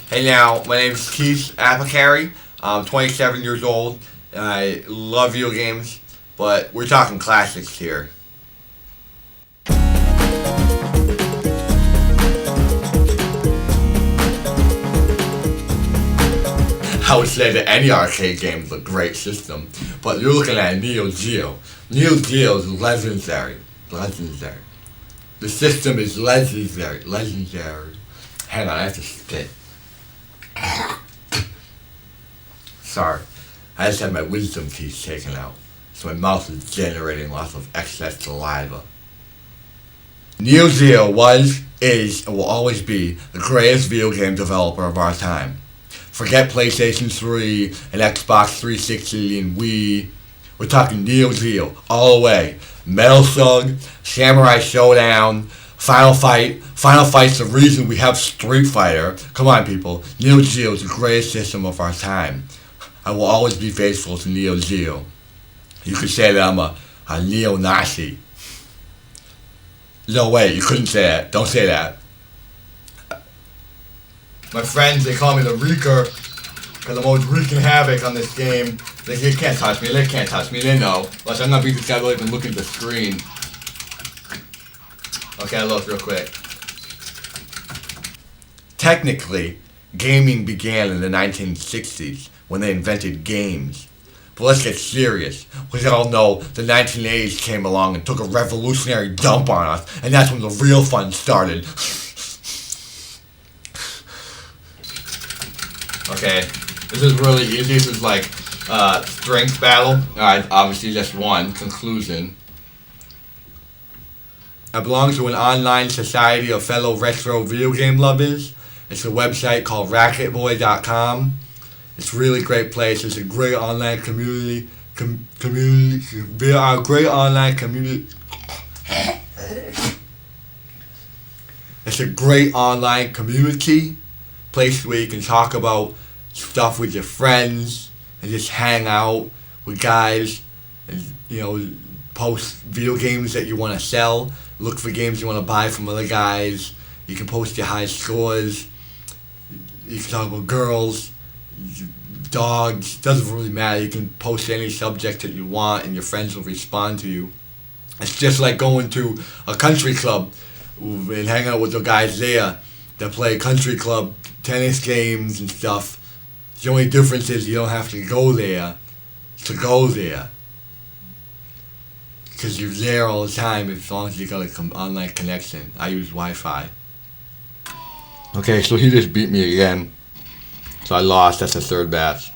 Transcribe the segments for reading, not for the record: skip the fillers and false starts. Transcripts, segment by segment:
Hey now, my name is Keith Apicary. I'm 27 years old, and I love video games, but we're talking classics here. I would say that any arcade game is a great system, but you're looking at Neo Geo. Neo Geo is legendary. Legendary. The system is legendary. Legendary. Hang on, I have to spit. Sorry, I just had my wisdom teeth taken out, so my mouth is generating lots of excess saliva. Neo Geo was, is, and will always be the greatest video game developer of our time. Forget PlayStation 3 and Xbox 360 and Wii. We're talking Neo Geo all the way. Metal Slug, Samurai Showdown, Final Fight. Final Fight's the reason we have Street Fighter. Come on, people. Neo Geo is the greatest system of our time. I will always be faithful to Neo Geo. You could say that I'm a neo-Nazi. No way, you couldn't say that. Don't say that. My friends, they call me the Reeker because I'm always wreaking havoc on this game. They can't touch me. They can't touch me. They know. Watch, I'm not beat this guy without even looking at the screen. Okay, I looked real quick. Technically, gaming began in the 1960s when they invented games. But let's get serious. We all know the 1980s came along and took a revolutionary dump on us, and that's when the real fun started. Okay, this is really easy. This is like strength battle. Alright, obviously just one. Conclusion. I belong to an online society of fellow retro video game lovers. It's a website called racketboy.com. It's a really great place. It's a great online community. Great online community. It's a great online community. Place where you can talk about stuff with your friends and just hang out with guys and, you know, post video games that you want to sell, look for games you want to buy from other guys. You can post your high scores. You can talk about girls, dogs, doesn't really matter. You can post any subject that you want and your friends will respond to you. It's just like going to a country club and hanging out with the guys there that play country club tennis games and stuff. The only difference is you don't have to go there to go there. Because you're there all the time as long as you got an online connection. I use Wi-Fi. Okay, so he just beat me again. So I lost. That's the third batch.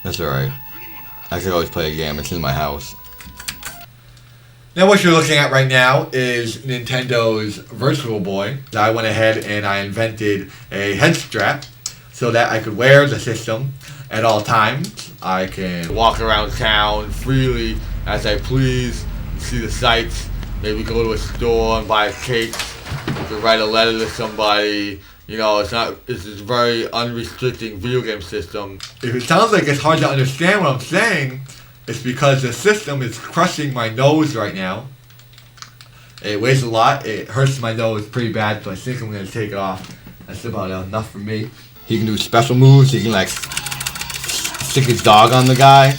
That's alright. I could always play a game. It's in my house. Now what you're looking at right now is Nintendo's Virtual Boy. I went ahead and I invented a head strap so that I could wear the system at all times. I can walk around town freely as I please, see the sights, maybe go to a store and buy a cake, you can write a letter to somebody. You know, it's a very unrestricting video game system. If it sounds like it's hard to understand what I'm saying, it's because the system is crushing my nose right now. It weighs a lot. It hurts my nose pretty bad, so I think I'm going to take it off. That's about enough for me. He can do special moves. He can, like, stick his dog on the guy.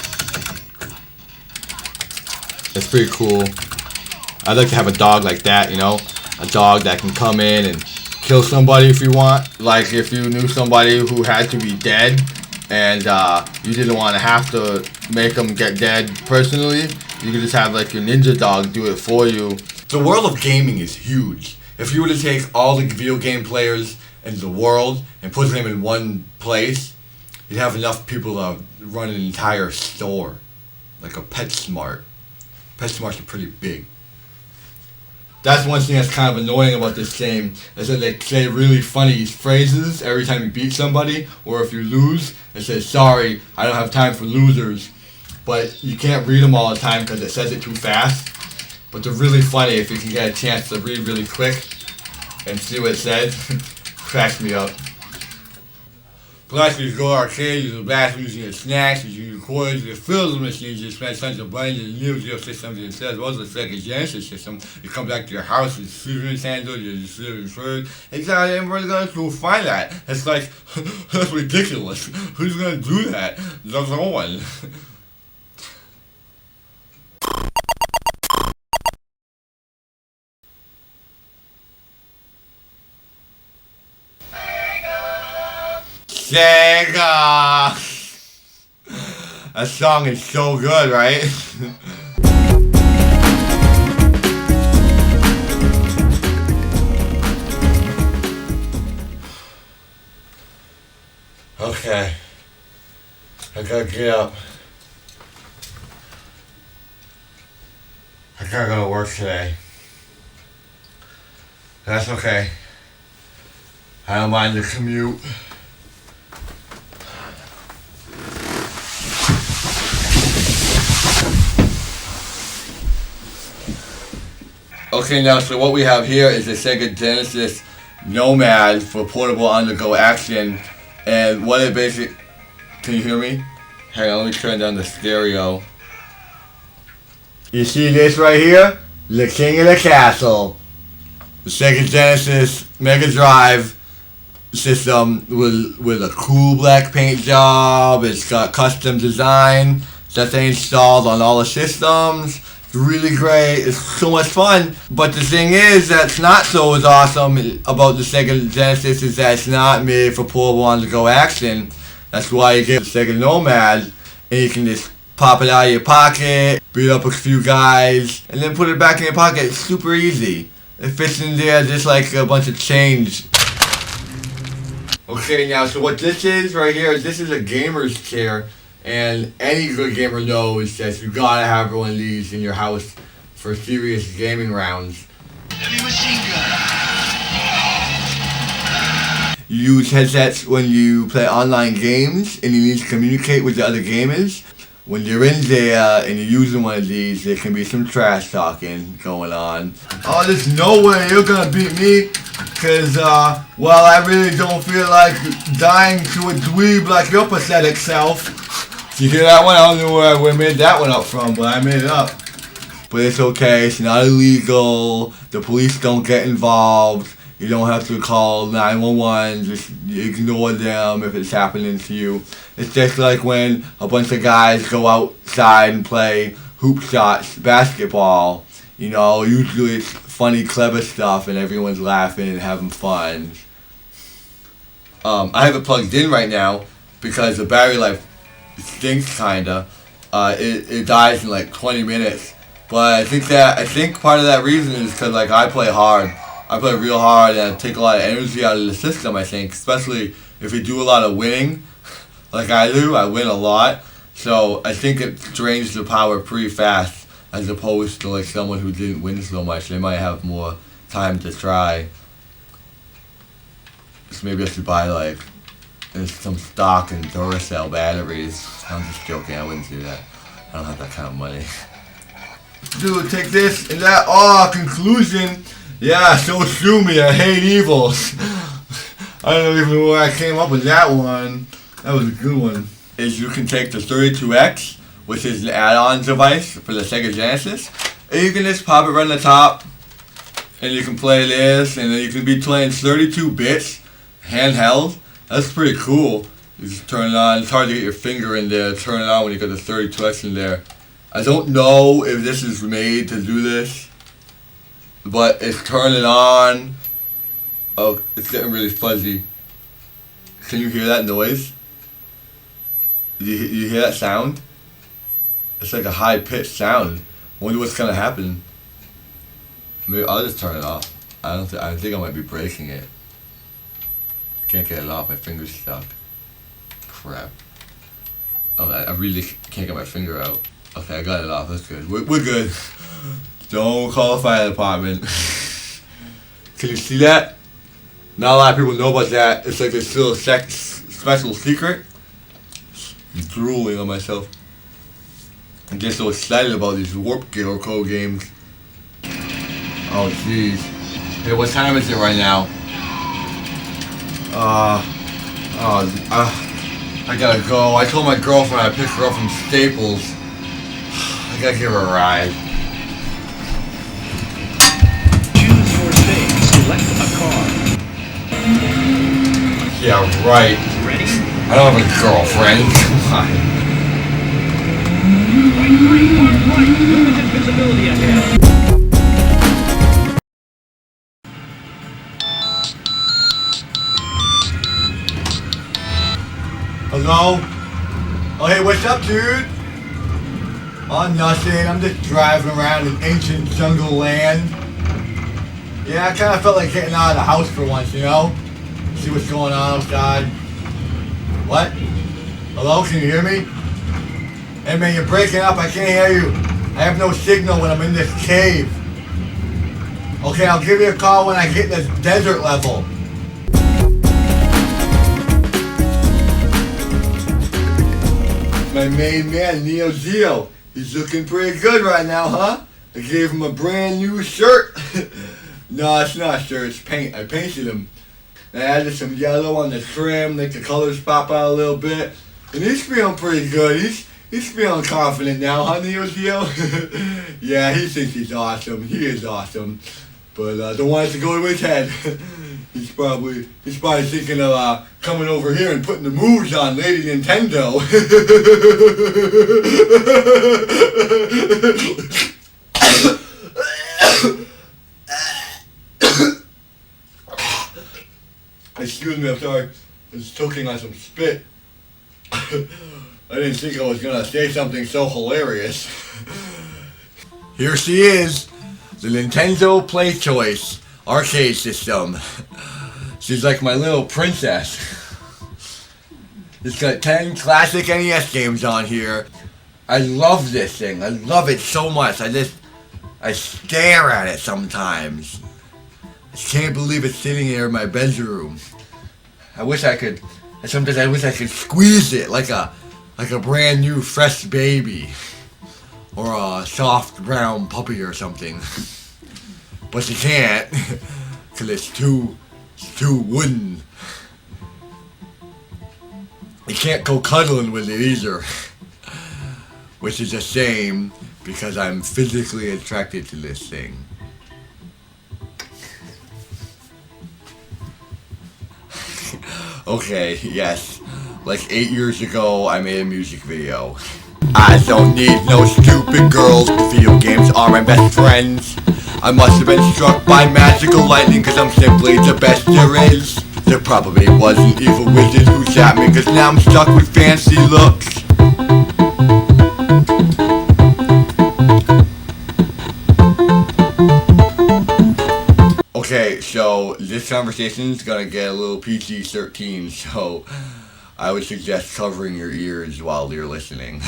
It's pretty cool. I'd like to have a dog like that, you know? A dog that can come in and kill somebody if you want. Like, if you knew somebody who had to be dead, and you didn't want to have to make them get dead personally, you could just have like your ninja dog do it for you. The world of gaming is huge. If you were to take all the video game players in the world and put them in one place, you'd have enough people to run an entire store. Like a PetSmart. PetSmarts are pretty big. That's one thing that's kind of annoying about this game, is that they say really funny phrases every time you beat somebody, or if you lose, it says, "Sorry, I don't have time for losers." But you can't read them all the time because it says it too fast. But they're really funny if you can get a chance to read really quick and see what it says. Cracks me up. Plus, you go arcade, you go bathrooms, you get snacks, you get quarters, you fill the machines, you spend tons of money, and new Geo systems instead. Well, the Sega Genesis system, you come back to your house with food handle, you're just living food. Exactly, everybody's gonna go find that. It's like, that's ridiculous. Who's gonna do that? There's no one. Sega! That song is so good, right? Okay. I gotta get up. I gotta go to work today. That's okay. I don't mind the commute. Okay, now, so what we have here is a Sega Genesis Nomad for portable on-the-go action. And what it basically... Can you hear me? Hang on, let me turn down the stereo. You see this right here? The King of the Castle. The Sega Genesis Mega Drive system with a cool black paint job. It's got custom design that they installed on all the systems. It's really great. It's so much fun. But the thing is that's not so as awesome about the Sega Genesis is that it's not made for portable on-the-go action. That's why you get the Sega Nomad and you can just pop it out of your pocket, beat up a few guys, and then put it back in your pocket. It's super easy. It fits in there just like a bunch of change. Okay, now, so what this is right here, this is a gamer's chair. And any good gamer knows that you gotta have one of these in your house for serious gaming rounds. Heavy machine gun. You use headsets when you play online games and you need to communicate with the other gamers. When you're in there and you're using one of these, there can be some trash talking going on. Oh, there's no way you're gonna beat me, cause well, I really don't feel like dying to a dweeb like your pathetic self. You hear that one? I don't know where I made that one up from, but I made it up. But it's okay, it's not illegal, the police don't get involved, you don't have to call 911, just ignore them if it's happening to you. It's just like when a bunch of guys go outside and play hoop shots, basketball. You know, usually it's funny, clever stuff and everyone's laughing and having fun. I have it plugged in right now because the battery life stinks kinda. It dies in like 20 minutes. But I think part of that reason is because like I play hard. I play real hard and I take a lot of energy out of the system, I think. Especially if you do a lot of winning, like I do. I win a lot. So I think it drains the power pretty fast as opposed to like someone who didn't win so much. They might have more time to try. So maybe I should buy like some stock and Duracell batteries. I'm just joking, I wouldn't do that. I don't have that kind of money. Dude, take this and that. Oh, conclusion. Yeah, so sue me, I hate evils. I don't even know where I came up with that one. That was a good one. Is you can take the 32X, which is an add-on device for the Sega Genesis, and you can just pop it right on the top, and you can play this, and then you can be playing 32 bits, handheld. That's pretty cool. You just turn it on. It's hard to get your finger in there. Turn it on when you got the 32X in there. I don't know if this is made to do this, but it's turning on. Oh, it's getting really fuzzy. Can you hear that noise? You hear that sound? It's like a high-pitched sound. I wonder what's gonna happen. Maybe I'll just turn it off. I think I might be breaking it. Can't get it off, my finger's stuck. Crap. Oh, I really can't get my finger out. Okay, I got it off, that's good. We're good. Don't call the fire department. Can you see that? Not a lot of people know about that. It's like this little special secret. I'm drooling on myself. I get so excited about these Warp Gear Code games. Oh jeez. Hey, what time is it right now? I gotta go. I told my girlfriend I'd pick her up from Staples. I gotta give her a ride. Choose your state. Select a car. Yeah, right. Ready? I don't have a girlfriend. Come on. Right 3, 1 right. Limited visibility ahead. Hello? Oh, hey, what's up, dude? Oh, nothing. I'm just driving around in ancient jungle land. Yeah, I kind of felt like getting out of the house for once, you know? See what's going on outside. What? Hello, can you hear me? Hey, man, you're breaking up. I can't hear you. I have no signal when I'm in this cave. Okay, I'll give you a call when I get this desert level. My main man, Neo Geo. He's looking pretty good right now, huh? I gave him a brand new shirt. No, it's not a shirt, it's paint. I painted him. I added some yellow on the trim, make the colors pop out a little bit. And he's feeling pretty good. He's feeling confident now, huh, Neo Geo? Yeah, he thinks he's awesome. He is awesome. But don't want it to go to his head. He's probably thinking of coming over here and putting the moves on Lady Nintendo. Excuse me, I'm sorry. I was choking on some spit. I didn't think I was gonna say something so hilarious. Here she is, the Nintendo Play Choice arcade system. She's like my little princess. It's got 10 classic NES games on here. I love this thing. I love it so much. I stare at it sometimes. I can't believe it's sitting here in my bedroom. Sometimes I wish I could squeeze it like a brand new fresh baby. Or a soft brown puppy or something. But you can't, cause it's too wooden. You can't go cuddling with it either. Which is a shame, because I'm physically attracted to this thing. Okay, yes. Like 8 years ago, I made a music video. I don't need no stupid girls. Video games are my best friends. I must have been struck by magical lightning, cause I'm simply the best there is. There probably was an evil wizard who shot me, cause now I'm stuck with fancy looks. Okay, so this conversation is gonna get a little PG-13, so I would suggest covering your ears while you're listening.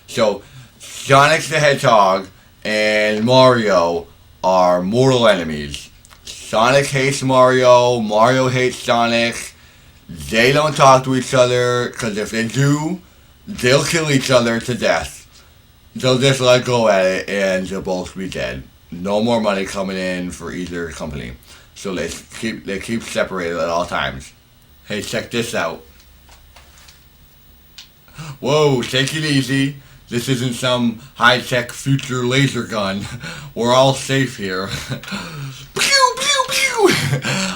So, Sonic the Hedgehog and Mario are mortal enemies. Sonic hates Mario, Mario hates Sonic. They don't talk to each other, because if they do, they'll kill each other to death. They'll just let go at it, and they'll both be dead. No more money coming in for either company. So they keep separated at all times. Hey, check this out. Whoa, take it easy. This isn't some high-tech future laser gun. We're all safe here. Pew, pew, pew!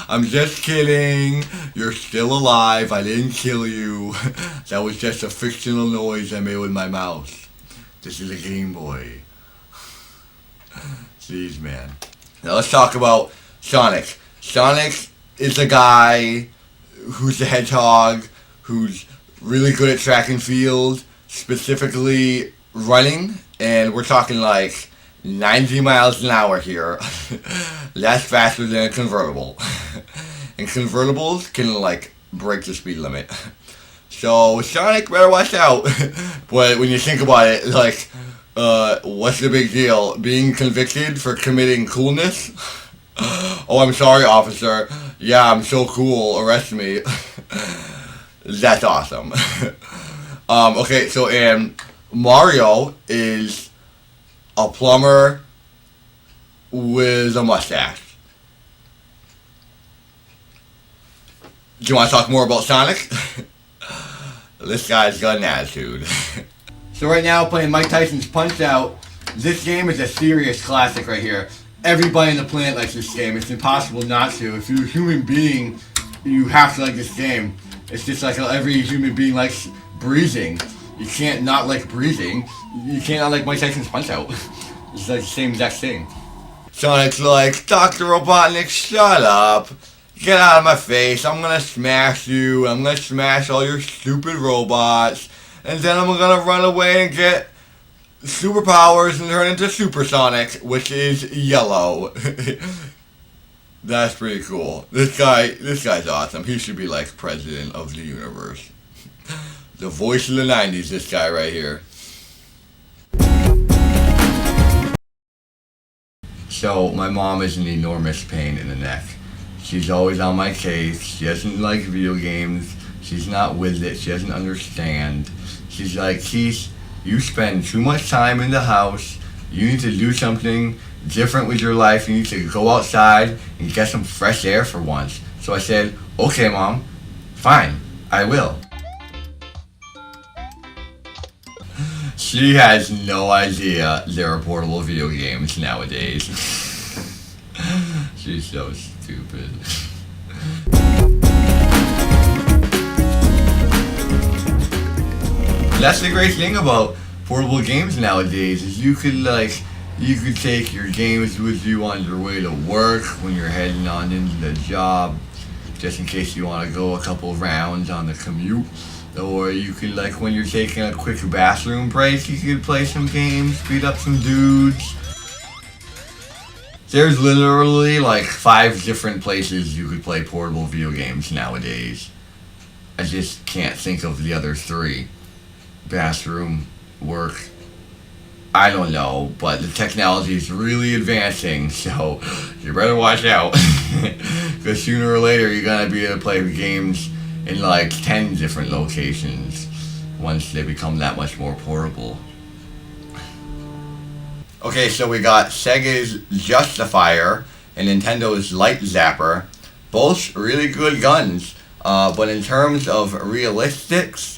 I'm just kidding. You're still alive. I didn't kill you. That was just a fictional noise I made with my mouth. This is a Game Boy. Jeez, man. Now let's talk about Sonic. Sonic is a guy who's a hedgehog, who's really good at track and field, specifically running, and we're talking like 90 miles an hour here. That's faster than a convertible. And convertibles can like break the speed limit. So Sonic better watch out. But when you think about it, like, what's the big deal? Being convicted for committing coolness? Oh, I'm sorry, officer. Yeah, I'm so cool. Arrest me. That's awesome. Okay, so Mario is a plumber with a mustache. Do you want to talk more about Sonic? This guy's got an attitude. So right now, playing Mike Tyson's Punch-Out. This game is a serious classic right here. Everybody on the planet likes this game. It's impossible not to. If you're a human being, you have to like this game. It's just like every human being likes breathing. You can't not like breathing. You can't not like Mike Tyson's Punch-Out. It's like the same exact thing. Sonic's like, Dr. Robotnik, shut up. Get out of my face. I'm gonna smash you. I'm gonna smash all your stupid robots. And then I'm gonna run away and get superpowers and turn into Supersonic, which is yellow. That's pretty cool. This guy's awesome. He should be like president of the universe. The voice of the 90s, this guy right here. So, my mom is in enormous pain in the neck. She's always on my case. She doesn't like video games. She's not with it. She doesn't understand. She's like, Keith, you spend too much time in the house. You need to do something different with your life. You need to go outside and get some fresh air for once. So I said, okay, Mom, fine, I will. She has no idea there are portable video games nowadays. She's so stupid. That's the great thing about portable games nowadays is you could take your games with you on your way to work when you're heading on into the job, just in case you want to go a couple rounds on the commute. Or you could, like, when you're taking a quick bathroom break, you could play some games, beat up some dudes. There's literally like 5 different places you could play portable video games nowadays. I just can't think of the other 3. Bathroom, work, I don't know, but the technology is really advancing, so you better watch out. Because sooner or later you're gonna be able to play games in like 10 different locations once they become that much more portable. Okay, so we got Sega's Justifier and Nintendo's Light Zapper. Both really good guns, but in terms of realistics,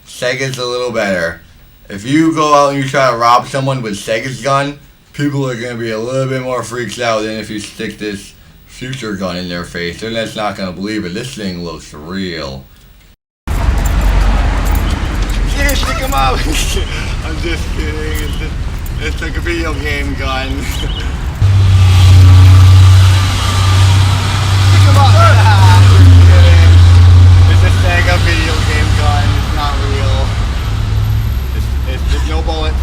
Sega's a little better. If you go out and you try to rob someone with Sega's gun, people are going to be a little bit more freaked out than if you stick this future gun in their face. They're just not going to believe it. This thing looks real. Yeah, stick him out! I'm just kidding. It's like a video game gun. Stick him up! Just kidding. It's a Sega video game gun. It's not real. There's no bullets.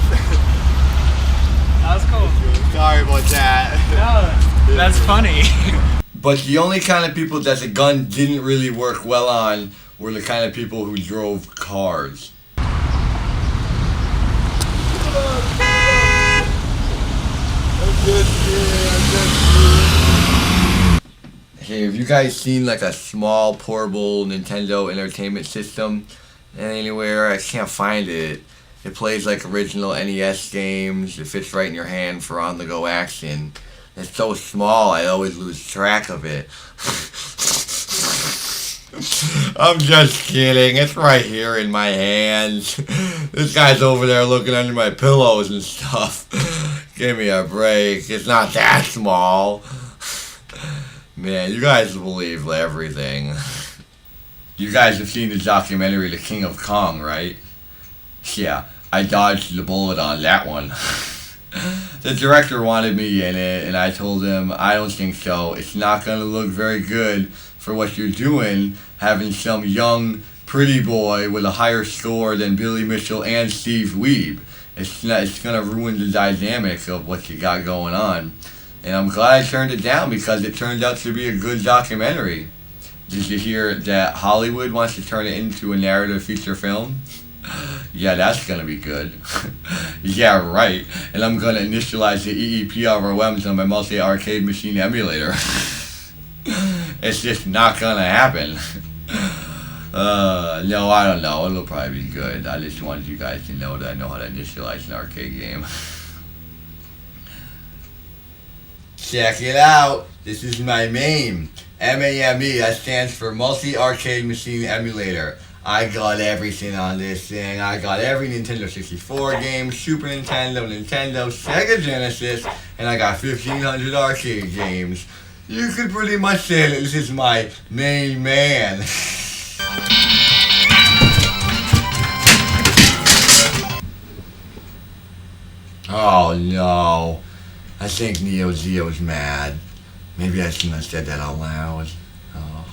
That was cool. Sorry about that. No, that's funny. But the only kind of people that the gun didn't really work well on were the kind of people who drove cars. Hey, have you guys seen like a small portable Nintendo Entertainment System anywhere? I can't find it. It plays like original NES games. It fits right in your hand for on-the-go action. It's so small, I always lose track of it. I'm just kidding. It's right here in my hands. This guy's over there looking under my pillows and stuff. Give me a break. It's not that small. Man, you guys believe everything. You guys have seen the documentary The King of Kong, right? Yeah, I dodged the bullet on that one. The director wanted me in it, and I told him, I don't think so. It's not going to look very good for what you're doing, having some young, pretty boy with a higher score than Billy Mitchell and Steve Weeb. It's going to ruin the dynamic of what you got going on. And I'm glad I turned it down because it turned out to be a good documentary. Did you hear that Hollywood wants to turn it into a narrative feature film? Yeah, that's gonna be good. Yeah, right. And I'm gonna initialize the EEPROMs on my multi-arcade machine emulator. It's just not gonna happen. No, I don't know. It'll probably be good. I just wanted you guys to know that I know how to initialize an arcade game. Check it out. This is my MAME. MAME, that stands for Multi-Arcade Machine Emulator. I got everything on this thing. I got every Nintendo 64 game, Super Nintendo, Sega Genesis, and I got 1,500 arcade games. You could pretty much say that this is my main man. Oh no. I think Neo Geo's mad. Maybe I shouldn't have said that out loud. Oh.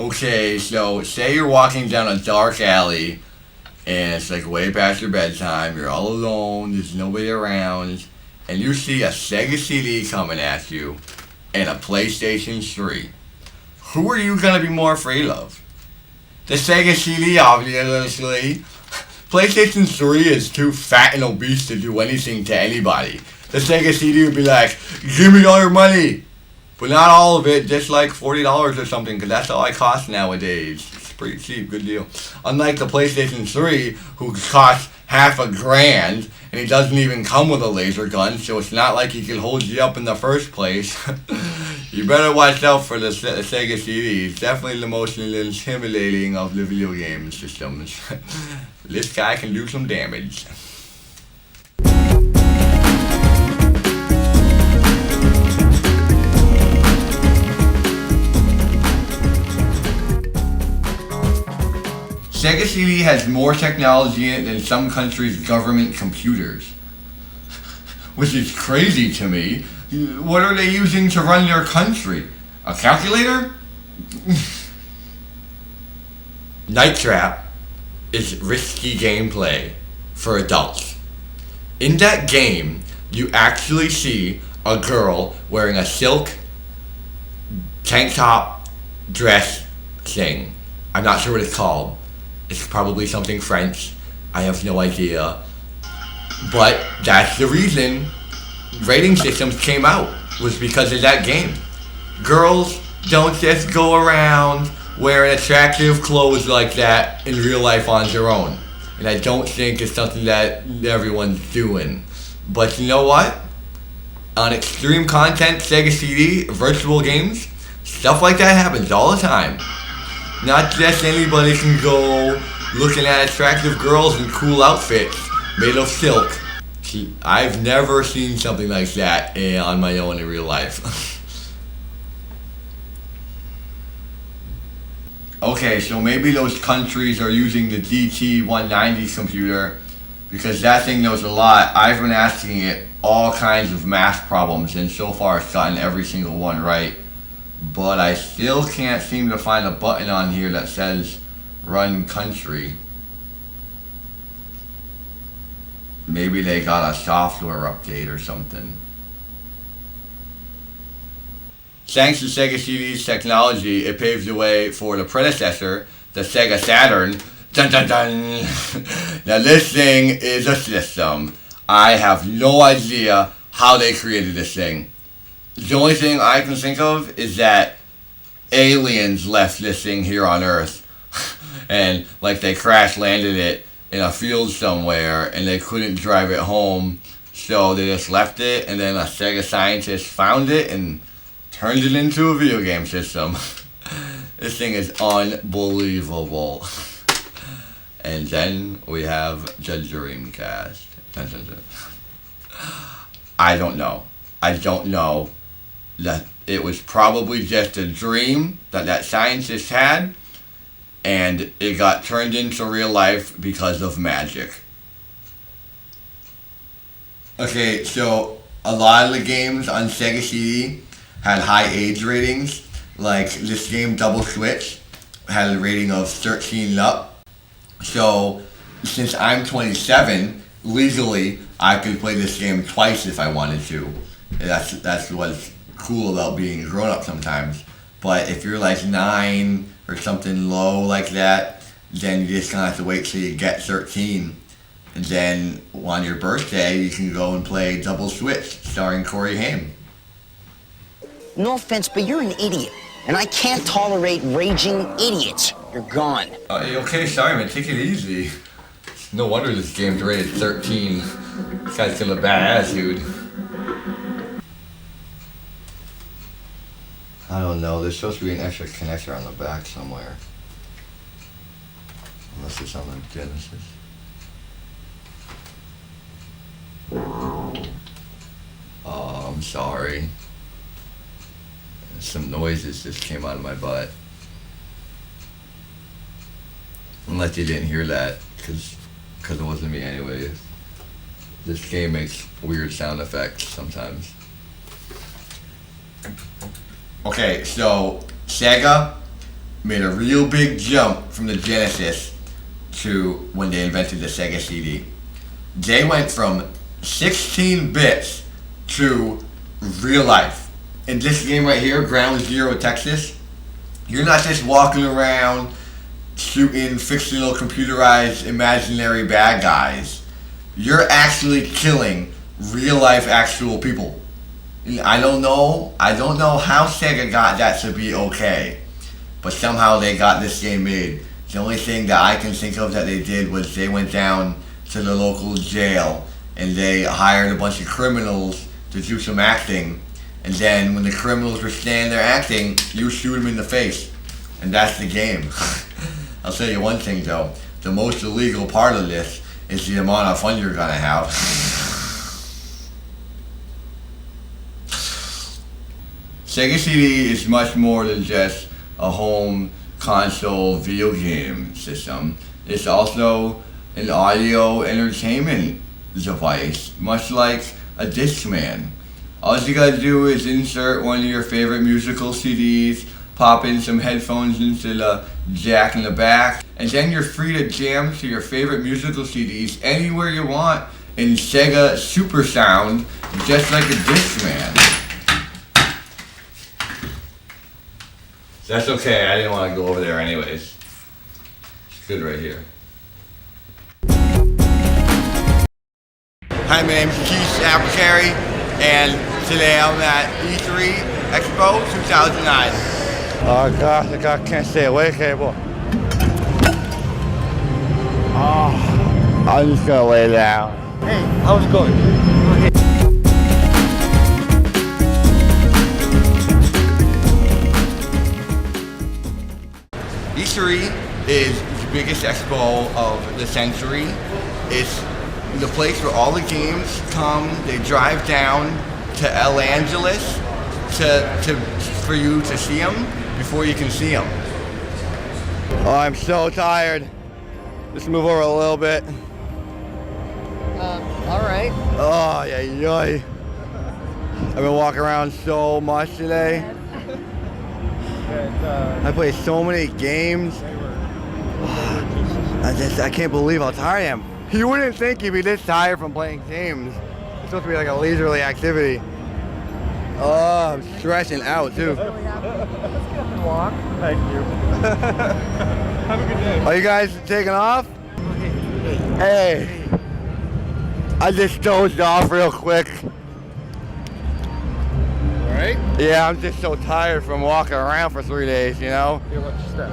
Okay, so say you're walking down a dark alley and it's like way past your bedtime, you're all alone, there's nobody around, and you see a Sega CD coming at you and a PlayStation 3. Who are you gonna be more afraid of? The Sega CD, obviously. PlayStation 3 is too fat and obese to do anything to anybody. The Sega CD would be like, give me all your money. But not all of it, just like $40 or something, because that's all I cost nowadays. It's pretty cheap, good deal. Unlike the PlayStation 3, who costs half $1,000, and it doesn't even come with a laser gun, so it's not like he can hold you up in the first place. You better watch out for the Sega CD. It's definitely the most intimidating of the video game systems. This guy can do some damage. Sega CD has more technology in it than some countries' government computers. Which is crazy to me. What are they using to run their country? A calculator? Night Trap is risky gameplay for adults. In that game, you actually see a girl wearing a silk tank top dress thing. I'm not sure what it's called. It's probably something French. I have no idea. But that's the reason rating systems came out, was because of that game. Girls don't just go around wearing attractive clothes like that in real life on their own. And I don't think it's something that everyone's doing. But you know what? On extreme content, Sega CD, virtual games, stuff like that happens all the time. Not just anybody can go looking at attractive girls in cool outfits made of silk. See, I've never seen something like that on my own in real life. Okay, so maybe those countries are using the DT-190 computer because that thing knows a lot. I've been asking it all kinds of math problems and so far it's gotten every single one right. But I still can't seem to find a button on here that says run country. Maybe they got a software update or something. Thanks to Sega CD's technology, it paved the way for the predecessor, the Sega Saturn. Dun dun dun! Now this thing is a system. I have no idea how they created this thing. The only thing I can think of is that aliens left this thing here on Earth. And like they crash landed it in a field somewhere and they couldn't drive it home. So they just left it and then a Sega scientist found it and turned it into a video game system. This thing is unbelievable. And then we have the Dreamcast. Dun, dun, dun. I don't know. That it was probably just a dream that scientist had, and it got turned into real life because of magic. Okay, so a lot of the games on Sega CD had high age ratings. Like this game, Double Switch, had a rating of 13 and up. So since I'm 27, legally I could play this game twice if I wanted to. That's what's cool about being a grown up sometimes. But if you're like 9 or something low like that, then you just gonna have to wait till you get 13. And then on your birthday, you can go and play Double Switch, starring Corey Haim. No offense, but you're an idiot. And I can't tolerate raging idiots. You're gone. Okay, sorry man, take it easy. No wonder this game's rated 13. This guy's got a bad attitude. I don't know. There's supposed to be an extra connector on the back somewhere. Unless it's on the Genesis. Oh, I'm sorry. Some noises just came out of my butt. Unless you didn't hear that, because it wasn't me anyways. This game makes weird sound effects sometimes. Okay, so Sega made a real big jump from the Genesis to when they invented the Sega CD. They went from 16 bits to real life. In this game right here, Ground Zero Texas, you're not just walking around shooting fictional computerized imaginary bad guys. You're actually killing real life actual people. I don't know how Sega got that to be okay, but somehow they got this game made. The only thing that I can think of that they did was they went down to the local jail and they hired a bunch of criminals to do some acting, and then when the criminals were standing there acting, you shoot them in the face, and that's the game. I'll tell you one thing though, the most illegal part of this is the amount of fun you're gonna have. Sega CD is much more than just a home console video game system. It's also an audio entertainment device, much like a Discman. All you gotta do is insert one of your favorite musical CDs, pop in some headphones into the jack in the back, and then you're free to jam to your favorite musical CDs anywhere you want in Sega Super Sound, just like a Discman. That's okay, I didn't want to go over there anyways. It's good right here. Hi, my name's Keith Apicary, and today I'm at E3 Expo 2009. Oh gosh, I can't stay awake anymore. Oh, I'm just gonna lay down. Hey, how's it going? E3 is the biggest expo of the century. It's the place where all the games come. They drive down to Los Angeles for you to see them before you can see them. Oh, I'm so tired. Just move over a little bit. All right. Oh, yeah. I've been walking around so much today. I played so many games. I can't believe how tired I am. You wouldn't think you'd be this tired from playing games. It's supposed to be like a leisurely activity. Oh, I'm stretching out too. Let's get up and walk. Thank you. Have a good day. Are you guys taking off? Hey. I just dozed off real quick. Alright? Yeah, I'm just so tired from walking around for 3 days, you know? Here, watch your step.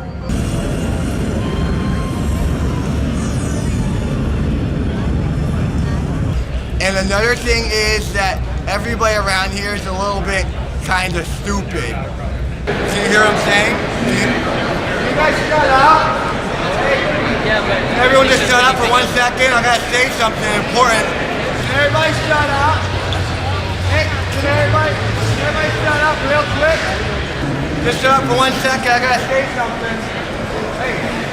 And another thing is that everybody around here is a little bit kind of stupid. Can you hear what I'm saying? Can you guys shut up? Yeah, but Everyone just shut up for 1 second. I gotta say something important. Can everybody shut up? Hey, can everybody shut up real quick? Just shut up for 1 second. I gotta say something. Hey.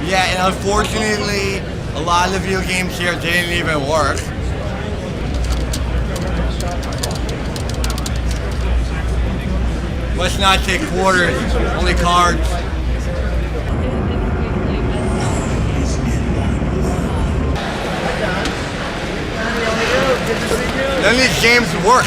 Yeah, and unfortunately, a lot of the video games here didn't even work. Let's not take quarters, only cards. None of these games work.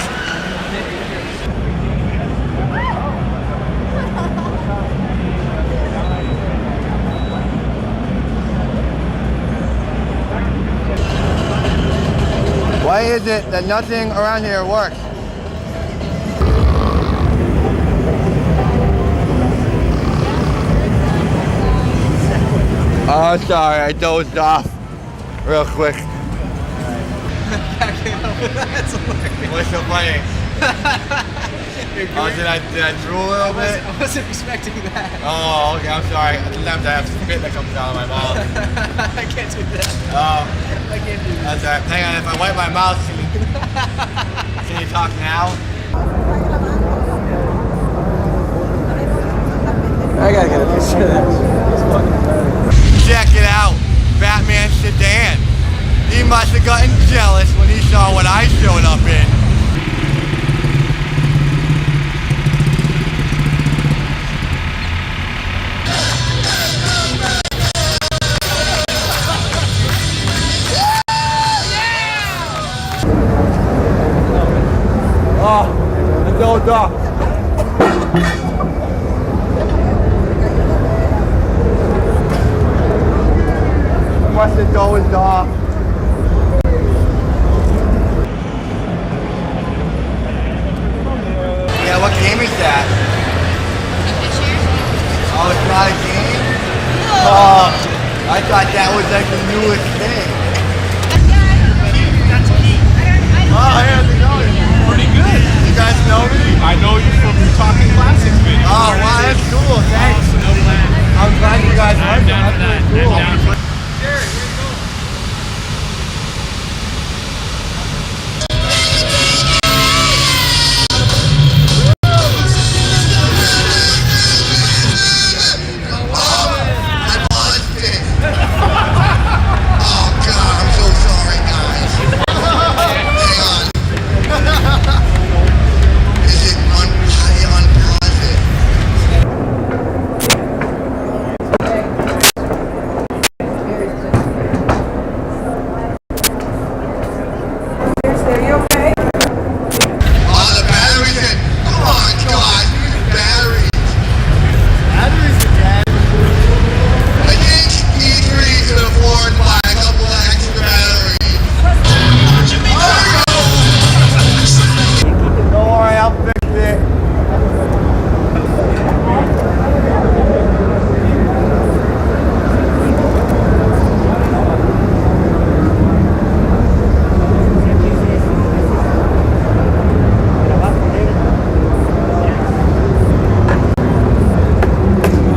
Why is it that nothing around here works? Oh, sorry, I dozed off real quick. That's hilarious. What's so funny? Oh, did I drool a little bit? I wasn't expecting that. Oh, okay, I'm sorry. Sometimes I have spit that comes out of my mouth. I can't do that. Oh, I can't do that. that's alright. Hang on, if I wipe my mouth, can you talk now? I gotta get a picture of that. Check it out, Batman sedan. He must have gotten jealous when he saw what I showed up in. Oh, the dog dog. Must have dozed off. Yeah, what game is that? Oh, it's not a game? Oh, I thought that was like the newest thing. Oh, how's it going? Pretty good. You guys know me? I know you from your Talking Classics video. Oh, wow, that's cool. Thanks. I'm glad you guys like that. That's really cool. Jared,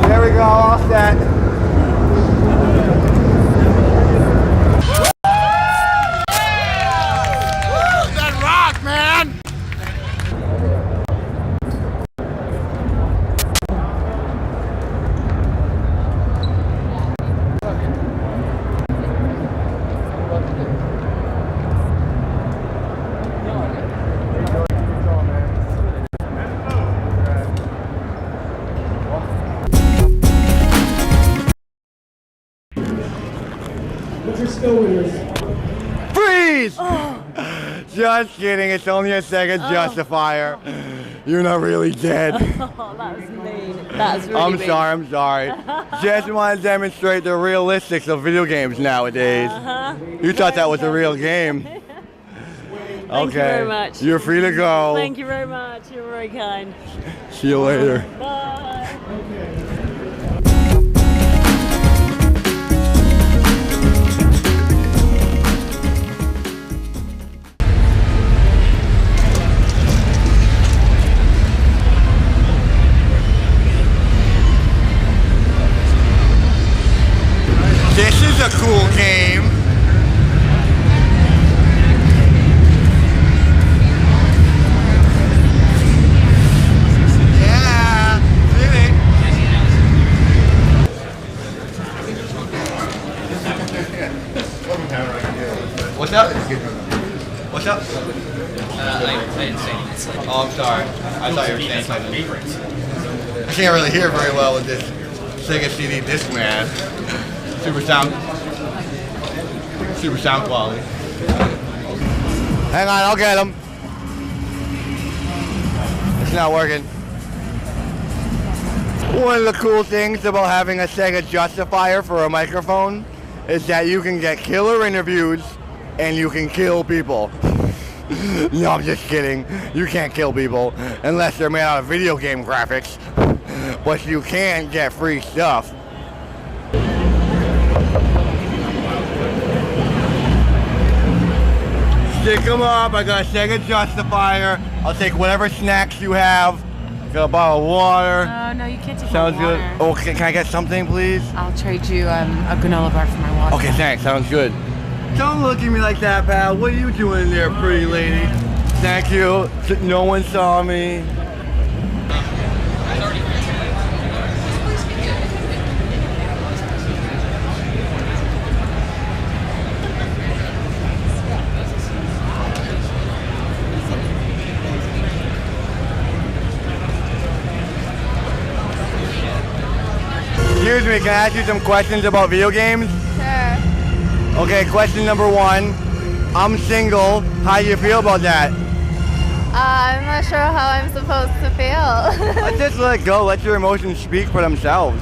where you going? Freeze! Just kidding, it's only a second justifier. You're not really dead. Oh, that was mean. That's really I'm mean. sorry, I'm sorry. Just want to demonstrate the realistics of video games nowadays. You thought that was a real game. Thank you very much. You're free to go. Thank you very much. You're very kind. See you later. Bye. This is a cool game. Yeah, did it. What's up? What's up? I didn't say anything. Oh, I'm sorry. I thought you were saying something. I can't really hear very well with this Sega CD Discman. Super sound quality. Hang on, I'll get him. It's not working. One of the cool things about having a Sega Justifier for a microphone is that you can get killer interviews and you can kill people. No, I'm just kidding. You can't kill people unless they're made out of video game graphics. But you can get free stuff. Stick them up. I got a Sega Justifier. I'll take whatever snacks you have. Got a bottle of water. Oh, no, you can't take Sounds my good. water. Oh, can I get something, please? I'll trade you a granola bar for my water. Okay, thanks. Sounds good. Don't look at me like that, pal. What are you doing there, pretty lady? Thank you. No one saw me. Excuse me, can I ask you some questions about video games? Sure. Okay, question number one. I'm single. How do you feel about that? I'm not sure how I'm supposed to feel. Just let it go. Let your emotions speak for themselves.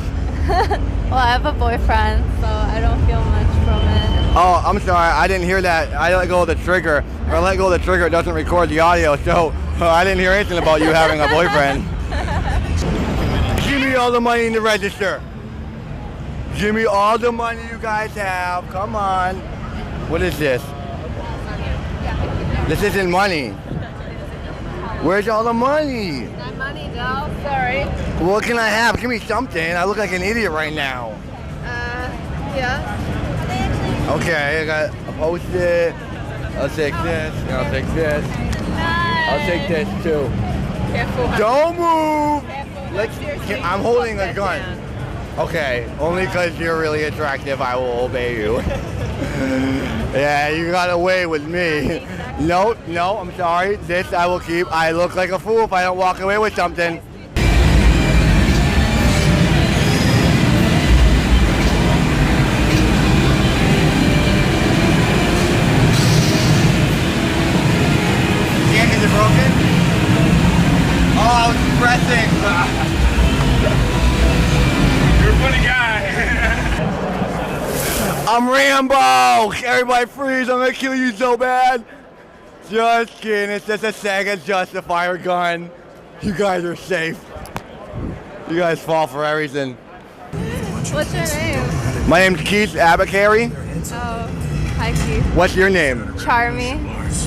Well, I have a boyfriend, so I don't feel much from it. Oh, I'm sorry. I didn't hear that. I let go of the trigger. If I let go of the trigger, it doesn't record the audio, so I didn't hear anything about you having a boyfriend. Give me all the money in the register. Give me all the money you guys have. Come on. What is this? This isn't money. Where's all the money? Not money, though. Sorry. What can I have? Give me something. I look like an idiot right now. Yeah. Okay, I got a Post-it. I'll take this. And I'll take this. I'll take this too. Careful. Don't move. Let's. I'm holding a gun. Okay, only because you're really attractive, I will obey you. Yeah, you got away with me. No, I'm sorry. This I will keep. I look like a fool if I don't walk away with something. Is it broken? Oh, I was pressing. You're a funny guy. I'm Rambo! Everybody freeze, I'm gonna kill you so bad. Just kidding, it's just a Sega Justifier gun. You guys are safe. You guys fall for everything. What's your name? My name's Keith Apicary. Oh, hi, Keith. What's your name? Charmy.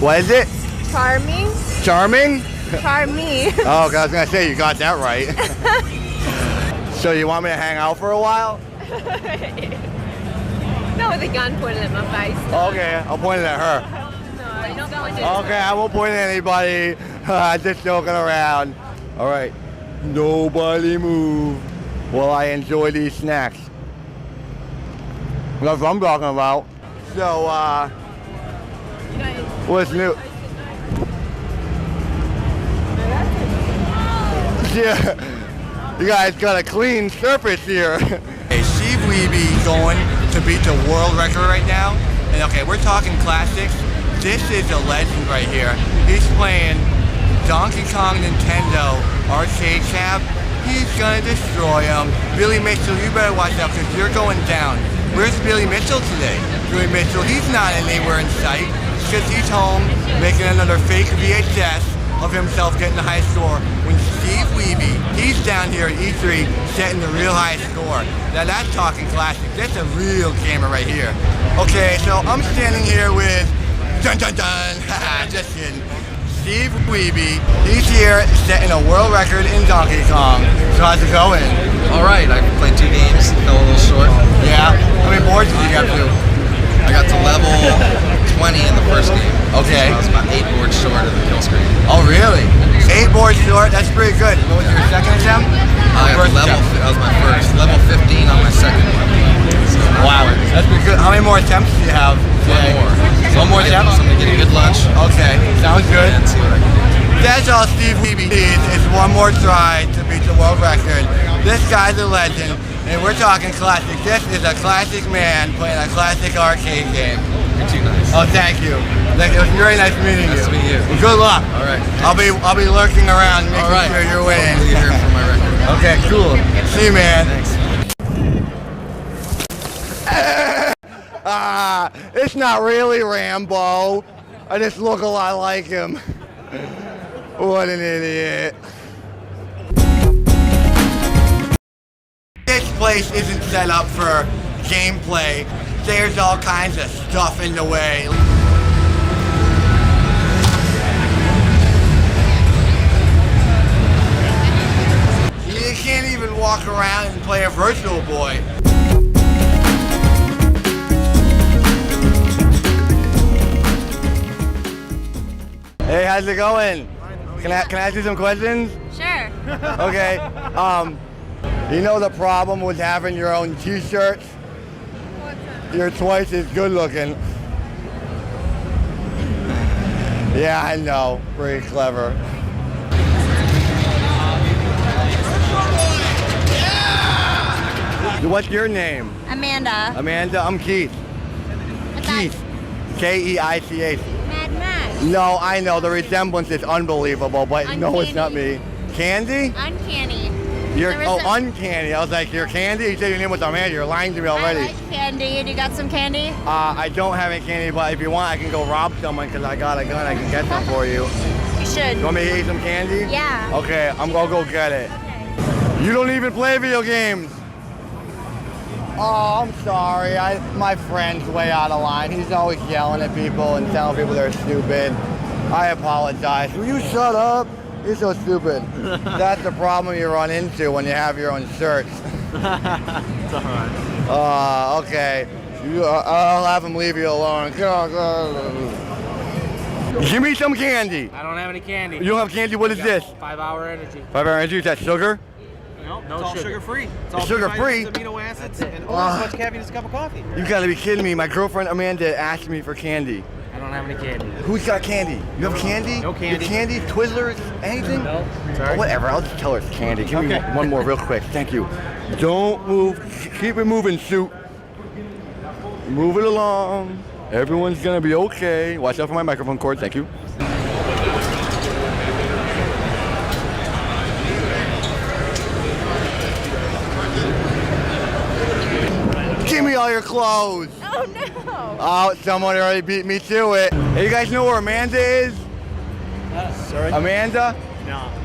What is it? Charmy? Charming? Charmy. Oh, okay, I was gonna say you got that right. So you want me to hang out for a while? Not with a gun pointed at my face. Okay, I'll point it at her. No, don't point it at Okay, I won't point at anybody. Just joking around. All right. Nobody move while I enjoy these snacks. That's what I'm talking about. So, what's new? Yeah, you guys got a clean surface here. Hey, Steve Wiebe going to beat the world record right now. And okay, we're talking classics. This is a legend right here. He's playing Donkey Kong Nintendo arcade cab. He's gonna destroy him. Billy Mitchell, you better watch out because you're going down. Where's Billy Mitchell today? Billy Mitchell, he's not anywhere in sight because he's home making another fake VHS of himself getting the high score when Steve Wiebe, he's down here at E3 setting the real high score. Now that's talking classic. That's a real gamer right here. Okay, so I'm standing here with dun dun dun, just kidding. Steve Wiebe, he's here setting a world record in Donkey Kong. So how's it going? Alright, I played 2 games, fell a little short. Yeah? How many boards did you get to? I got to level 20 in the first game. Okay. So I was about 8 boards short of the kill screen. Oh really? 8 boards short, that's pretty good. What was your second attempt? I got First level, attempt. that was my first. Level 15 on my second one. So Wow, that's pretty good. How many more attempts do you have? One more attempt? So I'm gonna get a good lunch Okay, sounds good. and see what I can do. That's all Steve Wiebe needs is one more try to beat the world record. This guy's a legend, and we're talking classic. This is a classic man playing a classic arcade game. You're too nice. Oh, thank you. It was very nice meeting you. Nice to meet you. Well, good luck. All right. I'll be lurking around making All right. sure you're winning. Hopefully you hear from my record. Okay, cool. See you, man. Thanks. It's not really Rambo. I just look a lot like him. What an idiot. This place isn't set up for gameplay. There's all kinds of stuff in the way. a virtual boy. Hey, how's it going? Can I ask you some questions? Sure. Okay. You know the problem with having your own t-shirts? You're twice as good looking. Yeah, I know. Pretty clever. What's your name? Amanda. Amanda, I'm Keith. Keith. Keith. Mad Max. No, I know. The resemblance is unbelievable, but no, it's not me. Candy? Uncanny. You're uncanny. I was like, you're Candy? You said your name was Amanda. You're lying to me already. I like candy. Do you got some candy? I don't have any candy, but if you want, I can go rob someone because I got a gun. I can get some for you. You should. You want me to get you some candy? Yeah. Okay, I'm gonna go get it. You don't even play video games. Oh, I'm sorry. My friend's way out of line. He's always yelling at people and telling people they're stupid. I apologize. Will you shut up? You're so stupid. That's the problem you run into when you have your own shirts. It's alright. Okay. I'll have him leave you alone. Give me some candy. I don't have any candy. You don't have candy? What is this? 5-hour energy. 5-hour energy? Is that sugar? No, it's all sugar-free. It's all Sugar-free? vitamins, amino acids, and almost as much caffeine as a cup of coffee. You gotta be kidding me. My girlfriend Amanda asked me for candy. I don't have any candy. Who's got candy? You have candy? No candy. You have candy? Twizzlers? Anything? No. Oh, Sorry. whatever. I'll just tell her it's candy. Give me Okay. one more real quick. Thank you. Don't move. Keep it moving, suit. Move it along. Everyone's gonna be okay. Watch out for my microphone cord. Thank you. Give me all your clothes. Oh no. Oh, someone already beat me to it. Hey, you guys know where Amanda is? Sorry? Amanda?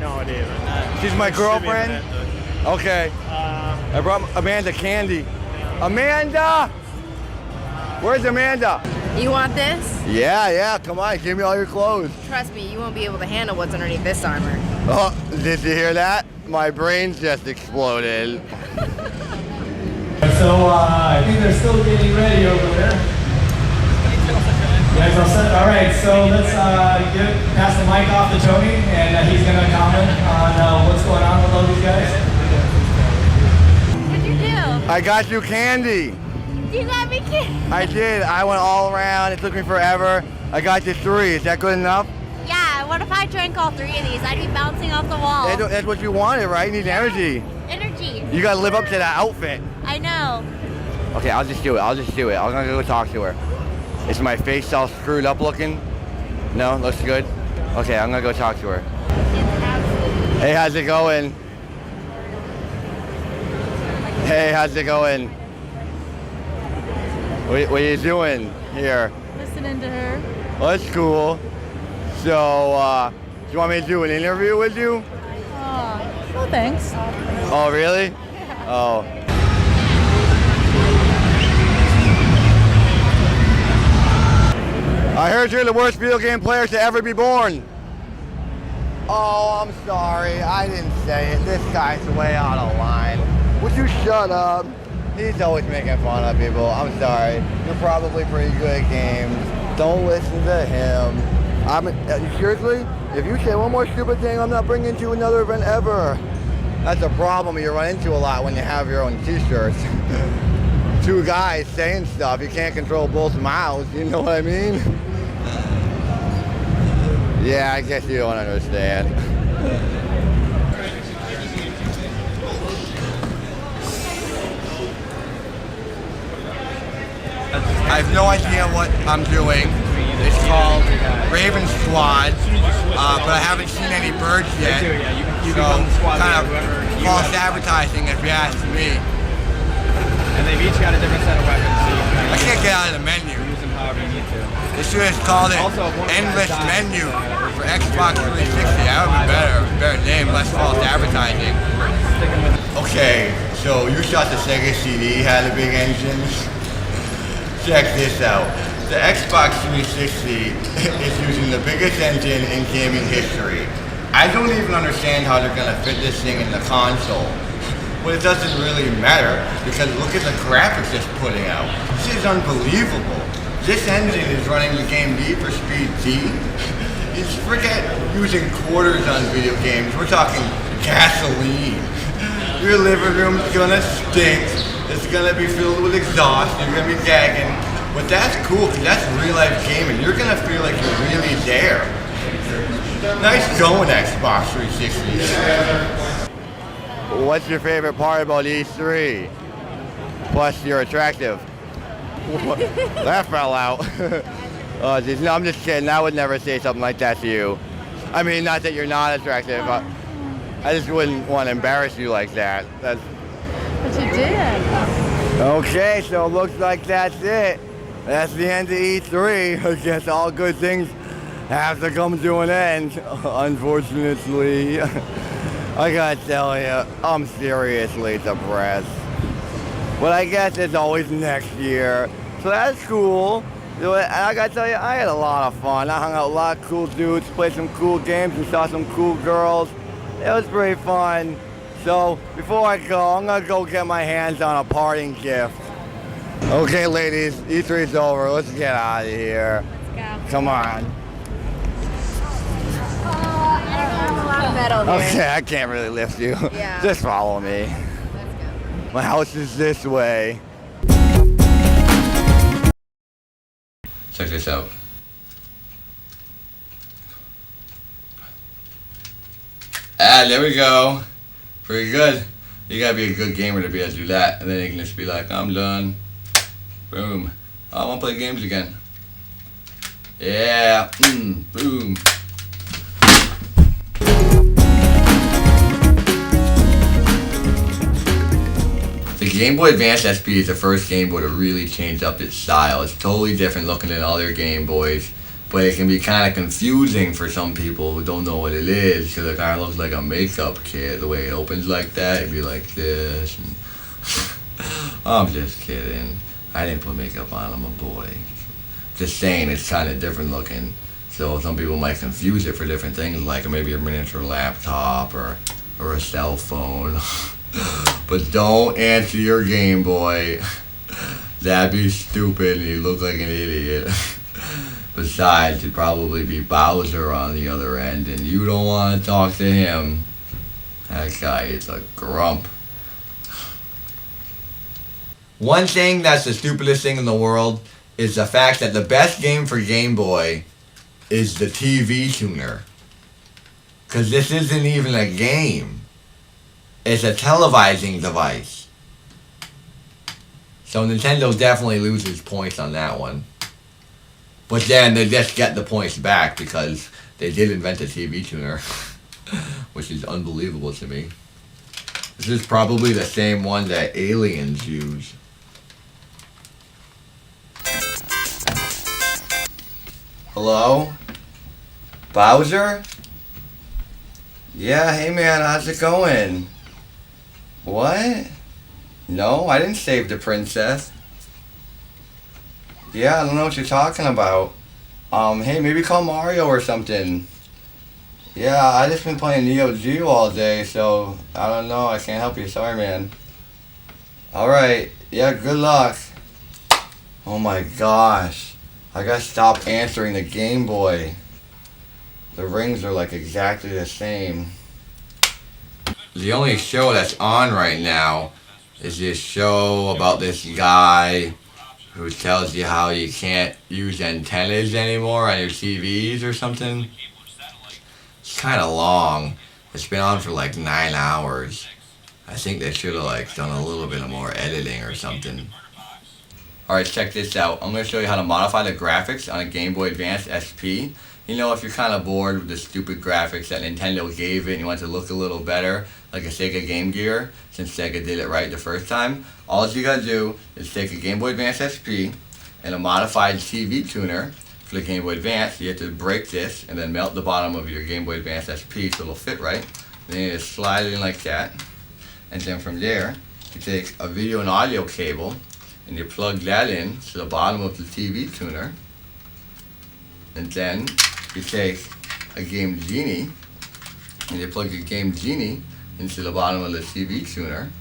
No idea. She's my girlfriend? Okay. I brought Amanda candy. Amanda! Where's Amanda? You want this? Yeah, come on, give me all your clothes. Trust me, you won't be able to handle what's underneath this armor. Oh, did you hear that? My brain just exploded. So I think they're still getting ready over there. You guys all set? All right, so let's pass the mic off to Tony, and he's going to comment on what's going on with all these guys. What'd you do? I got you candy. You got me candy. I did. I went all around. It took me forever. I got you 3. Is that good enough? Yeah, what if I drank all 3 of these? I'd be bouncing off the wall. That's what you wanted, right? You need energy. Energy. You gotta live up to that outfit. I know. Okay, I'll just do it. I'm gonna go talk to her. Is my face all screwed up looking? No, looks good. Okay, I'm gonna go talk to her. Hey, how's it going? Hey, how's it going? What are you doing here? Listening to her. Well, that's cool. So, do you want me to do an interview with you? Oh, thanks. Oh, really? Oh. I heard you're the worst video game player to ever be born. Oh, I'm sorry. I didn't say it. This guy's way out of line. Would you shut up? He's always making fun of people. I'm sorry. You're probably pretty good at games. Don't listen to him. Seriously? If you say one more stupid thing, I'm not bringing you to another event ever. That's a problem you run into a lot when you have your own t-shirts. 2 guys saying stuff, you can't control both mouths, you know what I mean? Yeah, I guess you don't understand. I have no idea what I'm doing. It's called Raven Squad, but I haven't seen any birds yet. So kind of false advertising if you ask me. And they've each got a different set of weapons, so you can I can't get out of the menu. use them however you need to. They should have called it Endless Menu for Xbox 360. That would be better. Better name, less false advertising. Okay, so you thought the Sega CD had a big engine? Check this out. The Xbox 360 is using the biggest engine in gaming history. I don't even understand how they're gonna fit this thing in the console. But it doesn't really matter because look at the graphics it's putting out. This is unbelievable. This engine is running the game Need for Speed D. You forget using quarters on video games. We're talking gasoline. Your living room's gonna stink. It's gonna be filled with exhaust. You're gonna be gagging. But that's cool because that's real life gaming. You're gonna feel like you're really there. Nice going, Xbox 360. What's your favorite part about E3? Plus, you're attractive. That fell out. Oh, geez. No, I'm just kidding. I would never say something like that to you. I mean, not that you're not attractive. I just wouldn't want to embarrass you like that. But you did. Okay, so it looks like that's it. That's the end of E3. I guess all good things have to come to an end, unfortunately. I gotta tell you, I'm seriously depressed. But I guess it's always next year, so that's cool. And I gotta tell you, I had a lot of fun. I hung out with a lot of cool dudes, played some cool games, and saw some cool girls. It was pretty fun. So before I go, I'm gonna go get my hands on a parting gift. Okay, ladies, E3's over. Let's get out of here. Let's go. Come on. I don't have a lot of metal here. Okay, I can't really lift you. Yeah. Just follow me. Let's go. My house is this way. Check this out. Ah, there we go. Pretty good. You gotta be a good gamer to be able to do that. And then you can just be like, I'm done. Boom. Oh, I wanna play games again. Yeah. Boom. The Game Boy Advance SP is the first Game Boy to really change up its style. It's totally different looking than other Game Boys, but it can be kind of confusing for some people who don't know what it is, because it kind of looks like a makeup kit. The way it opens like that, it'd be like this. And I'm just kidding. I didn't put makeup on, I'm a boy. Just saying, it's kind of different looking. So some people might confuse it for different things, like maybe a miniature laptop or a cell phone. But don't answer your Game Boy. That'd be stupid and you look like an idiot. Besides, it'd probably be Bowser on the other end and you don't want to talk to him. That guy is a grump. One thing that's the stupidest thing in the world is the fact that the best game for Game Boy is the TV tuner. Because this isn't even a game. It's a televising device. So Nintendo definitely loses points on that one. But then they just get the points back because they did invent a TV tuner. Which is unbelievable to me. This is probably the same one that aliens use. Hello? Bowser? Yeah, hey man, how's it going? What? No, I didn't save the princess. Yeah, I don't know what you're talking about. Hey, maybe call Mario or something. Yeah, I just been playing Neo Geo all day, so I don't know, I can't help you, sorry man. Alright, yeah, good luck. Oh my gosh. I gotta stop answering the Game Boy. The rings are like exactly the same. The only show that's on right now is this show about this guy who tells you how you can't use antennas anymore on your TVs or something. It's kind of long. It's been on for like 9 hours. I think they should have like done a little bit of more editing or something. Alright, check this out. I'm going to show you how to modify the graphics on a Game Boy Advance SP. You know, if you're kind of bored with the stupid graphics that Nintendo gave it and you want it to look a little better, like a Sega Game Gear, since Sega did it right the first time, all you gotta do is take a Game Boy Advance SP and a modified TV tuner for the Game Boy Advance. You have to break this and then melt the bottom of your Game Boy Advance SP so it'll fit right. Then you just slide it in like that. And then from there, you take a video and audio cable and you plug that in to the bottom of the TV tuner. And then you take a Game Genie and you plug your Game Genie into the bottom of the TV tuner.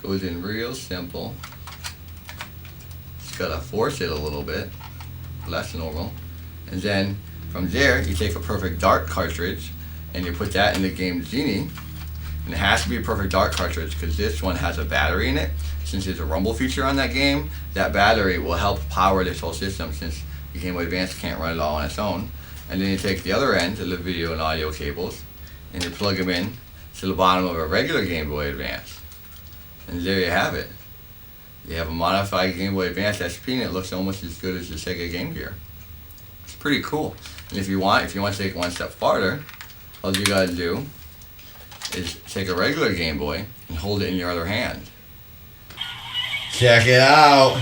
Goes in real simple. Just gotta force it a little bit. Less normal. And then from there, you take a Perfect Dark cartridge and you put that in the game Genie. And it has to be a Perfect Dark cartridge because this one has a battery in it. Since there's a rumble feature on that game, that battery will help power this whole system since the Game Boy Advance can't run it all on its own. And then you take the other end of the video and audio cables and you plug them in to the bottom of a regular Game Boy Advance. And there you have it. You have a modified Game Boy Advance SP and it looks almost as good as the Sega Game Gear. It's pretty cool. And if you want to take it one step farther, all you gotta do is take a regular Game Boy and hold it in your other hand. Check it out.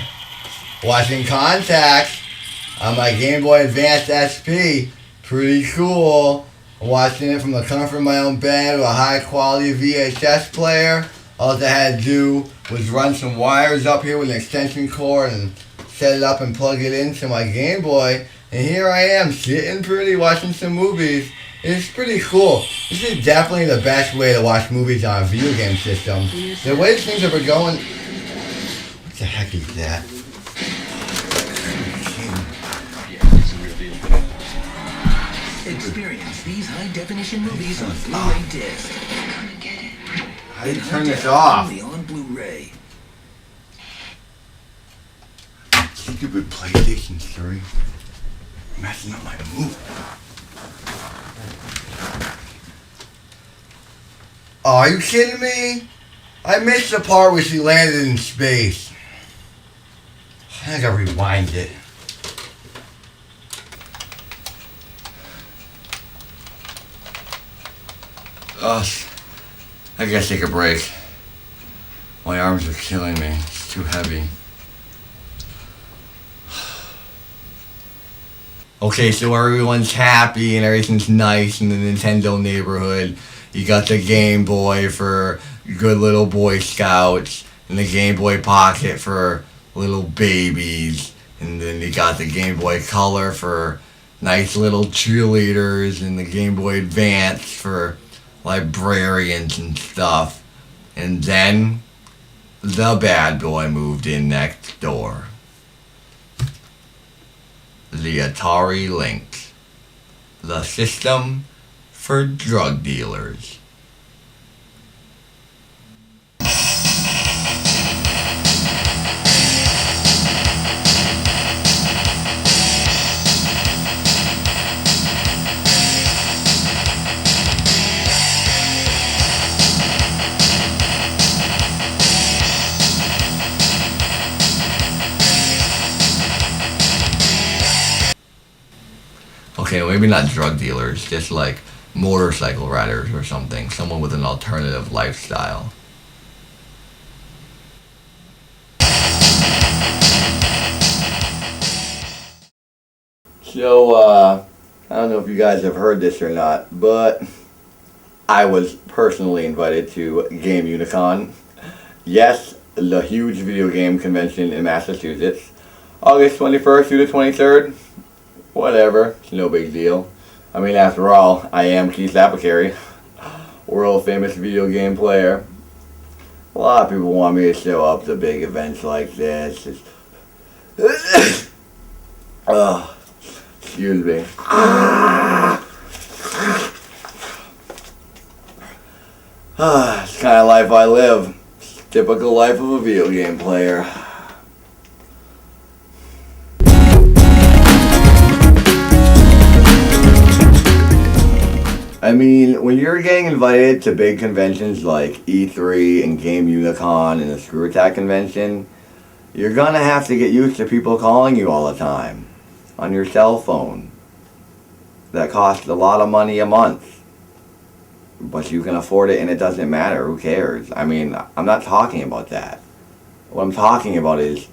Watching Contact on my Game Boy Advance SP. Pretty cool. I'm watching it from the comfort of my own bed with a high quality VHS player. All I had to do was run some wires up here with an extension cord and set it up and plug it into my Game Boy. And here I am sitting pretty watching some movies. It's pretty cool. This is definitely the best way to watch movies on a video game system. The way things are going... What the heck is that? Experience these high-definition movies on Blu-ray disc. How do you turn this off? Only on Blu-ray. Stupid PlayStation 3. Messing up my move. Oh, are you kidding me? I missed the part where she landed in space. I gotta rewind it. I gotta take a break. My arms are killing me. It's too heavy. Okay, so everyone's happy and everything's nice in the Nintendo neighborhood. You got the Game Boy for good little Boy Scouts, and the Game Boy Pocket for little babies, and then you got the Game Boy Color for nice little cheerleaders, and the Game Boy Advance for librarians and stuff. And then the bad boy moved in next door. The Atari Lynx. The system for drug dealers. Okay, well, maybe not drug dealers, just like motorcycle riders or something. Someone with an alternative lifestyle. So, I don't know if you guys have heard this or not, but I was personally invited to Game Unicon. Yes, the huge video game convention in Massachusetts. August 21st through the 23rd. Whatever, it's no big deal. I mean, after all, I am Keith Apicary, world famous video game player. A lot of people want me to show up to big events like this. Excuse me. It's the kind of life I live. Typical life of a video game player. I mean, when you're getting invited to big conventions like E3 and Game Unicon and the Screw Attack convention, you're gonna have to get used to people calling you all the time on your cell phone. That costs a lot of money a month. But you can afford it and it doesn't matter. Who cares? I mean, I'm not talking about that. What I'm talking about is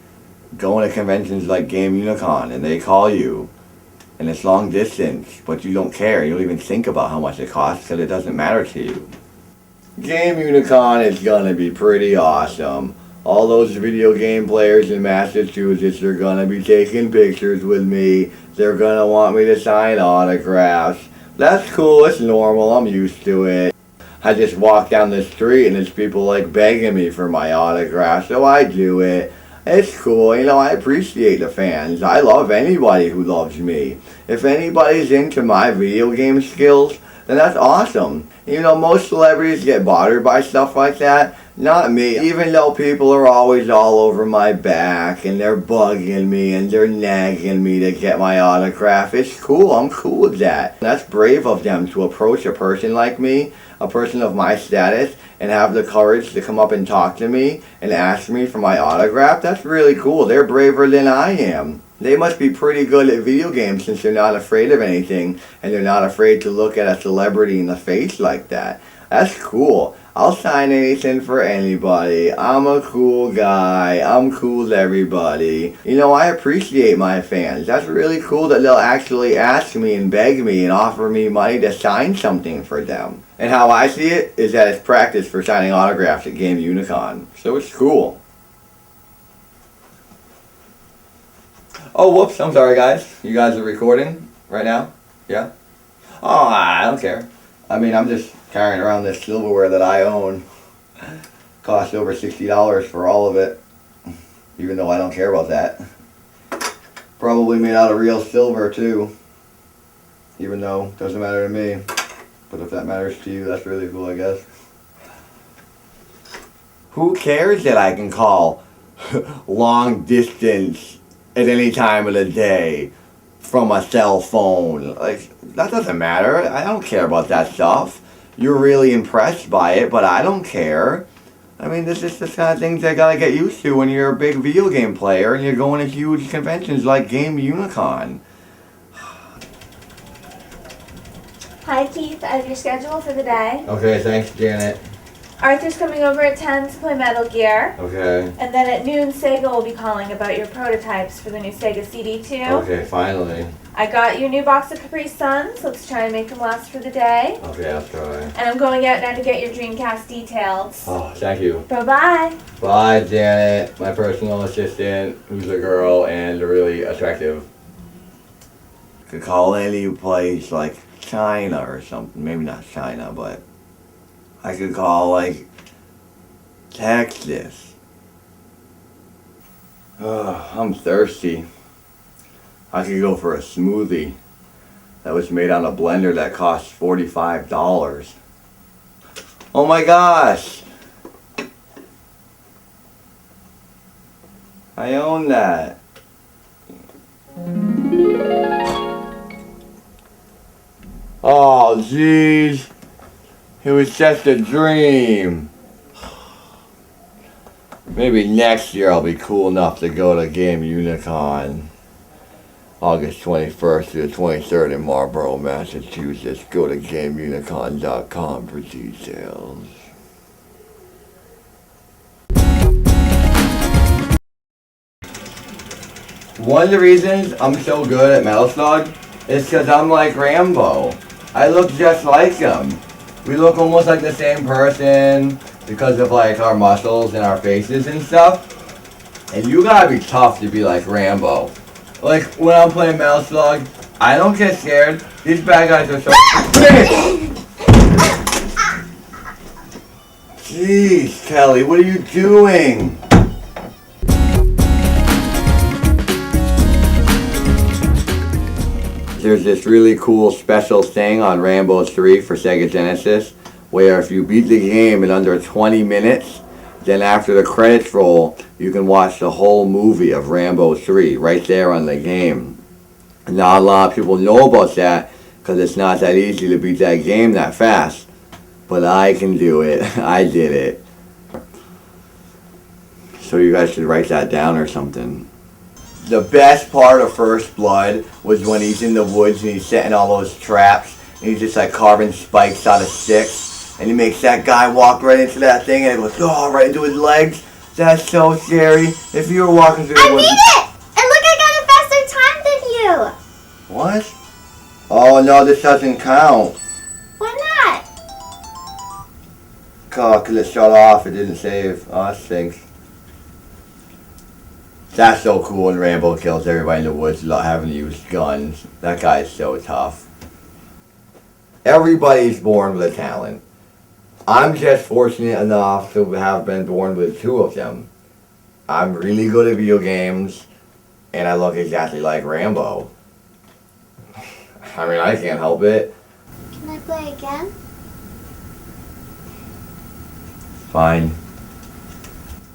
going to conventions like Game Unicon and they call you and it's long distance, but you don't care. You don't even think about how much it costs because it doesn't matter to you. Game Unicon is gonna be pretty awesome. All those video game players in Massachusetts are gonna be taking pictures with me. They're gonna want me to sign autographs. That's cool, it's normal, I'm used to it. I just walk down the street and there's people like begging me for my autograph, so I do it. It's cool, you know, I appreciate the fans. I love anybody who loves me. If anybody's into my video game skills, then that's awesome. You know, most celebrities get bothered by stuff like that. Not me. Even though people are always all over my back and they're bugging me and they're nagging me to get my autograph, it's cool. I'm cool with that. That's brave of them to approach a person like me, a person of my status, and have the courage to come up and talk to me and ask me for my autograph. That's really cool. They're braver than I am. They must be pretty good at video games since they're not afraid of anything and they're not afraid to look at a celebrity in the face like that. That's cool. I'll sign anything for anybody. I'm a cool guy. I'm cool with everybody. You know, I appreciate my fans. That's really cool that they'll actually ask me and beg me and offer me money to sign something for them. And how I see it is that it's practice for signing autographs at Game Unicon. So it's cool. Oh, whoops. I'm sorry, guys. You guys are recording right now? Yeah? Oh, I don't care. I mean, I'm just carrying around this silverware that I own. Cost over $60 for all of it. Even though I don't care about that. Probably made out of real silver, too. Even though it doesn't matter to me. But if that matters to you, that's really cool, I guess. Who cares that I can call long distance at any time of the day from a cell phone? Like, that doesn't matter. I don't care about that stuff. You're really impressed by it, but I don't care. I mean, this is the kind of things I gotta get used to when you're a big video game player and you're going to huge conventions like Game Unicon. Hi, Keith. I have your schedule for the day. Okay, thanks, Janet. Arthur's coming over at 10 to play Metal Gear. Okay. And then at noon, Sega will be calling about your prototypes for the new Sega CD2. Okay, finally. I got your new box of Capri Suns. Let's try and make them last for the day. Okay, I'll try. And I'm going out now to get your Dreamcast details. Oh, thank you. Bye-bye. Bye, Janet, my personal assistant, who's a girl and really attractive. Could call any place like China or something. Maybe not China, but I could call like Texas. I'm thirsty. I could go for a smoothie that was made on a blender that cost $45. Oh my gosh! I own that. Oh, jeez. It was just a dream. Maybe next year I'll be cool enough to go to Game Unicon. August 21st to the 23rd in Marlborough, Massachusetts. Go to GameUnicon.com for details. One of the reasons I'm so good at Metal Slug is because I'm like Rambo. I look just like him. We look almost like the same person because of like our muscles and our faces and stuff. And you gotta be tough to be like Rambo. Like when I'm playing Metal Slug, I don't get scared. These bad guys are so Jeez, Kelly, what are you doing? There's this really cool special thing on Rambo 3 for Sega Genesis where if you beat the game in under 20 minutes, then after the credits roll, you can watch the whole movie of Rambo 3 right there on the game. Not a lot of people know about that because it's not that easy to beat that game that fast. But I can do it. I did it. So you guys should write that down or something. The best part of First Blood was when he's in the woods and he's setting all those traps and he's just like carving spikes out of sticks and he makes that guy walk right into that thing and it goes right into his legs. That's so scary. If you were walking through the woods... I beat it! And look, I got a faster time than you! What? Oh no, this doesn't count. Why not? Because it shut off, it didn't save. Oh, that stinks. That's so cool when Rambo kills everybody in the woods without having to use guns. That guy's so tough. Everybody's born with a talent. I'm just fortunate enough to have been born with 2 of them. I'm really good at video games, and I look exactly like Rambo. I mean, I can't help it. Can I play again? Fine.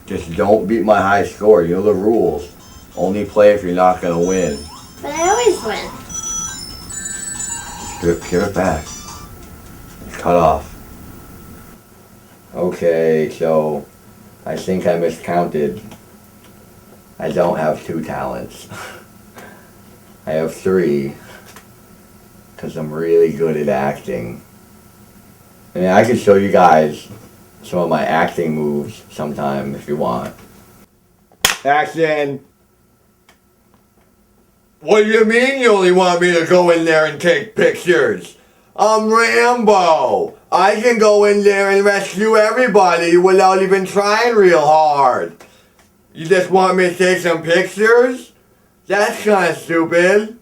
Just don't beat my high score. You know the rules. Only play if you're not gonna win. But I always win. Give it back. Cut off. Okay, so I think I miscounted. I don't have 2 talents. I have 3. Because I'm really good at acting. And I can show you guys some of my acting moves sometime if you want. Action! What do you mean you only want me to go in there and take pictures? I'm Rambo! I can go in there and rescue everybody without even trying real hard. You just want me to take some pictures? That's kinda stupid.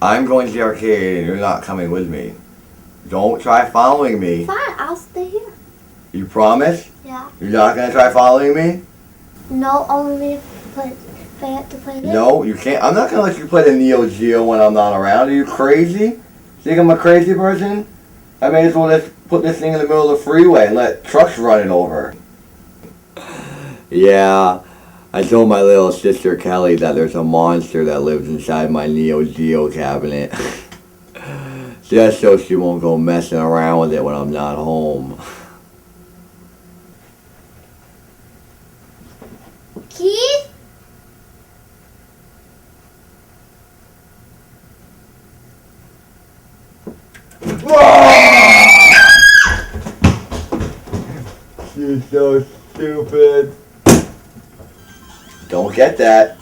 I'm going to the arcade and you're not coming with me. Don't try following me. Fine, I'll stay here. You promise? Yeah. You're not gonna try following me? No, only if I have to play this. No, you can't. I'm not gonna let you play the Neo Geo when I'm not around. Are you crazy? Think I'm a crazy person? I may as well just put this thing in the middle of the freeway and let trucks run it over. Yeah, I told my little sister Kelly that there's a monster that lives inside my Neo Geo cabinet. Just so she won't go messing around with it when I'm not home. Keith? You're so stupid. Don't get that.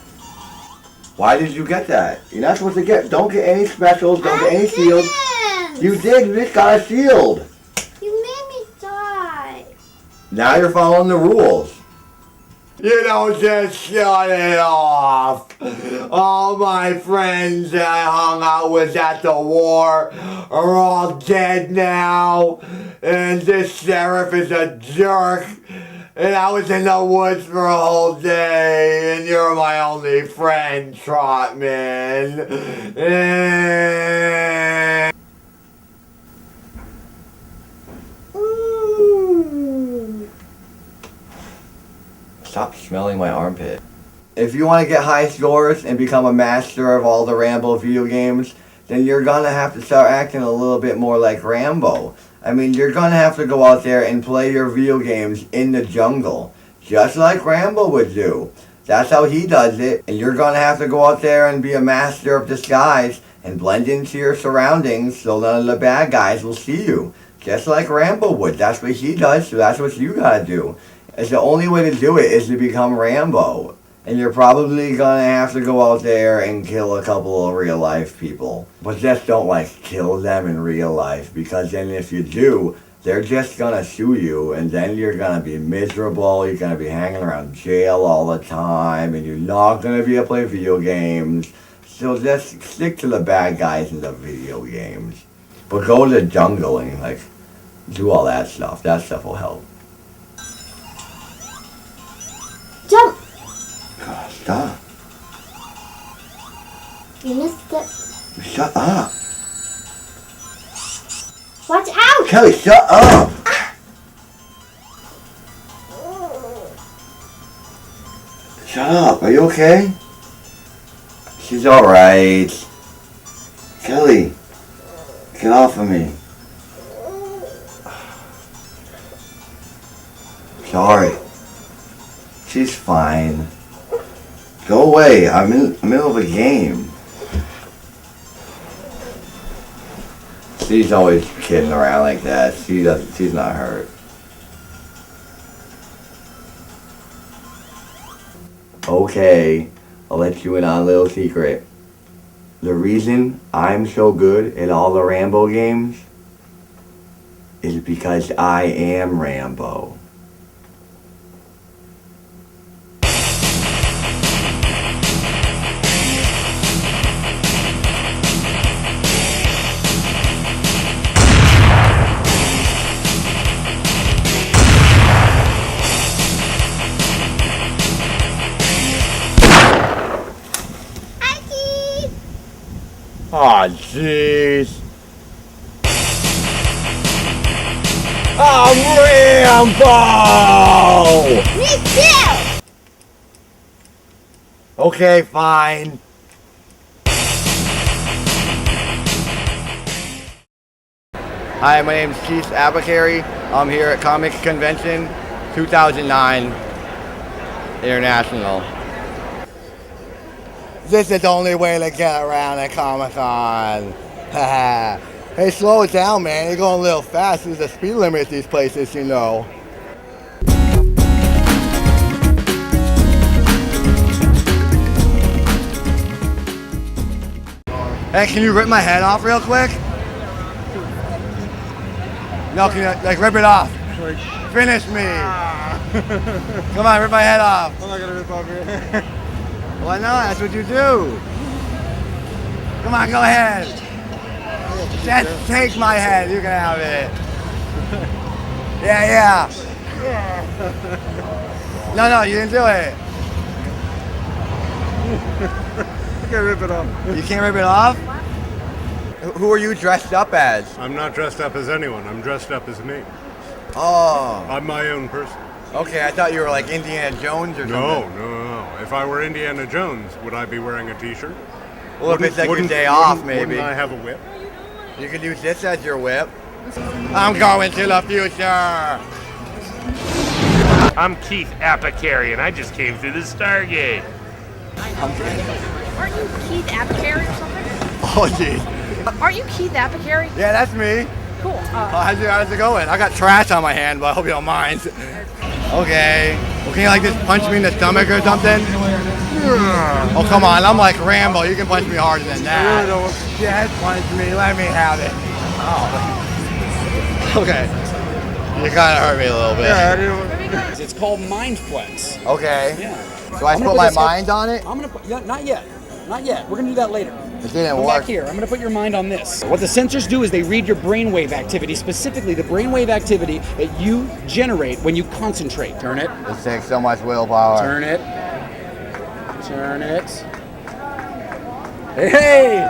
Why did you get that? You're not supposed to get. Don't get any specials. Don't get any shields. You did. You just got a shield. You made me die. Now you're following the rules. You don't just shut it off. All my friends that I hung out with at the war are all dead now. And this sheriff is a jerk. And I was in the woods for a whole day. And you're my only friend, Trotman. Stop smelling my armpit. If you want to get high scores and become a master of all the Rambo video games, then you're gonna have to start acting a little bit more like Rambo. I mean, you're gonna have to go out there and play your video games in the jungle, just like Rambo would do. That's how he does it, and you're gonna have to go out there and be a master of disguise and blend into your surroundings so none of the bad guys will see you. Just like Rambo would. That's what he does, so that's what you gotta do. It's the only way to do it is to become Rambo. And you're probably gonna have to go out there and kill a couple of real life people. But just don't kill them in real life, because then if you do, they're just gonna sue you, and then you're gonna be miserable, you're gonna be hanging around jail all the time, and you're not gonna be able to play video games. So just stick to the bad guys in the video games. But go to the jungle and do all that stuff. That stuff will help. Jump! God, stop. You missed it. Shut up. Watch out! Kelly, shut up! Shut up. Are you okay? She's alright. Kelly, get off of me. Sorry. She's fine. Go away. I'm in the middle of a game. She's always kidding around like that. She's not hurt. Okay, I'll let you in on a little secret. The reason I'm so good at all the Rambo games is because I am Rambo. jeez. I'm Rambo! Me too! Okay, fine. Hi, my name's Keith Apicary. I'm here at Comic Convention 2009 International. This is the only way to get around at Comic-Con. Hey, slow it down, man. You're going a little fast. There's a speed limit at these places, you know. Hey, can you rip my head off real quick? No, can you, like, rip it off? Finish me. Come on, rip my head off. I'm not gonna rip off your head. Why not? That's what you do. Come on, go ahead. Just take my head. You can have it. Yeah. No, you didn't do it. I can't rip it off. You can't rip it off? Who are you dressed up as? I'm not dressed up as anyone. I'm dressed up as me. Oh. I'm my own person. Okay, I thought you were like Indiana Jones or something. No. If I were Indiana Jones, would I be wearing a t-shirt? Well, if it's like your day off, maybe. Wouldn't I have a whip? You could use this as your whip. I'm going to the future. I'm Keith Apicary, and I just came through the Stargate. Aren't you Keith Apicary or something? Oh, geez. Aren't you Keith Apicary? Yeah, that's me. Cool. How's it going? I got trash on my hand, but I hope you don't mind. Okay. Well, can you like just punch me in the stomach or something? Oh, come on. I'm like Rambo. You can punch me harder than that. Just punch me. Let me have it. Oh. Okay. You kind of hurt me a little bit. Yeah, it's called Mind Flex. Okay. Yeah. So I put my mind on it? I'm gonna put, not yet. We're gonna do that later. It didn't Come work. back here. I'm gonna put your mind on this. What the sensors do is they read your brainwave activity, specifically the brainwave activity that you generate when you concentrate. Turn it. This takes so much willpower. Turn it. Hey!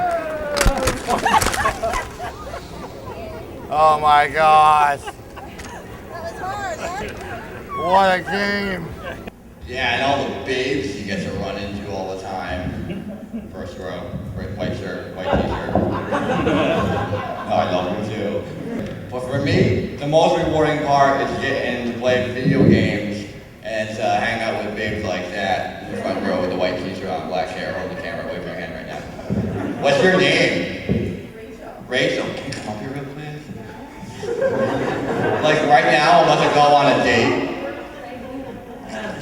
Oh my gosh. What a game. Yeah, and all the babes he gets to run into all the time. First row, white shirt, white t-shirt. Oh, I love him too. But for me, the most rewarding part is getting to play video games and to hang out with babes like that in the front row with the white t-shirt on, black hair, hold the camera away from your hand right now. What's your name? Rachel. Can you come up here real quick? Like right now, I'm about to go on a date.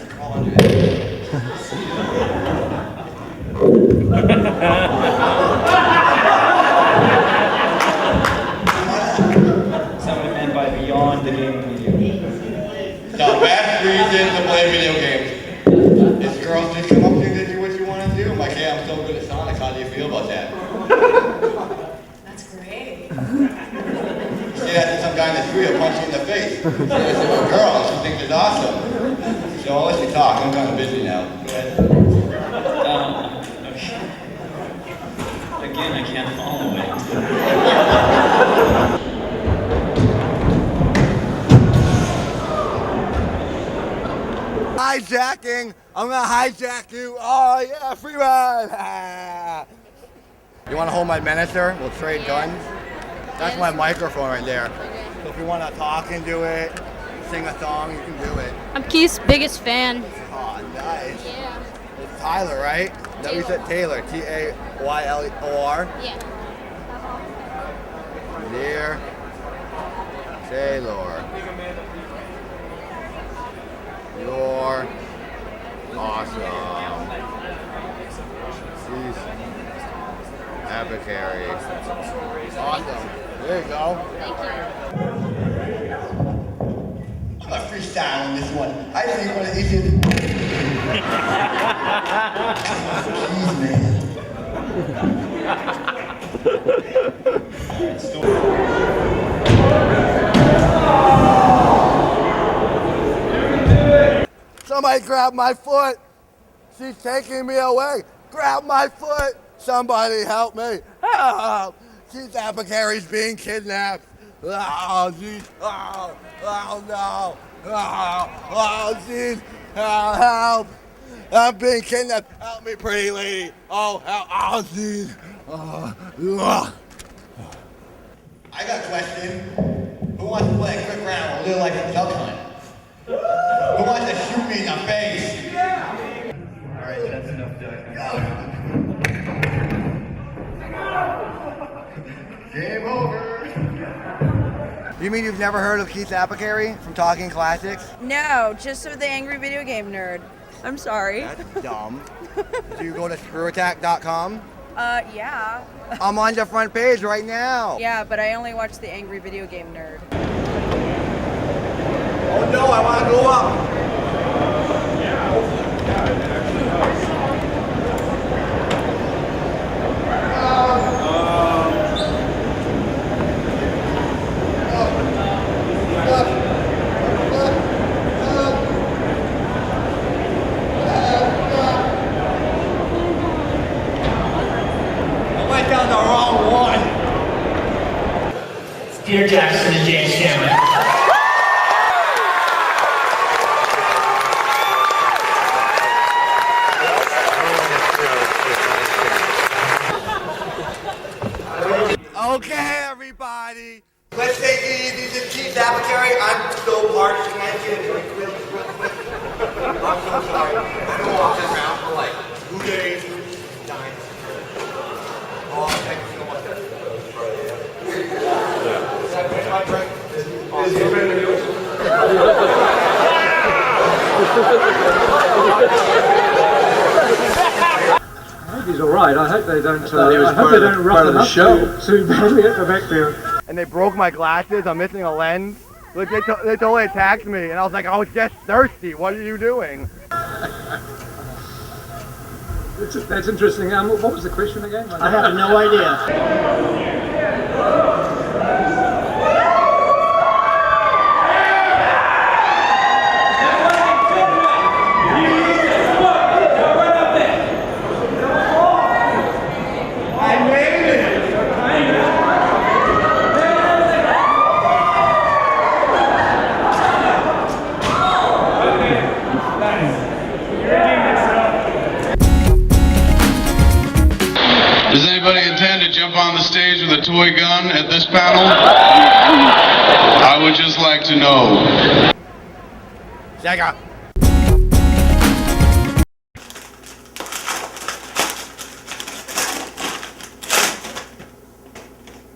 Crawl under it. Somebody meant by beyond the game video. The best reason to play video games is girls just come up to you and do what you want to do. I'm like, hey, I'm so good at Sonic. How do you feel about that? That's great. Say that to some guy in the street, he'll punch you in the face. Say this to a girl, she thinks it's awesome. So I'll let you talk. I'm kind of busy now. Go ahead. Okay. Again, I can't follow it. Hijacking! I'm gonna hijack you! Oh yeah, free ride! You wanna hold my miniature? We'll trade guns. That's my microphone right there. So if you wanna talk and do it, sing a song, you can do it. I'm Keith's biggest fan. Oh, nice. Yeah. It's Tyler, right? That we said Taylor. Taylor. Yeah. Dear Taylor. You're awesome. Jeez. Apicary. Awesome. There you go. Thank you. I'm a freestyle on this one. I think one of these is. Jeez, man. Somebody grab my foot. She's taking me away. Grab my foot. Somebody help me. Help. Keith Apicary's being kidnapped. Oh, jeez. Oh, no. Oh, jeez. Help. I'm being kidnapped. Help me, pretty lady. Oh, help. Oh, jeez. I got a question. Who wants to play a quick round or live like a duck hunt? Who wants to shoot me in the face? Alright, that's enough duck. Game over. You mean you've never heard of Keith Apicary from Talking Classics? No, just the angry video game nerd. I'm sorry. That's dumb. Do you go to screwattack.com? Yeah. I'm on the front page right now. Yeah, but I only watch the angry video game nerd. Oh no, I want to go up. Dear Jackson and James Cameron. Okay, everybody. Let's take it easy. This is Keith Apicary. I'm so parched. Can I get a drink real quick? I'm so sorry. I've been walking around for like 2 days. Dying. Oh, thank you so much. My drink. I hope he's all right. I hope they don't. I hope they don't rough him up too badly at the backfield. And they broke my glasses. I'm missing a lens. Like they totally attacked me, and I was like, I was just thirsty. What are you doing? That's interesting. What was the question again? I have no idea. Does anybody intend to jump on the stage with a toy gun at this panel? I would just like to know. Jagger.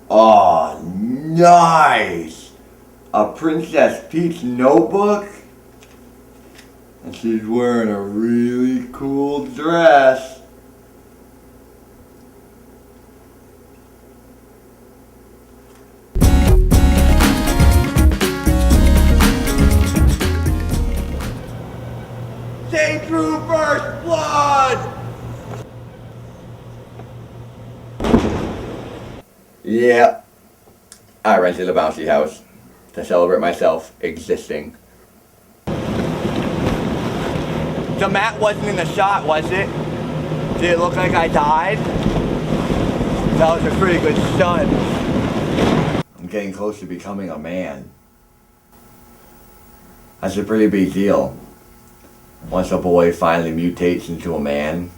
Oh, nice! A Princess Peach notebook? And she's wearing a really cool dress. Stay true, first blood! Yeah, I rented a bouncy house to celebrate myself existing. The mat wasn't in the shot, was it? Did it look like I died? That was a pretty good stunt. I'm getting close to becoming a man. That's a pretty big deal. Once a boy finally mutates into a man,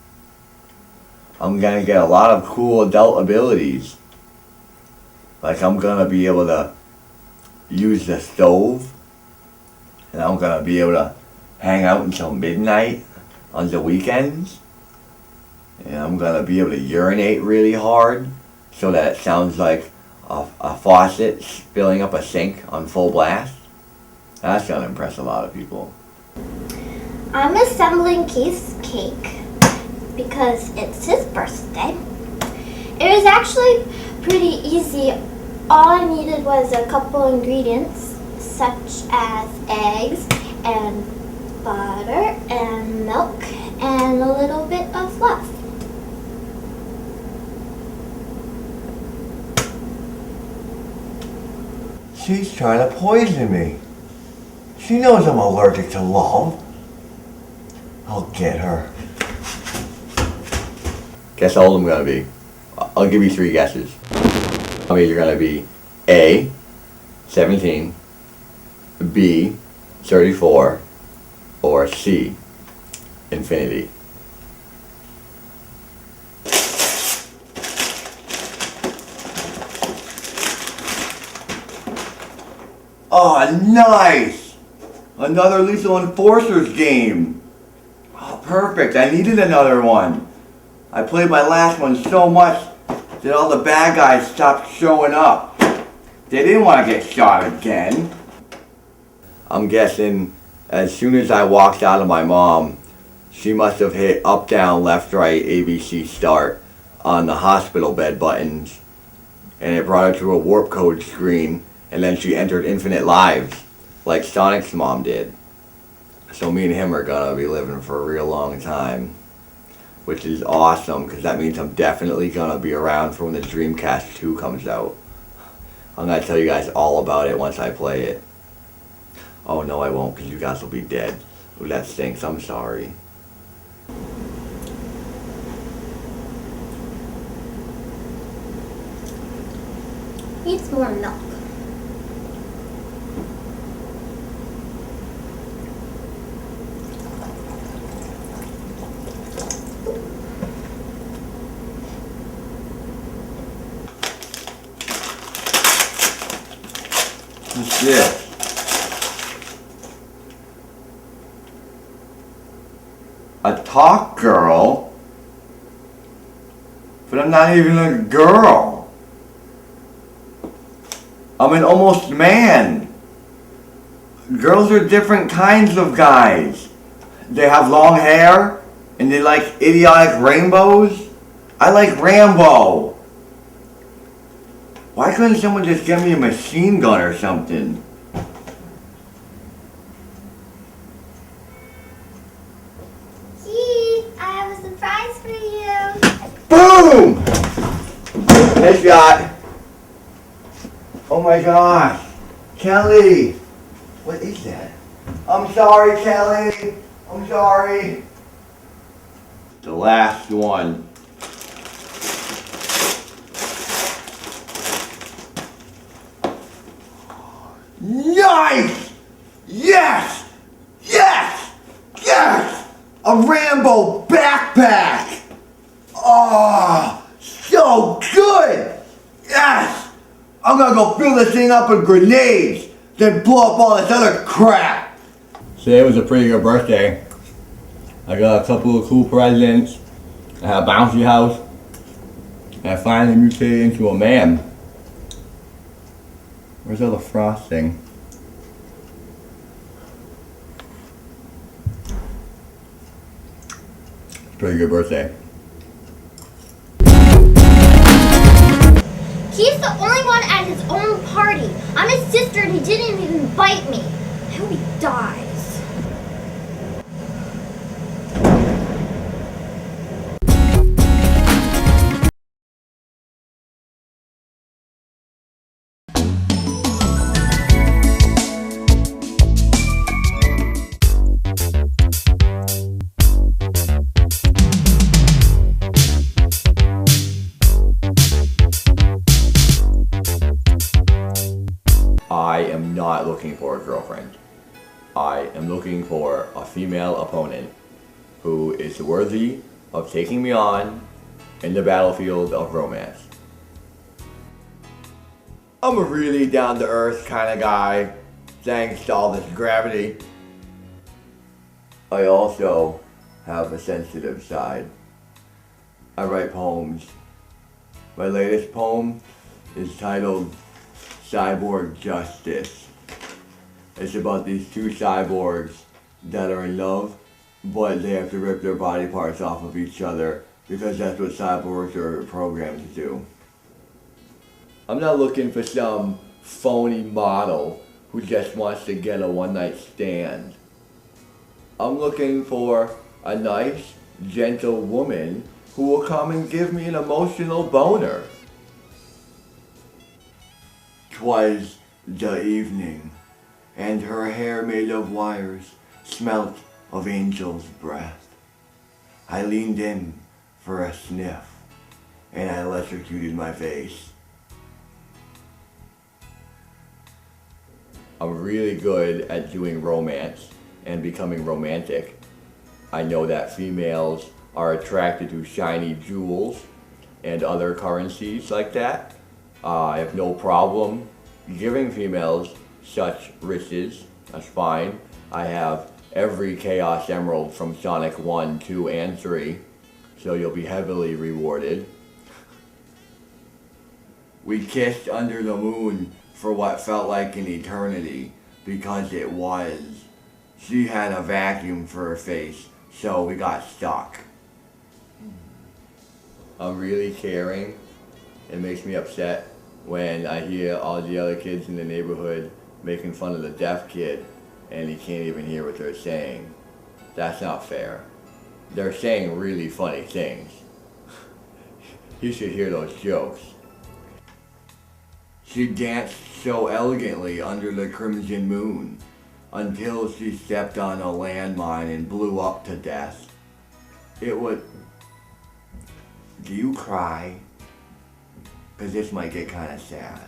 I'm gonna get a lot of cool adult abilities. Like I'm gonna be able to use the stove, and I'm gonna be able to hang out until midnight on the weekends, and I'm gonna be able to urinate really hard so that it sounds like a faucet spilling up a sink on full blast. That's gonna impress a lot of people. I'm assembling Keith's cake because it's his birthday. It was actually pretty easy. All I needed was a couple ingredients such as eggs and butter and milk and a little bit of fluff. She's trying to poison me. She knows I'm allergic to love. I'll get her. Guess how old I'm gonna be. I'll give you 3 guesses. I'm either gonna be A, 17, B, 34, or C, infinity. Oh, nice! Another Lethal Enforcers game. Oh, perfect. I needed another one. I played my last one so much that all the bad guys stopped showing up. They didn't want to get shot again. I'm guessing as soon as I walked out of my mom, she must have hit up, down, left, right, ABC, start on the hospital bed buttons, and it brought her to a warp code screen, and then she entered infinite lives like Sonic's mom did. So me and him are gonna be living for a real long time, which is awesome because that means I'm definitely gonna be around for when the Dreamcast 2 comes out. I'm gonna tell you guys all about it once I play it. Oh no, I won't, because you guys will be dead. Ooh, that stinks. I'm sorry. Needs more milk. What's this? A talk girl? But I'm not even a girl. I'm an almost man. Girls are different kinds of guys. They have long hair and they like idiotic rainbows. I like Rambo. Why couldn't someone just get me a machine gun or something? Gee, I have a surprise for you. Boom! Headshot. Oh my gosh. Kelly! What is that? I'm sorry, Kelly. I'm sorry. The last one. Nice! Yes! Yes! Yes! A Rambo backpack! Oh, so good! Yes! I'm gonna go fill this thing up with grenades, then blow up all this other crap! Today was a pretty good birthday. I got a couple of cool presents. I had a bouncy house. And I finally mutated into a man. Where's all the frosting? Pretty good birthday. He's the only one at his own party. I'm his sister and he didn't even invite me. I hope he dies. I am not looking for a girlfriend. I am looking for a female opponent who is worthy of taking me on in the battlefield of romance. I'm a really down-to-earth kind of guy, thanks to all this gravity. I also have a sensitive side. I write poems. My latest poem is titled Cyborg Justice. It's about these two cyborgs that are in love, but they have to rip their body parts off of each other because that's what cyborgs are programmed to do. I'm not looking for some phony model who just wants to get a one-night stand. I'm looking for a nice, gentle woman who will come and give me an emotional boner. 'Twas the evening, and her hair made of wires smelt of angel's breath. I leaned in for a sniff, and I electrocuted my face. I'm really good at doing romance and becoming romantic. I know that females are attracted to shiny jewels and other currencies like that. I have no problem giving females such riches. That's fine. I have every Chaos Emerald from Sonic 1, 2, and 3, so you'll be heavily rewarded. We kissed under the moon for what felt like an eternity, because it was. She had a vacuum for her face, so we got stuck. I'm really caring. It makes me upset when I hear all the other kids in the neighborhood making fun of the deaf kid and he can't even hear what they're saying. That's not fair. They're saying really funny things. You should hear those jokes. She danced so elegantly under the crimson moon until she stepped on a landmine and blew up to death. It would... Do you cry? Because this might get kind of sad.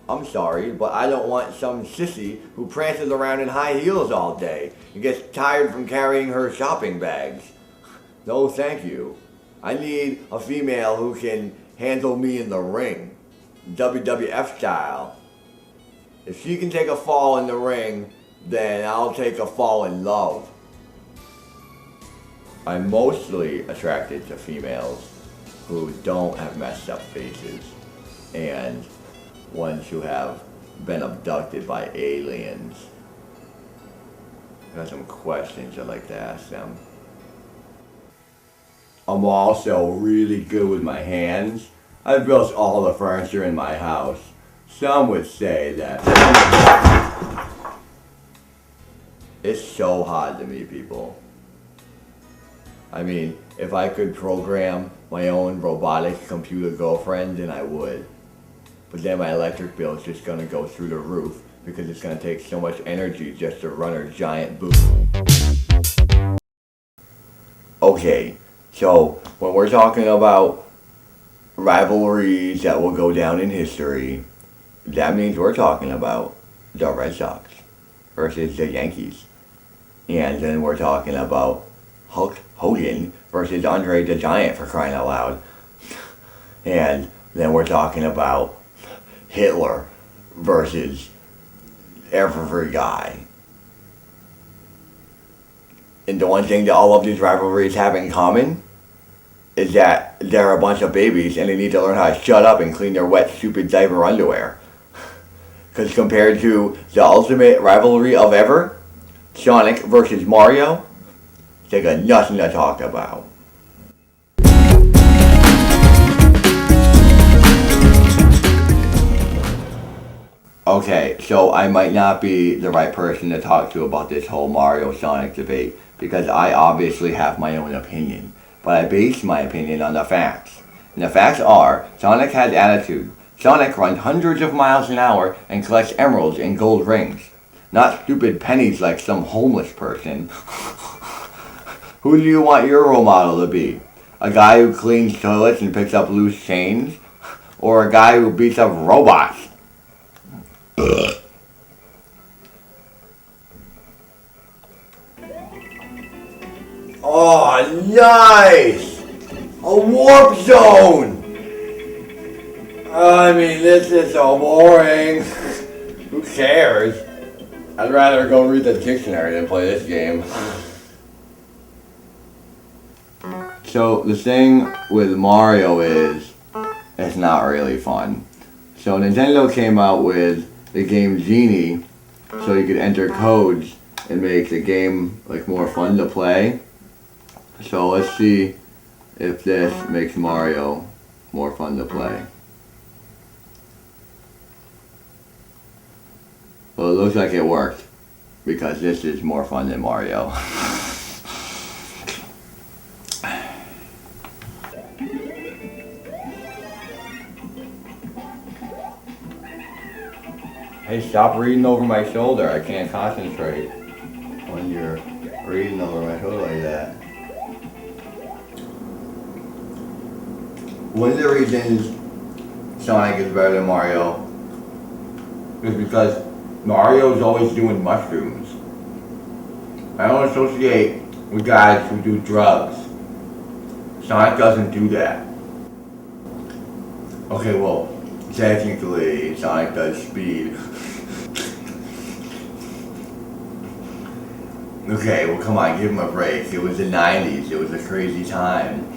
I'm sorry, but I don't want some sissy who prances around in high heels all day and gets tired from carrying her shopping bags. No, thank you. I need a female who can handle me in the ring, WWF style. If she can take a fall in the ring, then I'll take a fall in love. I'm mostly attracted to females who don't have messed up faces and ones who have been abducted by aliens. I have some questions I'd like to ask them. I'm also really good with my hands. I've built all the furniture in my house. Some would say that it's so hard to meet people. I mean, if I could program my own robotic computer girlfriend, then I would. But then my electric bill is just gonna go through the roof because it's gonna take so much energy just to run her giant boot. Okay, so when we're talking about rivalries that will go down in history, that means we're talking about the Red Sox versus the Yankees. And then we're talking about Hulk Hogan versus Andre the Giant, for crying out loud. And then we're talking about Hitler versus every guy. And the one thing that all of these rivalries have in common is that they're a bunch of babies and they need to learn how to shut up and clean their wet, stupid diaper underwear. Because compared to the ultimate rivalry of ever, Sonic versus Mario, they got nothing to talk about. Okay, so I might not be the right person to talk to about this whole Mario-Sonic debate because I obviously have my own opinion, but I base my opinion on the facts. And the facts are, Sonic has attitude. Sonic runs hundreds of miles an hour and collects emeralds and gold rings. Not stupid pennies like some homeless person. Who do you want your role model to be? A guy who cleans toilets and picks up loose chains? Or a guy who beats up robots? Oh, nice! A warp zone! I mean, this is so boring. Who cares? I'd rather go read the dictionary than play this game. So, the thing with Mario is, it's not really fun. So, Nintendo came out with the game Genie, so you could enter codes and make the game like more fun to play. So let's see if this makes Mario more fun to play. Well, it looks like it worked because this is more fun than Mario. Hey, stop reading over my shoulder. I can't concentrate when you're reading over my shoulder like that. One of the reasons Sonic is better than Mario is because Mario's always doing mushrooms. I don't associate with guys who do drugs. Sonic doesn't do that. Okay, well, technically, Sonic does speed. Okay, well, come on, give him a break. It was the 90s. It was a crazy time.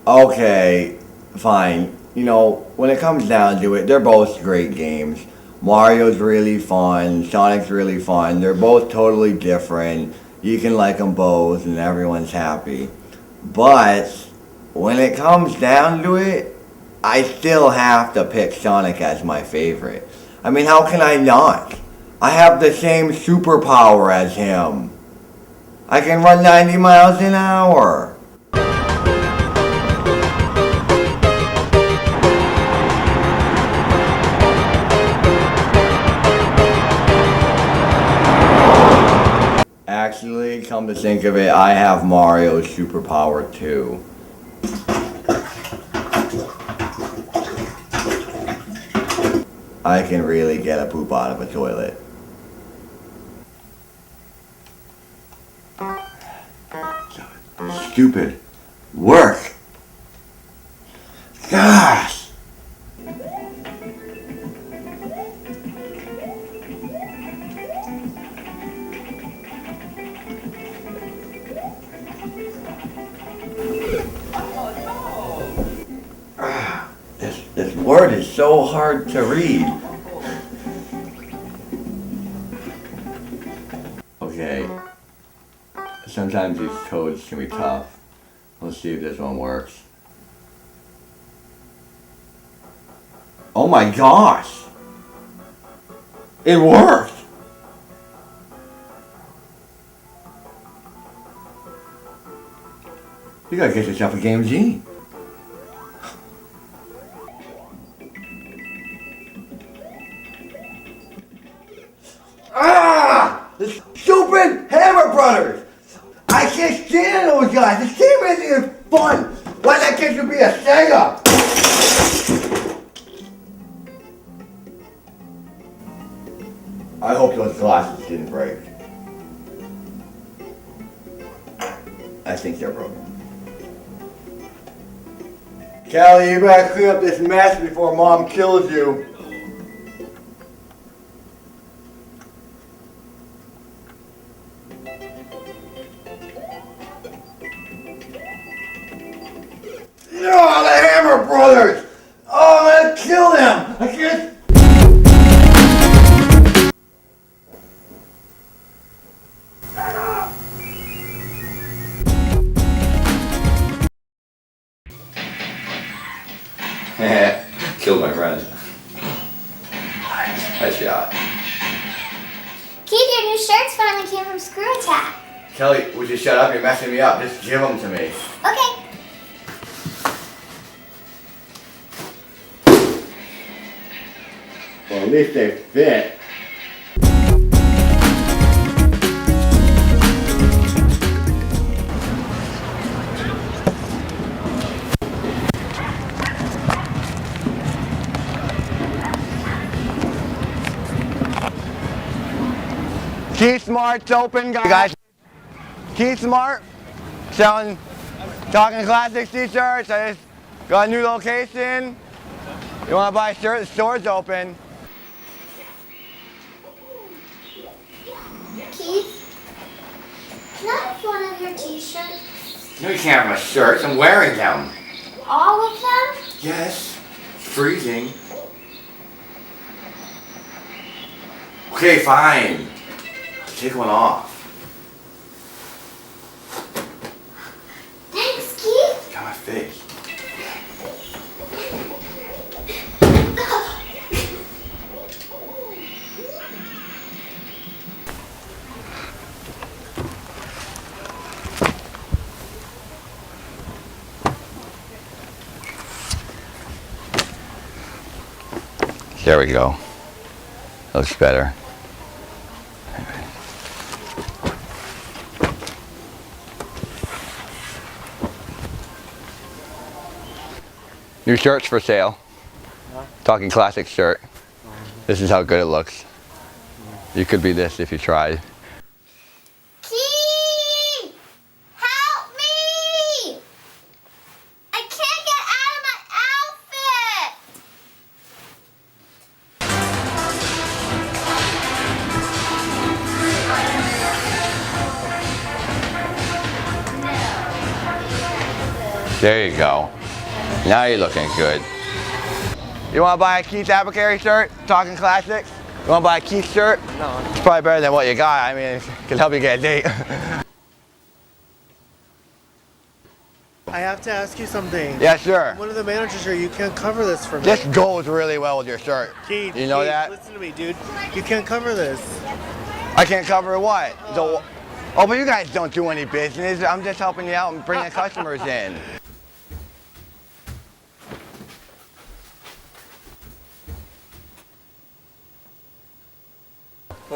Okay, fine. You know, when it comes down to it, they're both great games. Mario's really fun, Sonic's really fun. They're both totally different. You can like them both and everyone's happy. But when it comes down to it, I still have to pick Sonic as my favorite. I mean, how can I not? I have the same superpower as him. I can run 90 miles an hour. Actually, come to think of it, I have Mario's superpower too. I can really get a poop out of a toilet. Stupid. Work! Gosh! This word is so hard to read. Okay. Sometimes these codes can be tough. Let's see if this one works. Oh my gosh! It worked! You gotta get yourself a Game Genie. Ah! The stupid Hammer Brothers! I can't stand those guys! This game isn't even fun! Why that kid should be a Sega? I hope those glasses didn't break. I think they're broken. Callie, you better clean up this mess before Mom kills you. No, the Hammer Brothers! Oh, I'm gonna kill them! I can't... Killed my friend. Nice shot. Keith, your new shirts finally came from Screw Attack. Kelly, would you shut up? You're messing me up. Just give them to me. Okay. Well, at least they fit. Keith Smart's open, guys. Keith Smart, selling Talking Classics t-shirts. I just got a new location. You want to buy a shirt? The store's open. Keith, can I have one of your t-shirts? No, you can't have my shirts. I'm wearing them. All of them? Yes. It's freezing. Okay, fine. Take one off. Thanks, Keith. Got my face. There we go. Looks better. New shirts for sale. Talking Classic shirt. This is how good it looks. You could be this if you tried. Key! Help me! I can't get out of my outfit! There you go. Now you're looking good. You want to buy a Keith Apicary shirt? Talking Classics? You want to buy a Keith shirt? No. It's probably better than what you got. I mean, it can help you get a date. I have to ask you something. Yeah, sure. One of the managers here, you can't cover this for me. This goes really well with your shirt. Keith, you know Keith, that? listen to me, dude. You can't cover this. I can't cover what? Oh, but you guys don't do any business. I'm just helping you out and bringing customers in.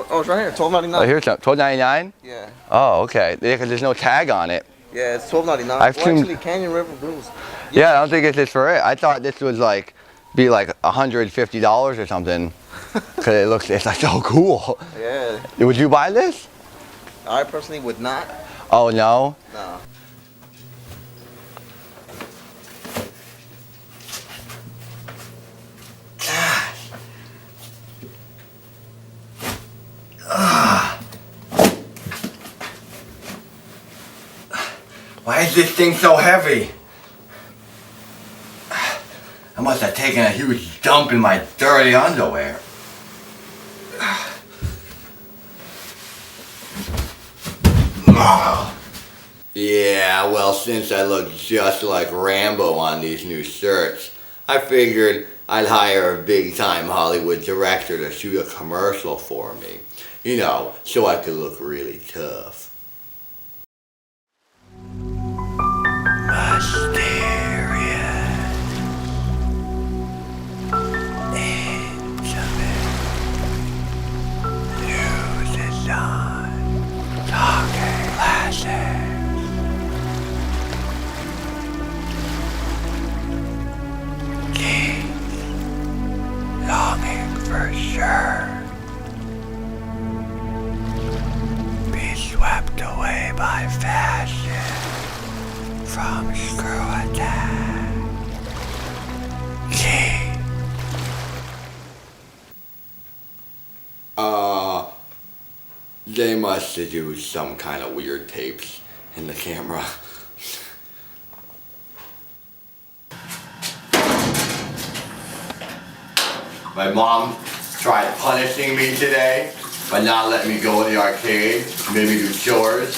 Oh, it's right here, $12.99. Oh, here's some. $12.99? Yeah. Oh, okay. Yeah, because there's no tag on it. Yeah, it's $12.99. Well, actually, Canyon River Blues. Yeah, I don't think it's this for it. I thought this was like, be like $150 or something. Because it's like so cool. Yeah. Would you buy this? I personally would not. Oh, no? No. Why is this thing so heavy? I must have taken a huge dump in my dirty underwear. Yeah, well, since I look just like Rambo on these new shirts, I figured I'd hire a big-time Hollywood director to shoot a commercial for me. You know, so I could look really tough. Longing for sure. Be swept away by fashion from screw attack. Key. They must have used some kind of weird tapes in the camera. My mom tried punishing me today by not letting me go to the arcade, made me do chores.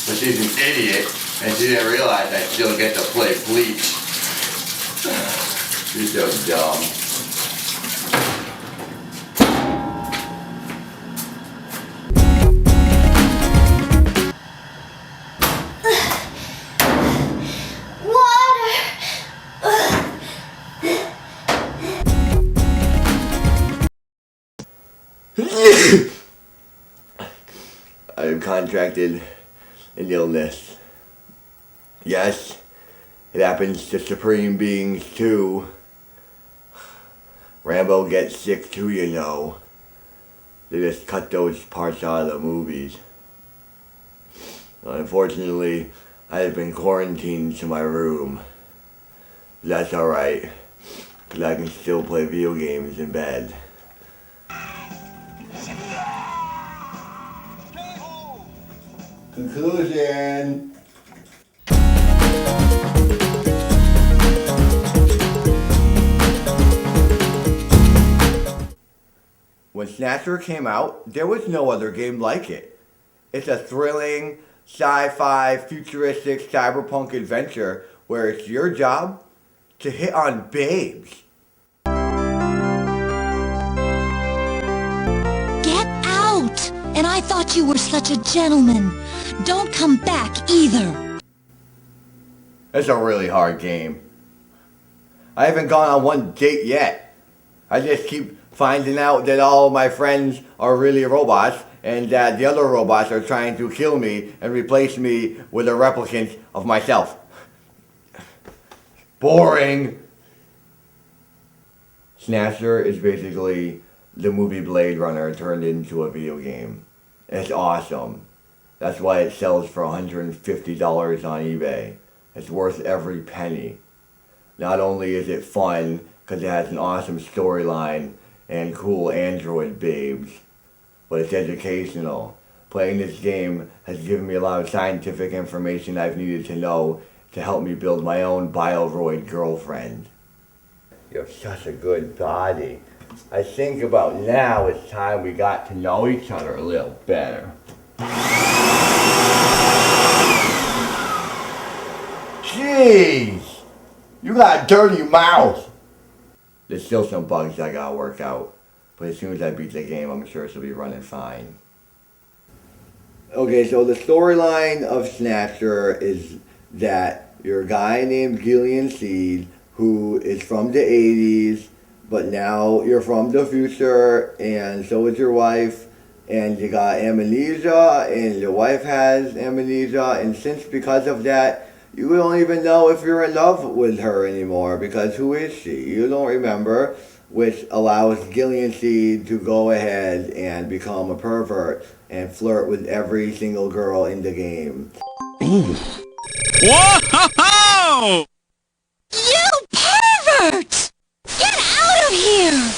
But she's an idiot, and she didn't realize I still get to play Bleach. She's so dumb. I have contracted an illness. Yes, it happens to supreme beings too. Rambo gets sick too, you know. They just cut those parts out of the movies. Unfortunately, I have been quarantined to my room. That's alright, because I can still play video games in bed. Conclusion. When Snatcher came out, there was no other game like it. It's a thrilling, sci-fi, futuristic, cyberpunk adventure where it's your job to hit on babes. Get out! And I thought you were such a gentleman. Don't come back either. It's a really hard game. I haven't gone on one date yet. I just keep finding out that all my friends are really robots and that the other robots are trying to kill me and replace me with a replicant of myself. Boring. Snatcher is basically the movie Blade Runner turned into a video game. It's awesome. That's why it sells for $150 on eBay. It's worth every penny. Not only is it fun, because it has an awesome storyline and cool android babes, but it's educational. Playing this game has given me a lot of scientific information I've needed to know to help me build my own Bioroid girlfriend. You have such a good body. I think about now it's time we got to know each other a little better. Jeez! You got a dirty mouth! There's still some bugs I gotta work out, but as soon as I beat the game, I'm sure it'll be running fine. Okay, so the storyline of Snatcher is that you're a guy named Gillian Seed who is from the 80s, but now you're from the future, and so is your wife, and you got amnesia, and your wife has amnesia, and because of that, you don't even know if you're in love with her anymore, because who is she? You don't remember, which allows Gillian Seed to go ahead and become a pervert and flirt with every single girl in the game. Whoa! You pervert! Get out of here!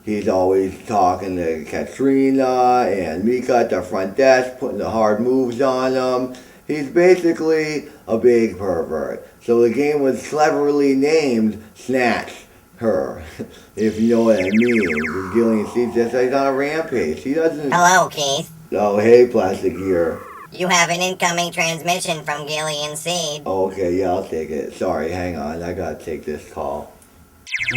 He's always talking to Katrina and Mika at the front desk, putting the hard moves on them. He's basically a big pervert. So the game was cleverly named Snatch Her, if you know what I mean. Because Gillian Seed just like on a rampage. He doesn't... Hello, Keith. Oh, hey, Plastic Gear. You have an incoming transmission from Gillian Seed. Okay, yeah, I'll take it. Sorry, hang on. I gotta take this call.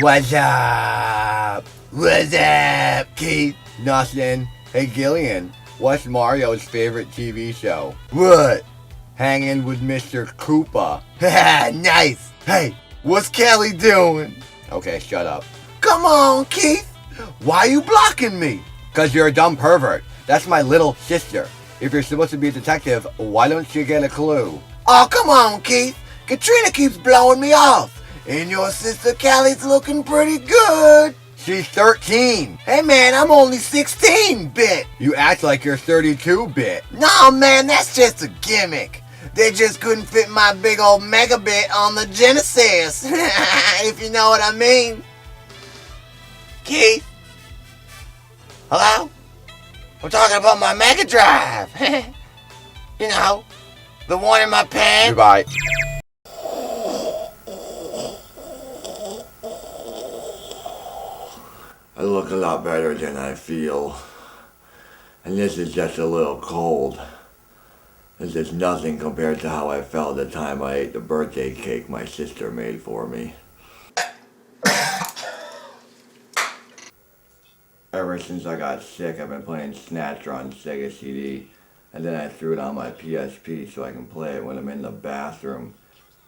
What's up? What's up, Keith? Nothing. Hey, Gillian, what's Mario's favorite TV show? What? Hanging with Mr. Koopa. Nice. Hey, what's Kelly doing? Okay, shut up. Come on, Keith. Why you blocking me? Because you're a dumb pervert. That's my little sister. If you're supposed to be a detective, why don't you get a clue? Oh, come on, Keith. Katrina keeps blowing me off. And your sister Callie's looking pretty good. She's 13. Hey, man, I'm only 16-bit. You act like you're 32-bit. No, man, that's just a gimmick. They just couldn't fit my big old megabit on the Genesis. If you know what I mean. Keith? Hello? I'm talking about my Mega Drive. You know, the one in my pants. Goodbye. I look a lot better than I feel. And this is just a little cold. This is nothing compared to how I felt the time I ate the birthday cake my sister made for me. Ever since I got sick, I've been playing Snatcher on Sega CD, and then I threw it on my PSP so I can play it when I'm in the bathroom,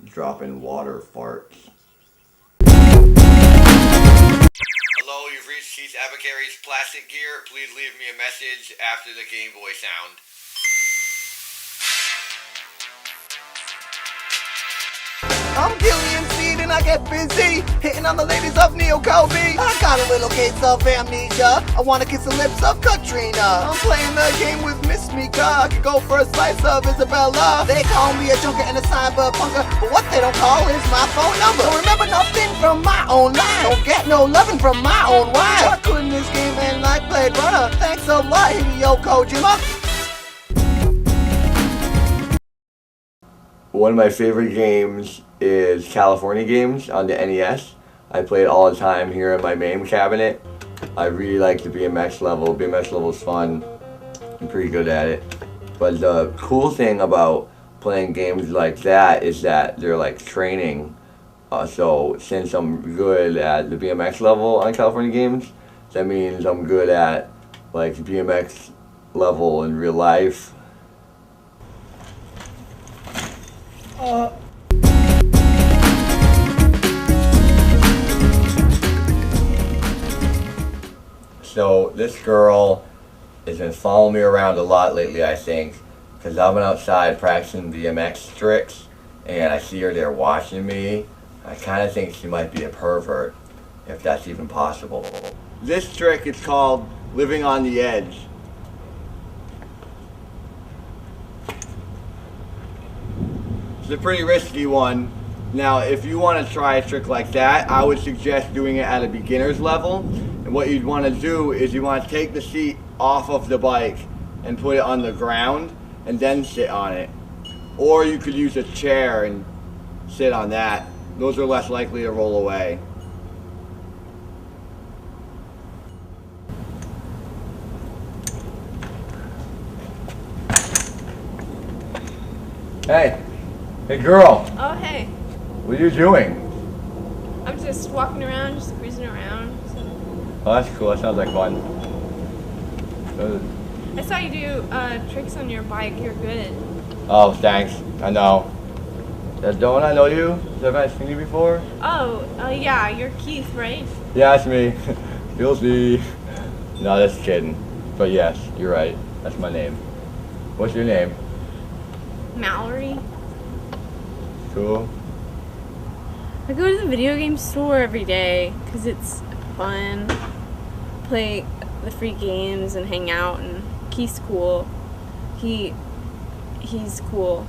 dropping water farts. Hello, you've reached Keith Apicary's Plastic Gear. Please leave me a message after the Game Boy sound. I'm Gillian Seed and I get busy hitting on the ladies of Neo Kobe. I got a little case of amnesia. I wanna kiss the lips of Katrina. I'm playing the game with Miss Mika. I could go for a slice of Isabella. They call me a junker and a cyberpunker, but what they don't call is my phone number. Don't remember nothing from my own life. Don't get no loving from my own wife. Why couldn't this game end like Blade Runner? Thanks a lot, Hideo Kojima. One of my favorite games is California Games on the NES. I play it all the time here in my MAME cabinet. I really like the BMX level. BMX level is fun. I'm pretty good at it. But the cool thing about playing games like that is that they're like training. So since I'm good at the BMX level on California Games, that means I'm good at like the BMX level in real life. So this girl has been following me around a lot lately, I think, because I've been outside practicing BMX tricks, and I see her there watching me, I kind of think she might be a pervert, if that's even possible. This trick is called living on the edge. It's a pretty risky one. Now, if you want to try a trick like that, I would suggest doing it at a beginner's level. And what you'd want to do is you want to take the seat off of the bike and put it on the ground and then sit on it. Or you could use a chair and sit on that. Those are less likely to roll away. Hey. Hey girl. Oh, hey. What are you doing? I'm just walking around, just cruising around. So. Oh, that's cool. That sounds like fun. I saw you do tricks on your bike. You're good. Oh, thanks. I know. Don't I know you? Have I seen you before? Oh, yeah. You're Keith, right? Yeah, that's me. You'll see. No, just kidding. But yes, you're right. That's my name. What's your name? Mallory. Cool. I go to the video game store every day because it's fun. Play the free games and hang out, and Keith's cool. He's cool.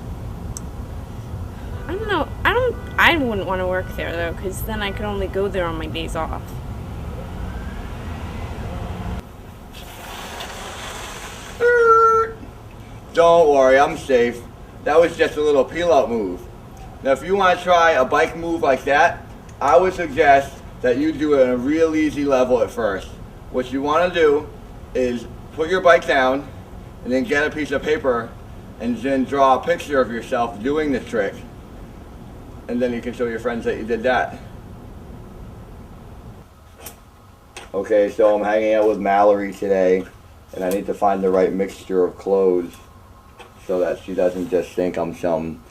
I don't know. I wouldn't want to work there though, because then I could only go there on my days off. Don't worry, I'm safe. That was just a little peel-out move. Now, if you want to try a bike move like that, I would suggest that you do it on a real easy level at first. What you want to do is put your bike down and then get a piece of paper and then draw a picture of yourself doing the trick. And then you can show your friends that you did that. Okay, so I'm hanging out with Mallory today, and I need to find the right mixture of clothes so that she doesn't just think I'm some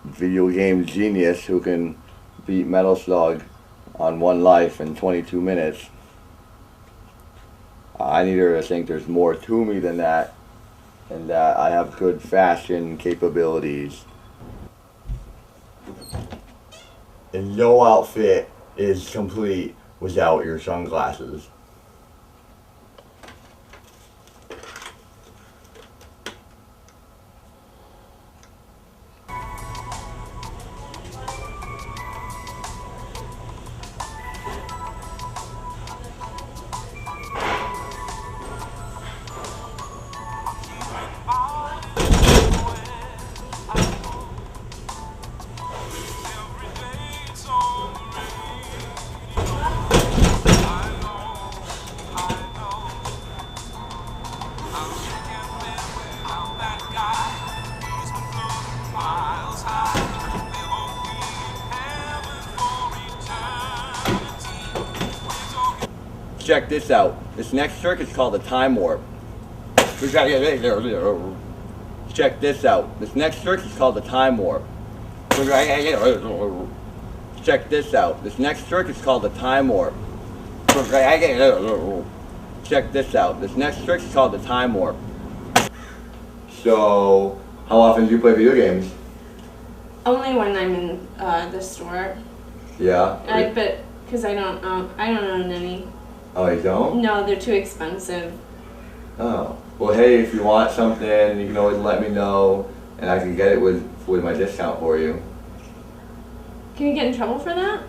video game genius who can beat Metal Slug on one life in 22 minutes. I need her to think there's more to me than that, and that I have good fashion capabilities. And no outfit is complete without your sunglasses. Check this out. This next trick is called a time warp. Check this out. This next trick is called a time warp. Check this out. This next trick is called a time warp. Check this out. This next trick is called a time warp. So, how often do you play video games? Only when I'm in the store. Yeah. But because I don't own any. Oh, you don't? No, they're too expensive. Oh. Well, hey, if you want something, you can always let me know, and I can get it with my discount for you. Can you get in trouble for that?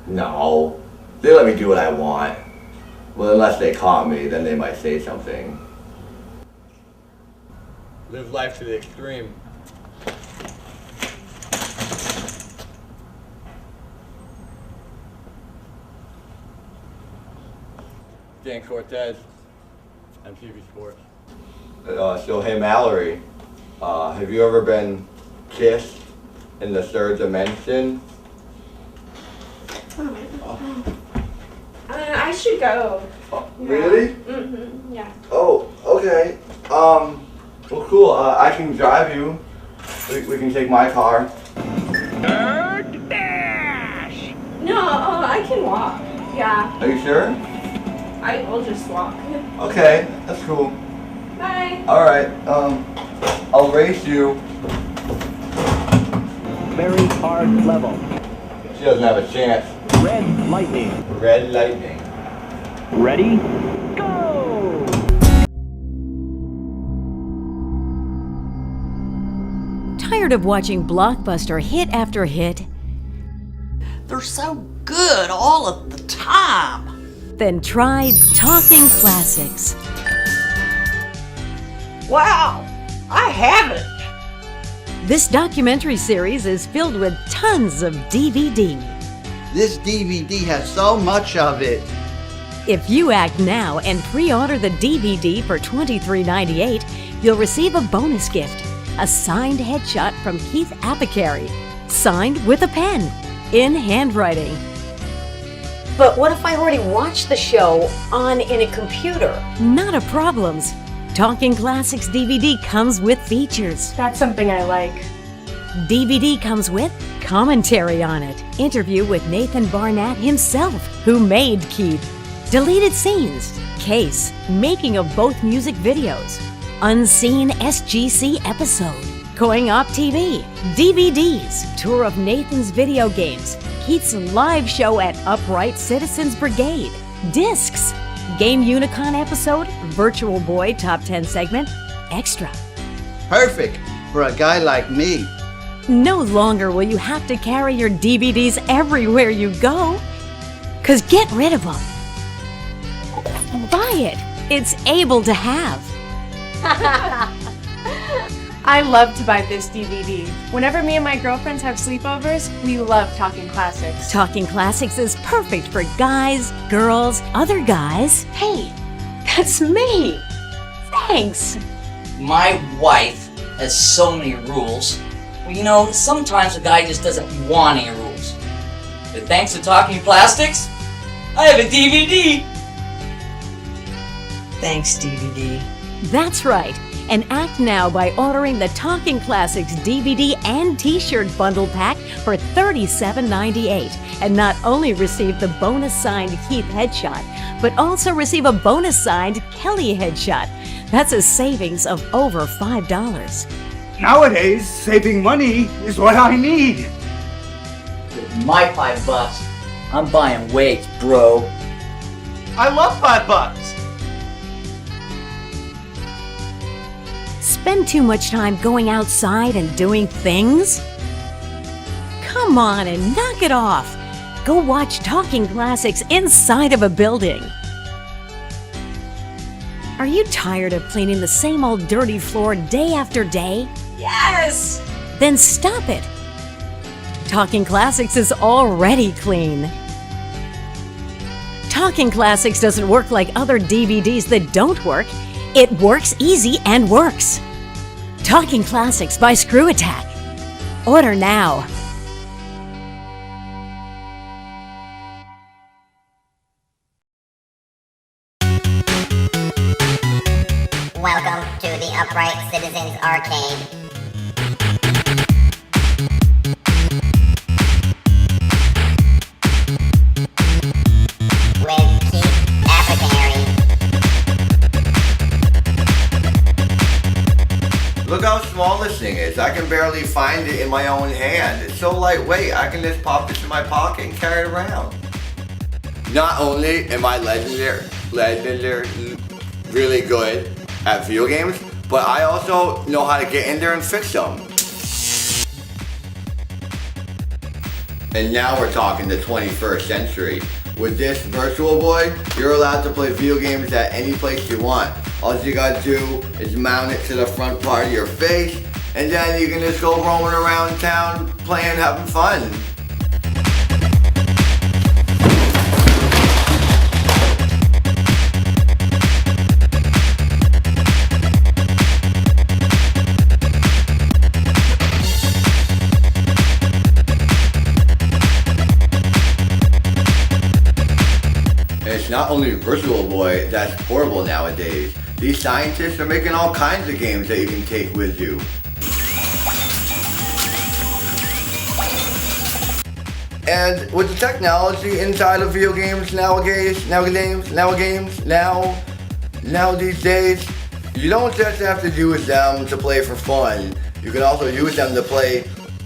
No. They let me do what I want. Well, unless they caught me, then they might say something. Live life to the extreme. Dan Cortez, MTV Sports. So hey Mallory, have you ever been kissed in the third dimension? I should go. Oh, really? Mm-hmm, yeah. Oh, okay. Well cool, I can drive you. We can take my car. Nerd Dash! No, I can walk. Yeah. Are you sure? I will just walk. Okay, that's cool. Bye. Alright, I'll race you. Very hard level. She doesn't have a chance. Red lightning. Red lightning. Ready? Go! Tired of watching Blockbuster hit after hit? They're so good all of the time. Then try Talking Classics. Wow, I haven't. This documentary series is filled with tons of DVD. This DVD has so much of it. If you act now and pre-order the DVD for $23.98, you'll receive a bonus gift, a signed headshot from Keith Apicary, signed with a pen, in handwriting. But what if I already watched the show in a computer? Not a problem. Talking Classics DVD comes with features. That's something I like. DVD comes with commentary on it, interview with Nathan Barnett himself, who made Keith, deleted scenes, case, making of both music videos, unseen SGC episode, Going Up TV, DVDs, tour of Nathan's video games, Keith's live show at Upright Citizens Brigade, discs, Game Unicon episode, Virtual Boy Top 10 segment, extra. Perfect for a guy like me. No longer will you have to carry your DVDs everywhere you go. 'Cause get rid of them. Buy it. It's able to have. I love to buy this DVD. Whenever me and my girlfriends have sleepovers, we love Talking Classics. Talking Classics is perfect for guys, girls, other guys. Hey, that's me. Thanks. My wife has so many rules. Well, you know, sometimes a guy just doesn't want any rules. But thanks to Talking Plastics, I have a DVD. Thanks, DVD. That's right. And act now by ordering the Talking Classics DVD and T-shirt bundle pack for $37.98. And not only receive the bonus signed Keith headshot, but also receive a bonus signed Kelly headshot. That's a savings of over $5. Nowadays, saving money is what I need. With my $5, I'm buying weights, bro. I love $5. Spend too much time going outside and doing things? Come on and knock it off. Go watch Talking Classics inside of a building. Are you tired of cleaning the same old dirty floor day after day? Yes! Then stop it. Talking Classics is already clean. Talking Classics doesn't work like other DVDs that don't work. It works easy and works. Talking Classics by Screw Attack. Order now. Welcome to the Upright Citizens Arcade. With Keith Apicary. Look how small this thing is. I can barely find it in my own hand. It's so lightweight, I can just pop this in my pocket and carry it around. Not only am I legendary, really good at video games, but I also know how to get in there and fix them. And now we're talking the 21st century. With this Virtual Boy, you're allowed to play video games at any place you want. All you gotta do is mount it to the front part of your face, and then you can just go roaming around town playing, having fun. And it's not only Virtual Boy that's portable nowadays. These scientists are making all kinds of games that you can take with you. And with the technology inside of video games these days, you don't just have to use them to play for fun. You can also use them to play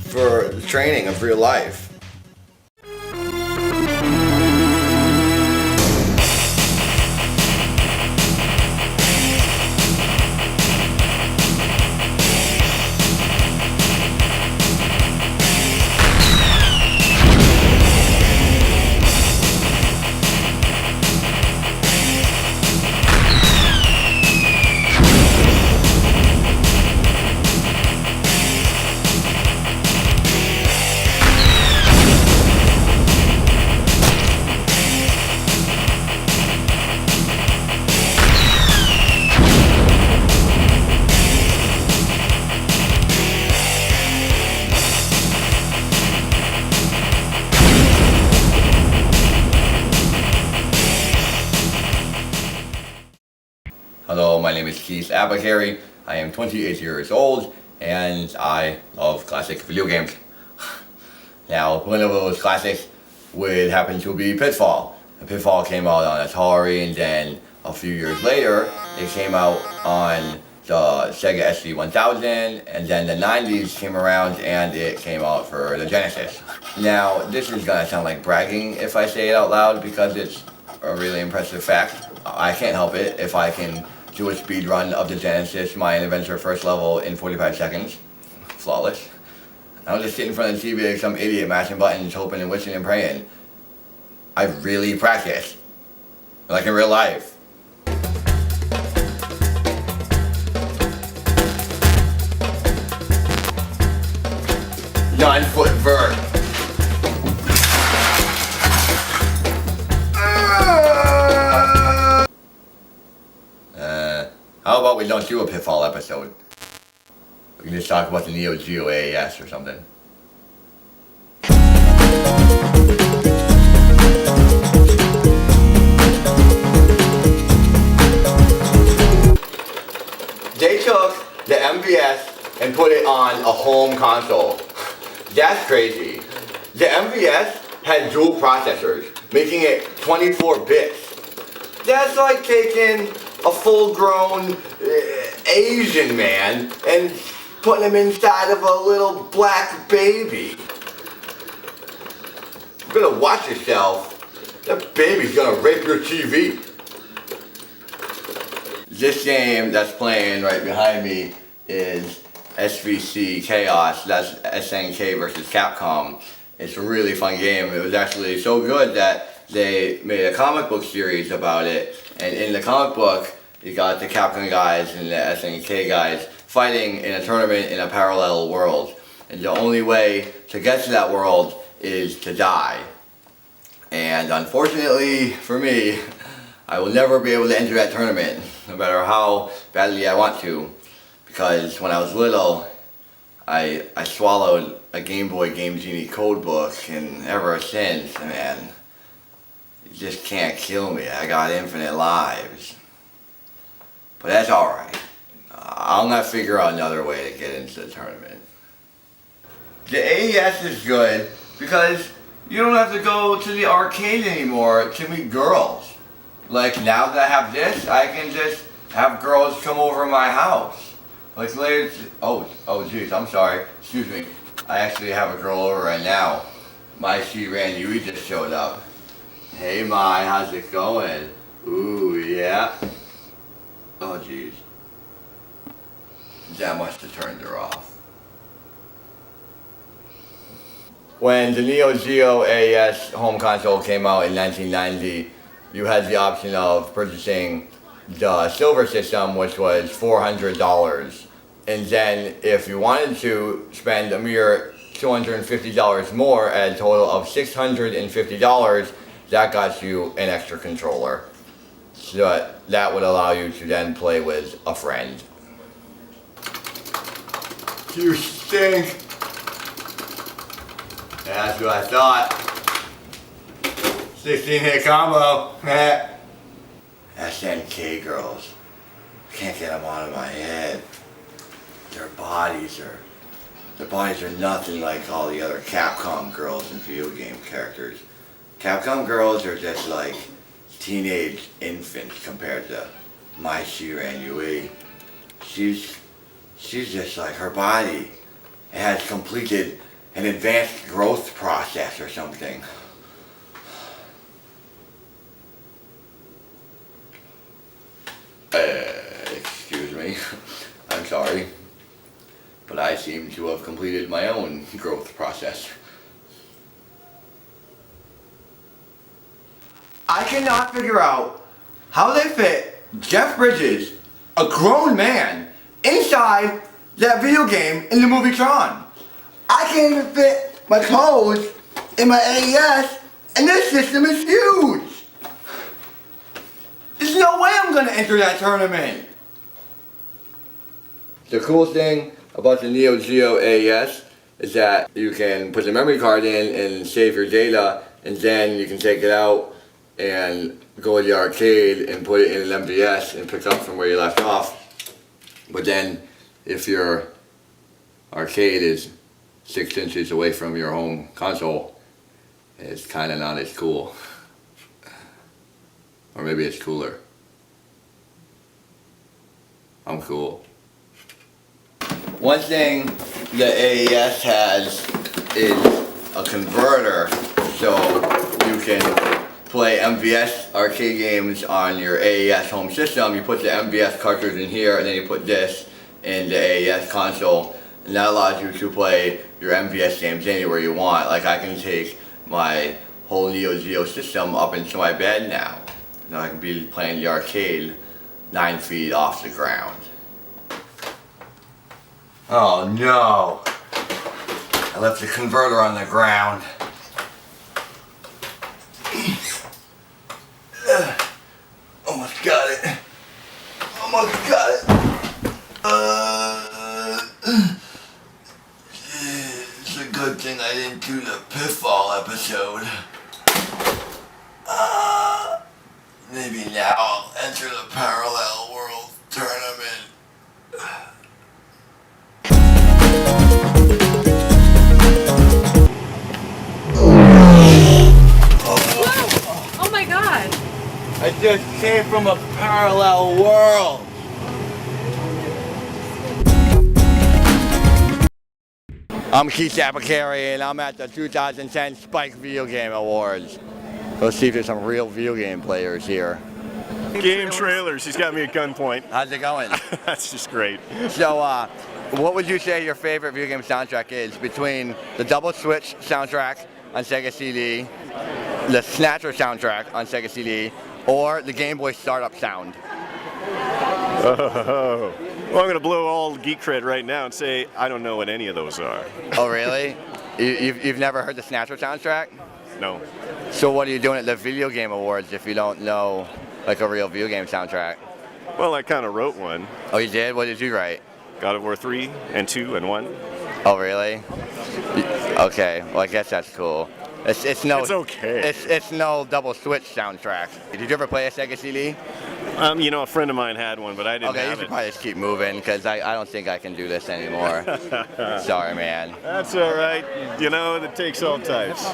for training of real life. Hello, my name is Keith Apicary. I am 28 years old and I love classic video games. Now, one of those classics would happen to be Pitfall. And Pitfall came out on Atari, and then a few years later, it came out on the Sega SD-1000, and then the 90s came around and it came out for the Genesis. Now, this is gonna sound like bragging if I say it out loud because it's a really impressive fact. I can't help it if I can do a speed run of the Genesis, my Adventure first level in 45 seconds. Flawless. I don't just sit in front of the TV like some idiot mashing buttons, hoping and wishing and praying. I really practice. Like in real life. 9-foot vert. How about we don't do a Pitfall episode? We can just talk about the Neo Geo AES or something. They took the MVS and put it on a home console. That's crazy. The MVS had dual processors, making it 24 bits. That's like taking a full-grown Asian man and putting him inside of a little black baby. You better watch yourself. That baby's gonna rape your TV. This game that's playing right behind me is SVC Chaos. That's SNK versus Capcom. It's a really fun game. It was actually so good that they made a comic book series about it. And in the comic book, you got the Capcom guys and the SNK guys fighting in a tournament in a parallel world. And the only way to get to that world is to die. And unfortunately for me, I will never be able to enter that tournament, no matter how badly I want to. Because when I was little, I swallowed a Game Boy Game Genie code book, and ever since, man, you just can't kill me. I got infinite lives. But that's alright. I'll not figure out another way to get into the tournament. The AES is good because you don't have to go to the arcade anymore to meet girls. Like now that I have this, I can just have girls come over my house. Like later, oh geez, I'm sorry, excuse me. I actually have a girl over right now. My she ran you just showed up. Hey Mai, how's it going? Ooh, yeah. Oh geez. That must have turned her off. When the Neo Geo AES home console came out in 1990, you had the option of purchasing the silver system, which was $400. And then if you wanted to spend a mere $250 more at a total of $650, that got you an extra controller. So that would allow you to then play with a friend. You stink. That's what I thought. 16-hit combo. SNK girls. Can't get them out of my head. Their bodies are nothing like all the other Capcom girls and video game characters. Capcom girls are just like teenage infants compared to my Shiran Yui. She's just like her body. It has completed an advanced growth process or something. Excuse me. I'm sorry. But I seem to have completed my own growth process. I cannot figure out how they fit Jeff Bridges, a grown man, inside that video game in the movie Tron. I can't even fit my clothes in my AES, and this system is huge. There's no way I'm gonna enter that tournament. The cool thing about the Neo Geo AES is that you can put the memory card in and save your data, and then you can take it out and go to the arcade and put it in an MVS and pick up from where you left off. But then, if your arcade is 6 inches away from your home console, it's kind of not as cool. Or maybe it's cooler. I'm cool. One thing the AES has is a converter, so you can play MVS arcade games on your AES home system. You put the MVS cartridge in here, and then you put this in the AES console, and that allows you to play your MVS games anywhere you want. Like, I can take my whole Neo Geo system up into my bed now. Now I can be playing the arcade 9 feet off the ground. Oh no! I left the converter on the ground. Almost got it. Almost got it. It's a good thing I didn't do the Pitfall episode. Maybe now I'll enter the Parallel World Tournament. Oh my god! I just came from a parallel world. I'm Keith Apicary, and I'm at the 2010 Spike Video Game Awards. Let's see if there's some real video game players here. Game trailers. He's got me at gunpoint. How's it going? That's just great. So, what would you say your favorite video game soundtrack is between the Double Switch soundtrack on Sega CD, the Snatcher soundtrack on Sega CD, or the Game Boy startup sound? Oh. Well, I'm going to blow all geek cred right now and say I don't know what any of those are. Oh, really? You've never heard the Snatcher soundtrack? No. So what are you doing at the Video Game Awards if you don't know, like, a real video game soundtrack? Well, I kind of wrote one. Oh, you did? What did you write? God of War 3 and 2 and 1. Oh, really? Okay, well, I guess that's cool. It's okay. It's no Double Switch soundtrack. Did you ever play a Sega CD? You know, a friend of mine had one, but I didn't okay, have you should it. probably just keep moving, because I don't think I can do this anymore. Sorry, man. That's all right. You know, it takes all types.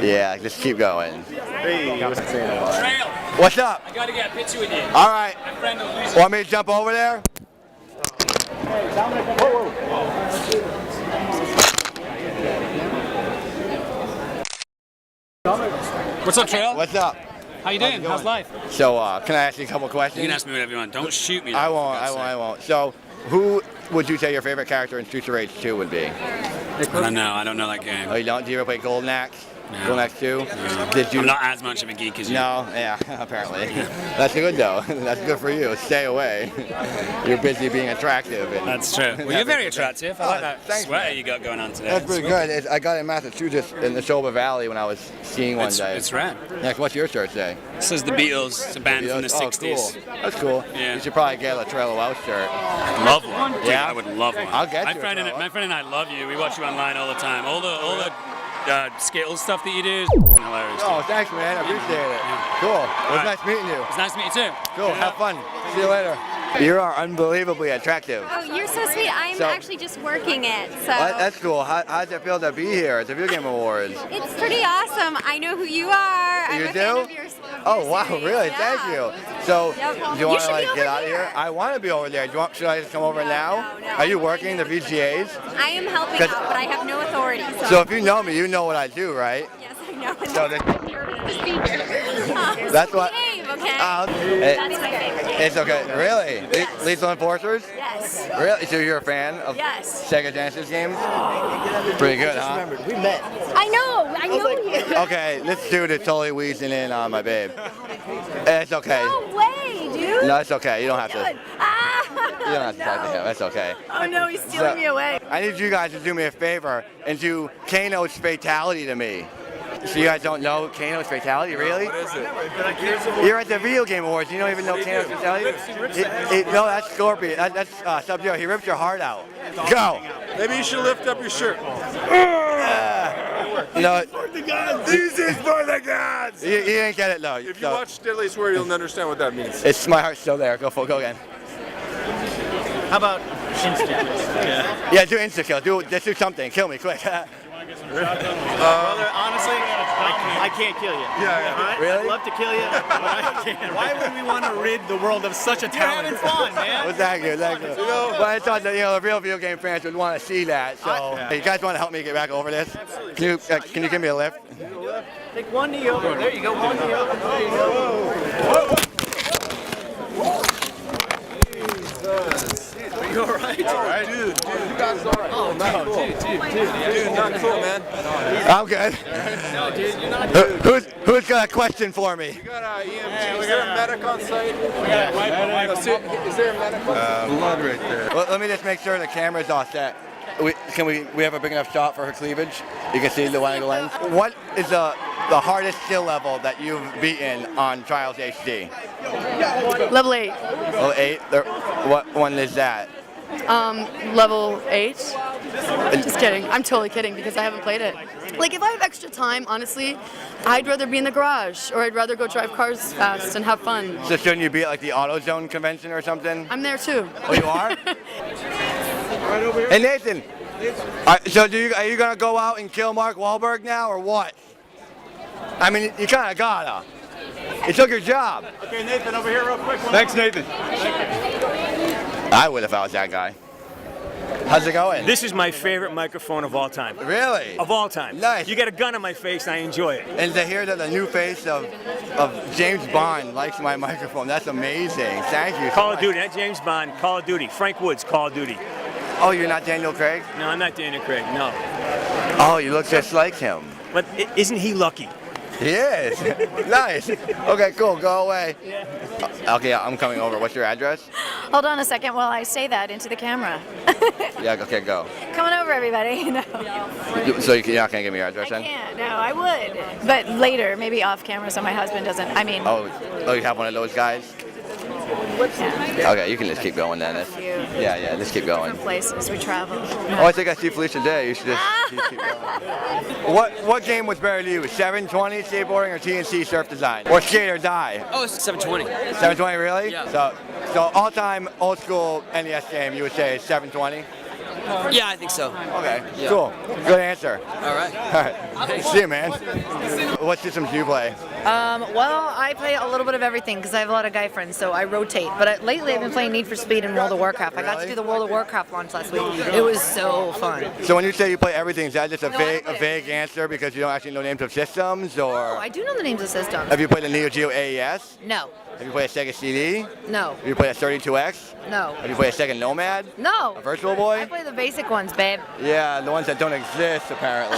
Yeah, just keep going. Hey, Trail. What's up? I gotta get a picture with you. All right. My friend will lose it. Want me to jump over there? What's up, Trail? What's up? How you doing? How's life? So, can I ask you a couple questions? You can ask me whatever you want. Don't shoot me. I won't. So, who would you say your favorite character in Streets of Rage 2 would be? I don't know. I don't know that game. Oh, you don't? Do you ever play Golden Axe? No. Golden Axe 2? No. Did you? I'm not as much of a geek as you. No, yeah, apparently. That's good though. That's good for you. Stay away. You're busy being attractive. And that's true. Well, you're very attractive. I like that sweater you got going on today. That's pretty good. I got it in Massachusetts in the Shoba Valley when I was skiing one day. It's rad. Yeah, what's your shirt say? It says the Beatles. It's a band from the 60s. Cool. That's cool. Yeah. You should probably get a Trail of Wow shirt. Love one. Dude, Yeah, I would love one. I'll get my you. friend and I love you. We watch you online all the time. All the Skittles stuff that you do is hilarious. Oh, thanks, man. I appreciate it. Cool. It was nice meeting you. It's nice to meet you too. Cool. Have fun. See you later. You are unbelievably attractive. Oh, you're so sweet. I'm actually just working it, so. That's cool. How does it feel to be here at the Video Game Awards? It's pretty awesome. I know who you are. I'm You a do? fan of yours. Oh, wow, really? Thank you. So, Yep. do you You want to should be like over get out of here? I want to be over there. Should I just come over now? No. Are you working the VGAs? I am helping out, but I have no authority. So if you know me, you know what I do, right? Yes, I know. So that's what. Behave, okay? That's my favorite. It's okay. Really? Yes. Lethal Enforcers? Yes. Really? So you're a fan of Yes. Sega Genesis games? Pretty good, huh? We met. I know you. Okay, this dude is totally wheezing in on my babe. It's okay. No way, dude. No, it's okay. You don't have to. Good. You don't have to talk to him. That's okay. Oh no, he's stealing me away. I need you guys to do me a favor and do Kano's Fatality to me. So you guys don't know Kano's Fatality, really? What is it? You're at the Video Game Awards. You don't even know Kano's Fatality? No, that's Scorpion. That's Sub-Zero. He ripped your heart out. Go. Maybe you should lift up your shirt. No. For the gods. This is for the gods. You didn't get it, though. If you watch Deadly Swear, you'll understand what that means. It's my heart's still there. Go again. How about instant? Yeah, do insta kill. Just do something. Kill me quick. Brother, honestly, I can't kill you. Yeah. Really? I'd love to kill you, but I can't. Why would we want to rid the world of such a talent? You're having fun, man. Well, thank you. But I thought that the real video game fans would want to see that. So, hey, you guys want to help me get back over this? Absolutely. Can you give me a lift? Take one knee over. There you go. One knee over. There you go. Are you alright? Alright, dude. You guys alright? Oh, no, dude, not cool, man. I'm good. No, dude, you're not good. Who's got a question for me? We got an EMT. Is there a medic on site? Is there a medic on site? Blood right there. Well, let me just make sure the camera's all set. We have a big enough shot for her cleavage? You can see the wide lens. What is the hardest skill level that you've beaten on Trials HD? Level 8. Level 8? What one is that? Level 8. Just kidding. I'm totally kidding because I haven't played it. Like, if I have extra time, honestly, I'd rather be in the garage, or I'd rather go drive cars fast and have fun. So shouldn't you be at like the AutoZone convention or something? I'm there too. Oh, you are? Hey Nathan, so are you gonna go out and kill Mark Wahlberg now, or what? I mean, you kind of gotta. He took your job. Okay, Nathan, over here real quick. Thanks, Nathan. I would if I was that guy. How's it going? This is my favorite microphone of all time. Really? Of all time. Nice. You get a gun in my face, I enjoy it. And to hear that the new face of James Bond likes my microphone, that's amazing. Thank you. Call of Duty, not James Bond, Call of Duty. Frank Woods, Call of Duty. Oh, you're not Daniel Craig? No, I'm not Daniel Craig, no. Oh, you look just like him. But isn't he lucky? He is. Nice. Okay, cool. Go away. Okay, I'm coming over. What's your address? Hold on a second while I say that into the camera. Yeah, okay, go. Coming over, everybody. No. So you're not going to give me your address then? Yeah, no, I would. But later, maybe off camera so my husband doesn't. I mean. Oh, you have one of those guys? Yeah. Okay, you can just keep going then. Yeah, just keep going. Different places we travel. Oh, I think I see Felicia today. You should just keep going. What game was better to you? 720 skateboarding or TNC surf design? Or skate or die? Oh, it's 720. 720, really? Yeah. So all-time old school NES game, you would say 720? Yeah, I think so. Okay, Yeah. cool. Good answer. All right. All right. See you, man. What systems do you play? Well, I play a little bit of everything because I have a lot of guy friends, so I rotate. But lately I've been playing Need for Speed and World of Warcraft. I got to do the World of Warcraft launch last week. It was so fun. So when you say you play everything, is that just a vague answer because you don't actually know names of systems, or? Oh, I do know the names of systems. Have you played a Neo Geo AES? No. Have you played a Sega CD? No. Have you played a 32X? No. Have you played a Sega Nomad? No. A Virtual Boy? I play the basic ones, babe. Yeah, the ones that don't exist, apparently.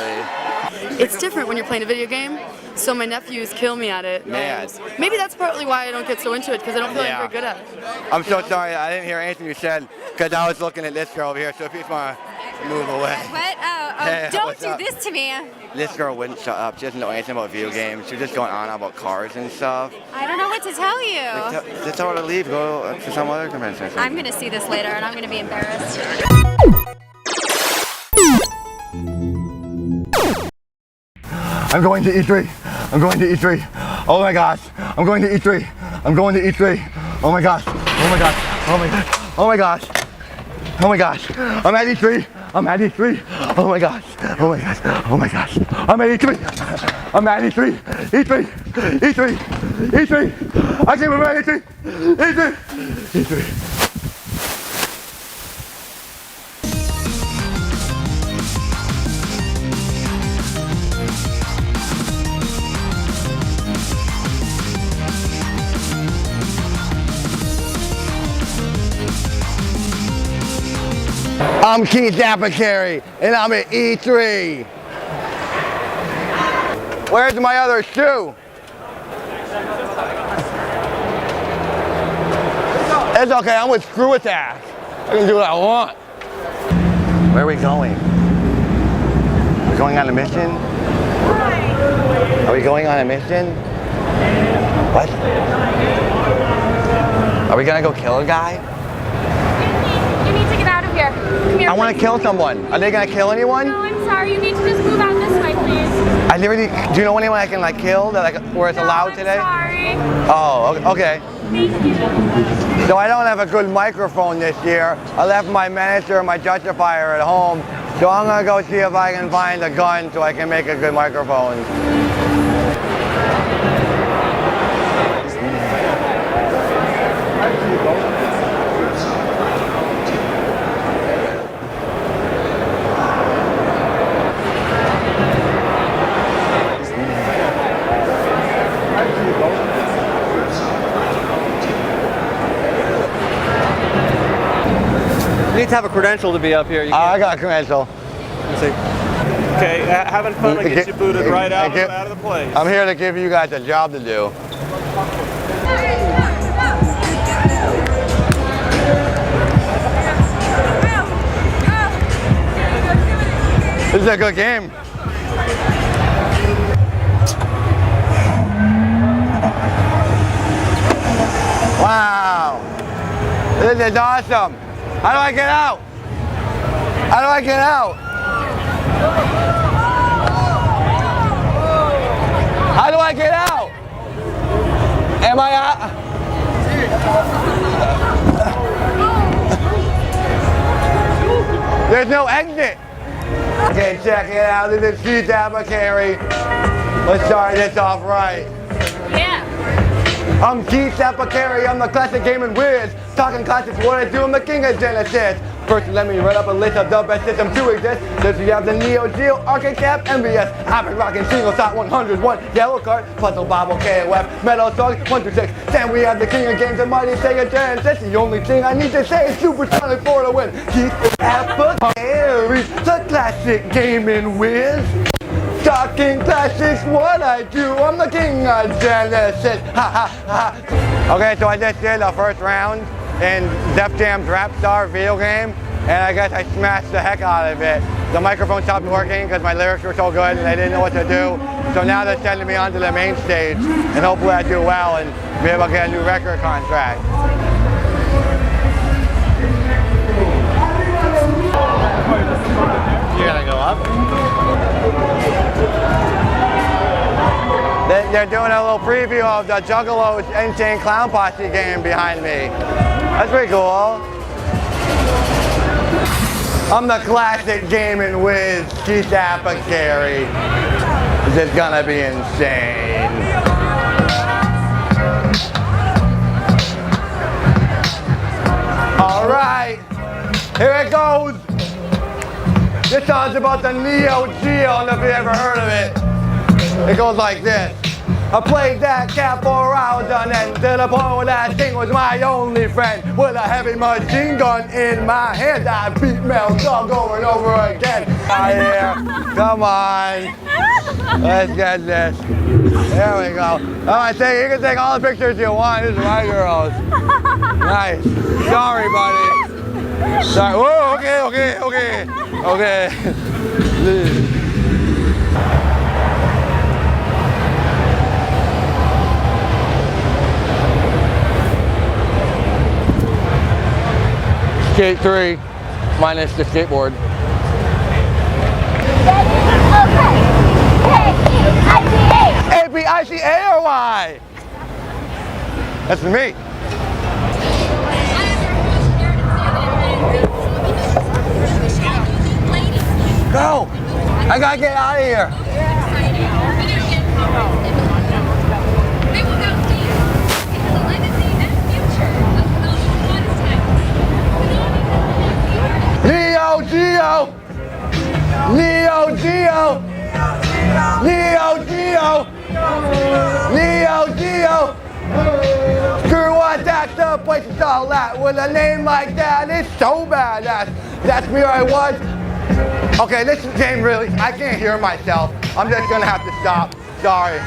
It's different when you're playing a video game, so my nephews kill me at it. Man. Maybe that's partly why I don't get so into it, because I don't feel like Yeah. I'm very good at it. I'm so sorry, I didn't hear anything you said because I was looking at this girl over here, so if you just want to move away. What? Hey, Don't what's do up? this to me. This girl wouldn't shut up. She doesn't know anything about video games. She's just going on about cars and stuff. I don't know what to tell you. Just tell her to leave, go to some other convention or something. I'm going to see this later and I'm going to be embarrassed. I'm going to E3. I'm going to E3. Oh my gosh. I'm going to E3. I'm going to E3. Oh my gosh. Oh my gosh. Oh my gosh. Oh my gosh. Oh my gosh. I'm at E3. I'm at E3. Oh my gosh. Oh my gosh. Oh my gosh. I'm at E3. I'm at E3. E3. E3. E3. I can't remember E3. E3. E3. I'm Keith Apicary, and I'm at E3. Where's my other shoe? It's okay, I'm with Screw Attack. I can do what I want. Where are we going? We're going on a mission? Are we going on a mission? What? Are we gonna go kill a guy? You need to get out of here. Come here. I want to kill someone. Are they gonna kill anyone? No, I'm sorry. You need to just move out this way, please. I literally, do you know anyone I can like kill that like where it's allowed today? Sorry. Oh, okay. So I don't have a good microphone this year. I left my manager and my justifier at home. So I'm gonna go see if I can find a gun so I can make a good microphone. You need to have a credential to be up here. I got a credential. Okay, having fun will get you booted right out of the place. I'm here to give you guys a job to do. This is a good game. Wow. This is awesome. How do I get out? How do I get out? How do I get out? Am I out? There's no exit. Okay, check it out. This is Keith Apicary. Let's start this off right. Yeah. I'm Keith Apicary, I'm the classic gaming whiz. Talking classics, what I do, I'm the king of Genesis. First, let me run up a list of the best systems to exist. Since we have the Neo Geo, Arcade Cap, MVS. I've been rocking single shot 101, Yellow Card, Puzzle Bobble, KOF, Metal Slug, 1 through 6. Then we have the king of games, the mighty Sega Genesis. The only thing I need to say is Supersonic for the win. Keith Apicary, the classic gaming whiz. Talking classics, what I do, I'm the king of Genesis, ha ha ha. Okay, so I just did the first round in Def Jam's Rap Star video game, and I guess I smashed the heck out of it. The microphone stopped working because my lyrics were so good and I didn't know what to do. So now they're sending me onto the main stage, and hopefully I do well and be able to get a new record contract. You're gonna go up? They're doing a little preview of the Juggalos Insane Clown Posse game behind me. That's pretty cool. I'm the classic gaming whiz, Keith Apicary. This is gonna be insane. All right, here it goes. This song's about the Neo Geo, I don't know if you ever heard of it. It goes like this. I played that cat for hours and then to the point where that thing was my only friend. With a heavy machine gun in my hand, I beat Mel Dog over and over again. Ah, yeah, come on. Let's get this. There we go. You can take all the pictures you want. This is my girls. Nice. Sorry, buddy. Sorry. Whoa, okay. Skate 3 minus the skateboard. A-B-I-C-A or Y? That's me. Go! I gotta get out of here. Neo Geo! Neo Geo! Neo Geo! Neo Geo! Screw what, that's the place it's all at. With a name like that, it's so badass. That's me where I was. Okay, this game really, I can't hear myself. I'm just gonna have to stop. Sorry.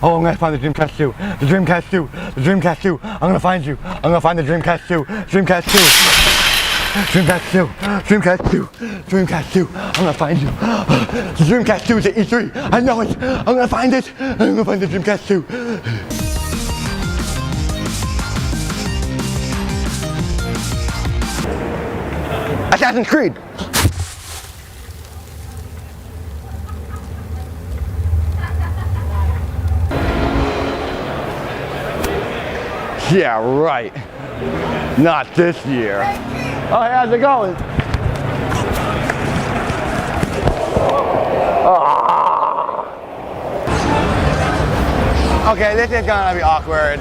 Oh, I'm gonna find the Dreamcast 2. The Dreamcast 2. The Dreamcast 2. I'm gonna find you. I'm gonna find the Dreamcast 2. Dreamcast 2. Dreamcast 2. Dreamcast 2. Dreamcast 2. I'm gonna find you. The Dreamcast 2 is at E3. I know it. I'm gonna find it. I'm gonna find the Dreamcast 2. Assassin's Creed. Yeah, right. Not this year. Oh, hey, how's it going? Okay, this is gonna be awkward,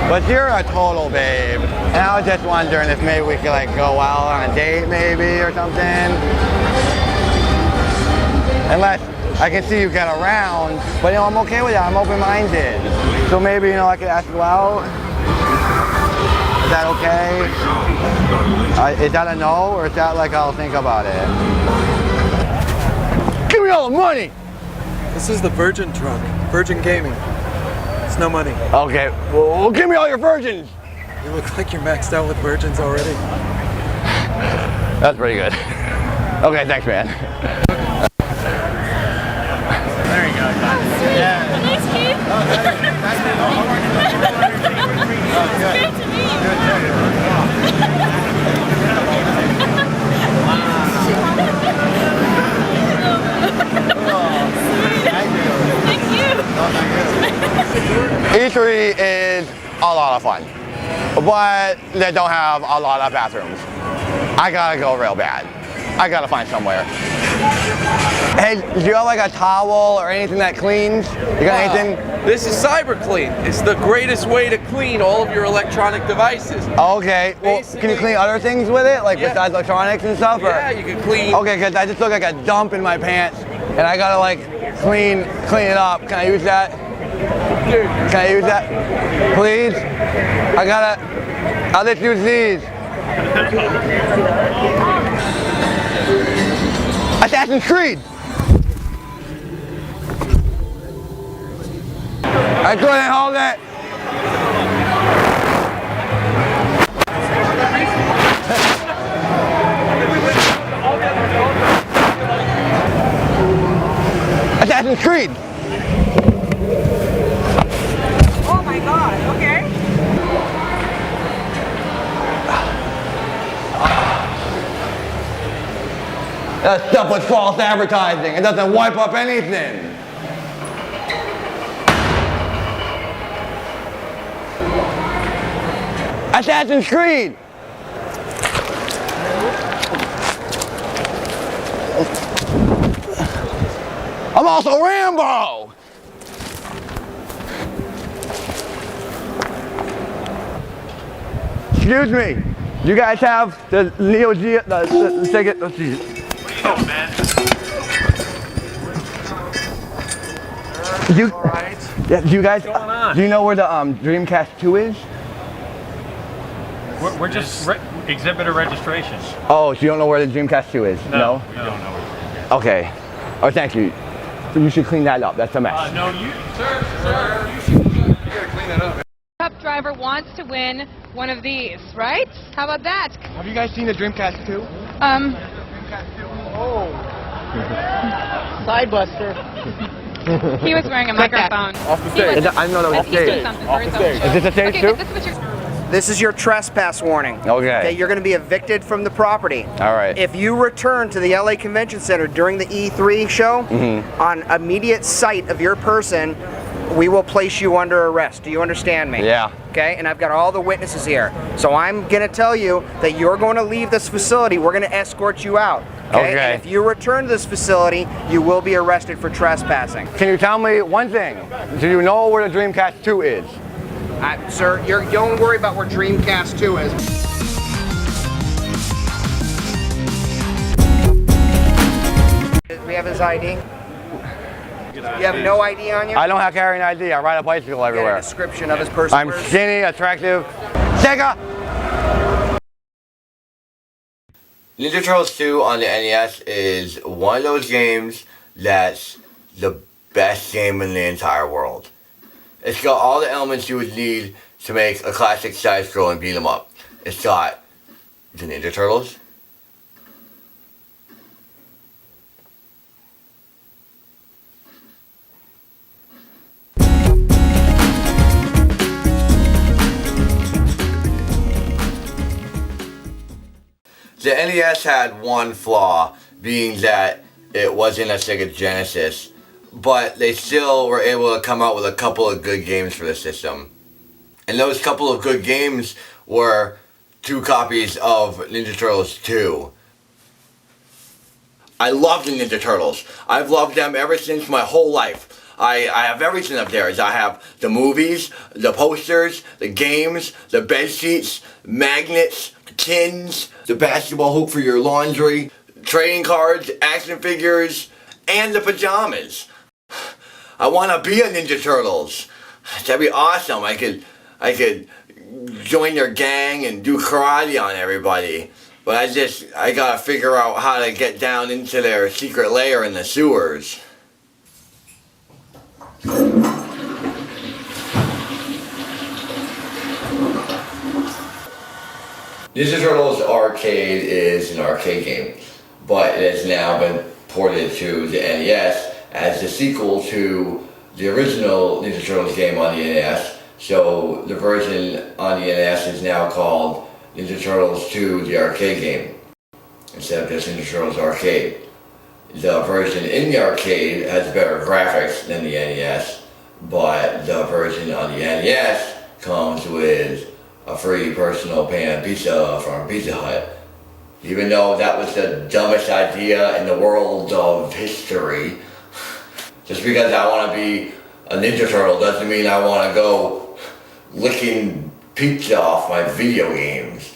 but you're a total babe. And I was just wondering if maybe we could like go out on a date maybe or something. Unless I can see you get around, but you know, I'm okay with that, I'm open-minded. So maybe, you know, I could ask you out. Is that okay? Is that a no, or is that like I'll think about it? Give me all the money! This is the Virgin truck. Virgin Gaming. It's no money. Okay, well, give me all your virgins! You look like you're maxed out with virgins already. That's pretty good. Okay, thanks, man. There you go, guys. Yeah. Nice, Keith. Great to meet E3 is a lot of fun, but they don't have a lot of bathrooms. I gotta go real bad. I gotta find somewhere. Hey, do you have like a towel or anything that cleans? You got anything? This is CyberClean. It's the greatest way to clean all of your electronic devices. Okay, well, can you clean other things with it? Like besides electronics and stuff? Yeah, you can clean. Okay, because I just look like a dump in my pants and I gotta like clean it up. Can I use that? Can I use that? Please? I'll just use these. Assassin's Creed! I couldn't hold it! Assassin's Creed! Oh my god, okay. That stuff was false advertising. It doesn't wipe up anything. Assassin's Creed! I'm also Rambo! Excuse me, do you guys have the Neo Geo, the ticket? Let's see. Oh, man. Do you guys, do you know where the Dreamcast 2 is? We're just exhibitor registration. Oh, so you don't know where the Dreamcast 2 is? No? Okay. Oh, thank you. So you should clean that up. That's a mess. No, you, sir, you gotta clean that up. Cup driver wants to win one of these, right? How about that? Have you guys seen the Dreamcast 2? Oh. Sidebuster. He was wearing a microphone. Off the stage. I didn't know that was He's doing stage. something Off for his the own stage. show. Is this a stage Okay, too? this is what you're... This is your trespass warning. Okay. You're going to be evicted from the property. All right. If you return to the LA Convention Center during the E3 show, on immediate sight of your person, we will place you under arrest. Do you understand me? Yeah. Okay, and I've got all the witnesses here. So I'm going to tell you that you're going to leave this facility. We're going to escort you out. Okay? And if you return to this facility, you will be arrested for trespassing. Can you tell me one thing? Do you know where the Dreamcast 2 is? Sir, don't worry about where Dreamcast 2 is. Do we have his ID? You have no ID on you? I don't have carrying ID. I ride a bicycle everywhere. Get a description of his person. I'm skinny, attractive. Sega! Ninja Turtles 2 on the NES is one of those games that's the best game in the entire world. It's got all the elements you would need to make a classic side-scrolling beat 'em up. It's got the Ninja Turtles, the The NES had one flaw, being that it wasn't a Sega Genesis, but they still were able to come out with a couple of good games for the system. And those couple of good games were 2 copies of Ninja Turtles 2. I love the Ninja Turtles. I've loved them ever since my whole life. I have everything up there. I have the movies, the posters, the games, the bed sheets, magnets, tins, the basketball hoop for your laundry, trading cards, action figures, and the pajamas. I want to be a Ninja Turtles. That'd be awesome. I could join their gang and do karate on everybody. But I gotta figure out how to get down into their secret lair in the sewers. Ninja Turtles Arcade is an arcade game, but it has now been ported to the NES as the sequel to the original Ninja Turtles game on the NES. So the version on the NES is now called Ninja Turtles 2, the arcade game, instead of just Ninja Turtles Arcade. The version in the arcade has better graphics than the NES, but the version on the NES comes with a free personal pan pizza from Pizza Hut. Even though that was the dumbest idea in the world of history, just because I want to be a Ninja Turtle doesn't mean I want to go licking pizza off my video games.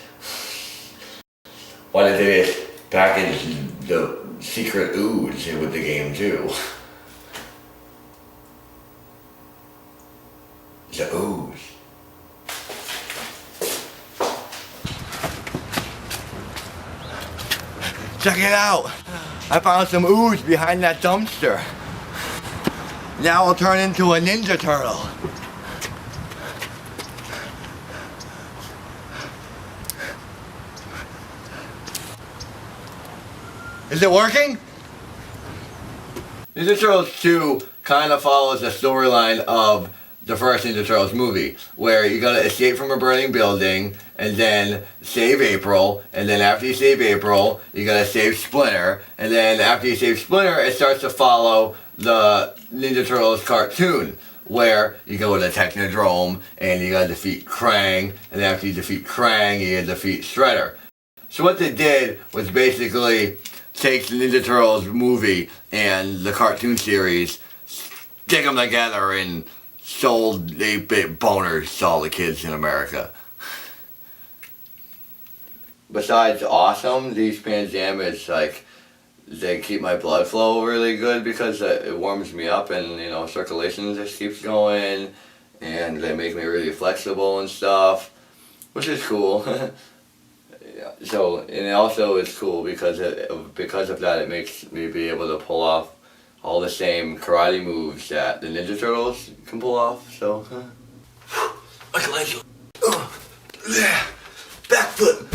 What they did is package the secret ooze with the game too. The ooze. Check it out! I found some ooze behind that dumpster. Now I'll turn into a Ninja Turtle. Is it working? Ninja Turtles 2 kind of follows the storyline of the first Ninja Turtles movie, where you gotta escape from a burning building and then save April, and then after you save April, you gotta save Splinter, and then after you save Splinter, it starts to follow the Ninja Turtles cartoon, where you go to the Technodrome and you gotta defeat Krang, and after you defeat Krang, you gotta defeat Shredder. So what they did was basically take the Ninja Turtles movie and the cartoon series, stick them together, and sold 8-bit boners to all the kids in America. Besides awesome, these pajamas, like, they keep my blood flow really good because it warms me up, and, you know, circulation just keeps going, and they make me really flexible and stuff, which is cool. So, and also it's cool because of that, it makes me be able to pull off all the same karate moves that the Ninja Turtles can pull off. So, Michelangelo, back flip.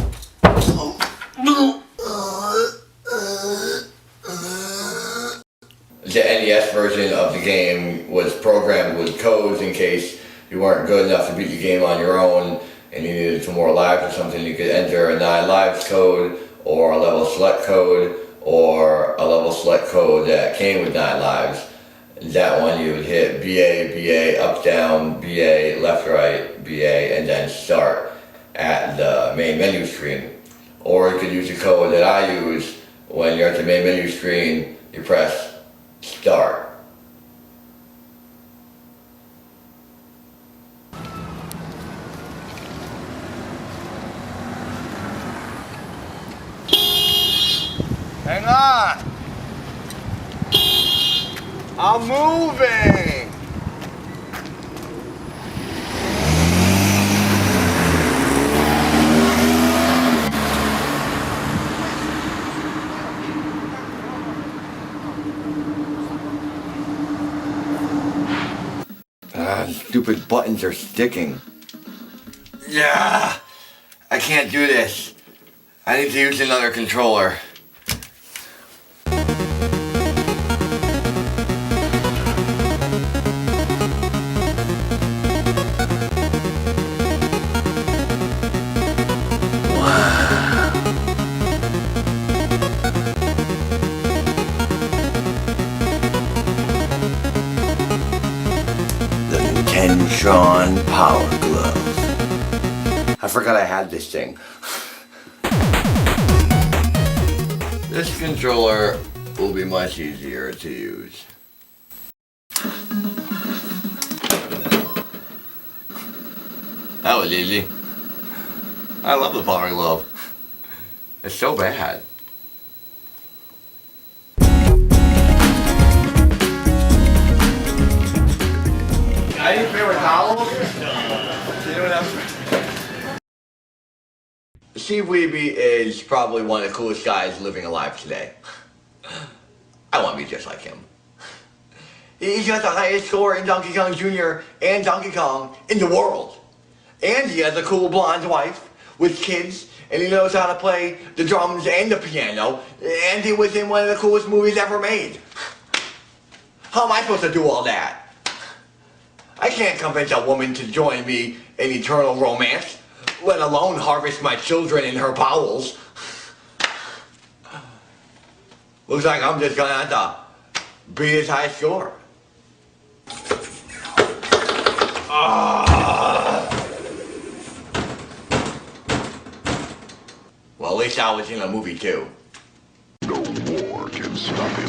The NES version of the game was programmed with codes in case you weren't good enough to beat the game on your own and you needed some more lives or something. You could enter a 9 lives code or a level select code or a level select code that came with 9 lives. That one you would hit BA, BA, up, down, BA, left, right, BA, and then start at the main menu screen. Or you could use the code that I use. When you're at the main menu screen, you press start. Hang on! I'm moving! Stupid buttons are sticking. Yeah! I can't do this. I need to use another controller. Tron Power Glove. I forgot I had this thing. This controller will be much easier to use. That was easy. I love the Power Glove. It's so bad. I need paper towels. Steve Weeby is probably one of the coolest guys living alive today. I want to be just like him. He's got the highest score in Donkey Kong Jr. and Donkey Kong in the world. And he has a cool blonde wife with kids, and he knows how to play the drums and the piano, and he was in one of the coolest movies ever made. How am I supposed to do all that? I can't convince a woman to join me in eternal romance, let alone harvest my children in her bowels. Looks like I'm just gonna have to beat his high score. Well, at least I was in a movie too. No war can stop him.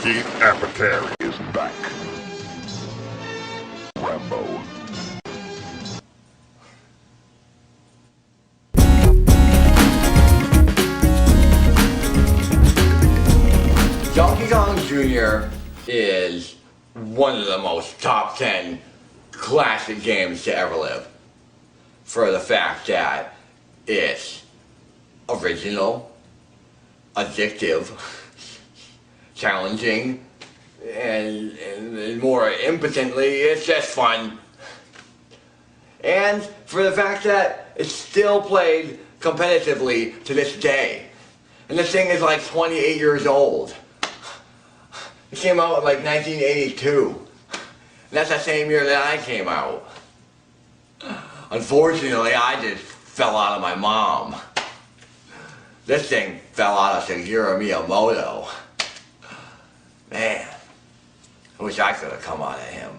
Keith Apicary is back. Rambo. Donkey Kong Jr. is one of the most top 10 classic games to ever live. For the fact that it's original, addictive, challenging, and more impotently, it's just fun. And for the fact that it's still played competitively to this day. And this thing is like 28 years old. It came out in like 1982. And that's the same year that I came out. Unfortunately, I just fell out of my mom. This thing fell out of Shigeru Miyamoto. Man, I wish I could have come out of him.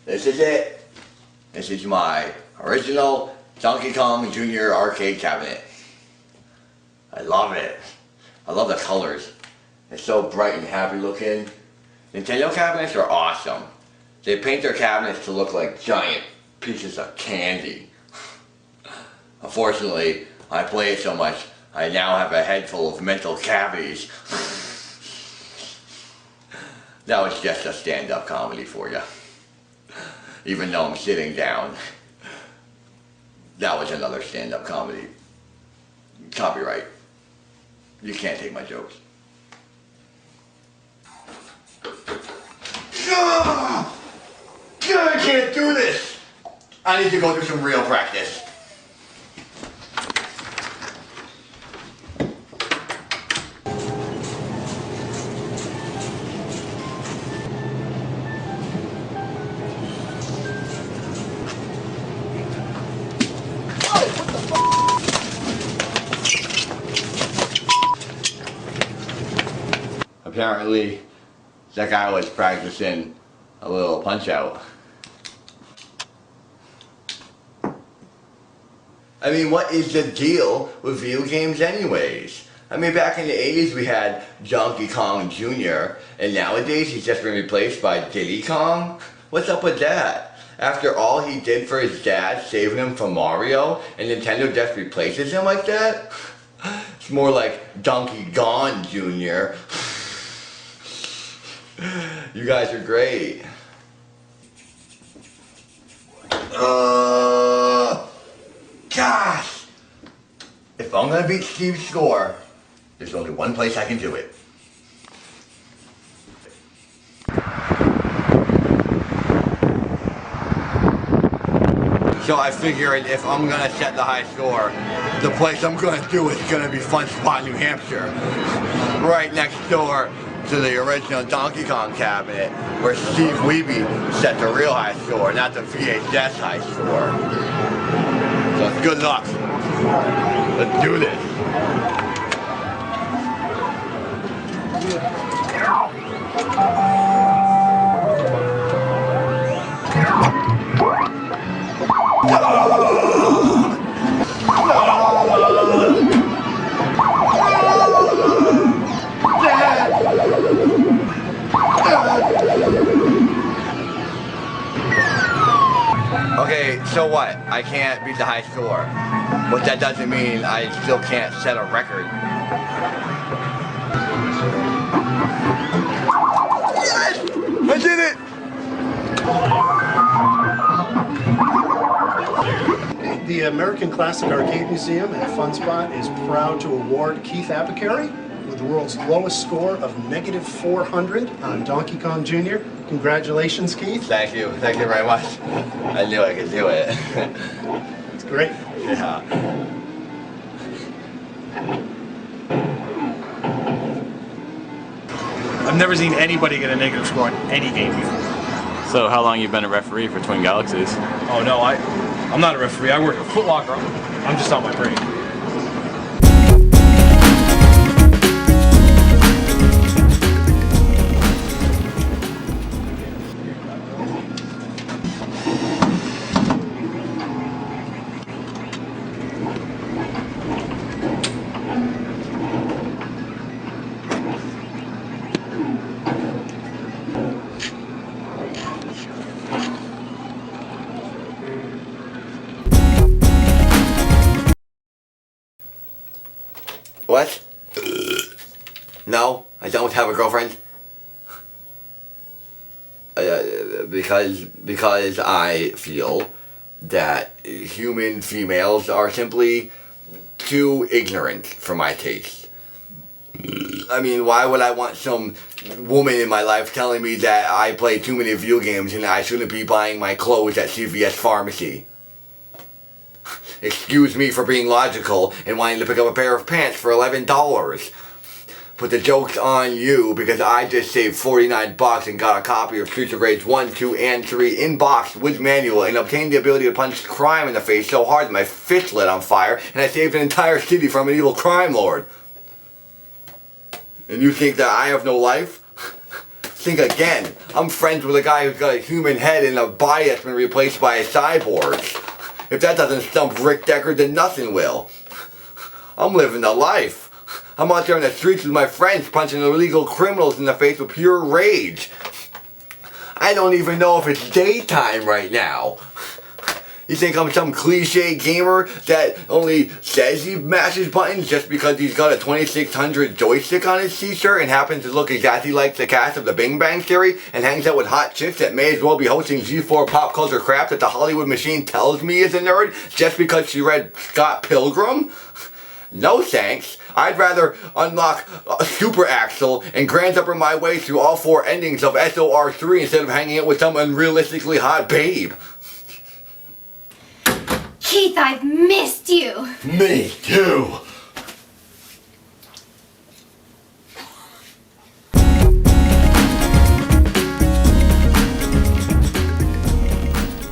This is it. This is my original Donkey Kong Jr. arcade cabinet. I love it. I love the colors. It's so bright and happy looking. Nintendo cabinets are awesome. They paint their cabinets to look like giant pieces of candy. Unfortunately, I play it so much, I now have a head full of mental cavities. That was just a stand-up comedy for you. Even though I'm sitting down. That was another stand-up comedy. Copyright. You can't take my jokes. I can't do this! I need to go through some real practice. Apparently, that guy was practicing a little punch out. I mean, what is the deal with video games anyways? I mean, back in the 80s we had Donkey Kong Jr. and nowadays he's just been replaced by Diddy Kong? What's up with that? After all he did for his dad, saving him from Mario, and Nintendo just replaces him like that? It's more like Donkey Gone Jr. You guys are great. Gosh! If I'm gonna beat Steve's score, there's only one place I can do it. So I figured if I'm gonna set the high score, the place I'm gonna do is gonna be Fun Spot, New Hampshire. Right next door to the original Donkey Kong cabinet where Steve Weeby set the real high score, not the VHS high score. So good luck. Let's do this. so what? I can't beat the high score. But that doesn't mean I still can't set a record. Yes! I did it! The American Classic Arcade Museum at Fun Spot is proud to award Keith Apicary with the world's lowest score of -400 on Donkey Kong Jr. Congratulations, Keith. Thank you very much. I knew I could do it. It's great. Yeah. I've never seen anybody get a negative score on any game before. So how long you been a referee for Twin Galaxies? Oh no, I'm not a referee. I work at Foot Locker. I'm just on my break. What? No, I don't have a girlfriend. Because I feel that human females are simply too ignorant for my taste. I mean, why would I want some woman in my life telling me that I play too many video games and I shouldn't be buying my clothes at CVS Pharmacy? Excuse me for being logical and wanting to pick up a pair of pants for $11. But the joke's on you because I just saved $49 and got a copy of Streets of Rage 1, 2, and 3 in box with manual and obtained the ability to punch crime in the face so hard that my fist lit on fire and I saved an entire city from an evil crime lord. And you think that I have no life? Think again. I'm friends with a guy who's got a human head and a body that's been replaced by a cyborg. If that doesn't stump Rick Decker, then nothing will. I'm living the life. I'm out there in the streets with my friends punching illegal criminals in the face with pure rage. I don't even know if it's daytime right now. You think I'm some cliche gamer that only says he mashes buttons just because he's got a 2600 joystick on his t-shirt and happens to look exactly like the cast of The Big Bang Theory and hangs out with hot chicks that may as well be hosting G4 pop culture crap that the Hollywood machine tells me is a nerd just because she read Scott Pilgrim? No thanks. I'd rather unlock Super Axel and Grand Upper my way through all 4 endings of SOR3 instead of hanging out with some unrealistically hot babe. Keith, I've missed you. Me too.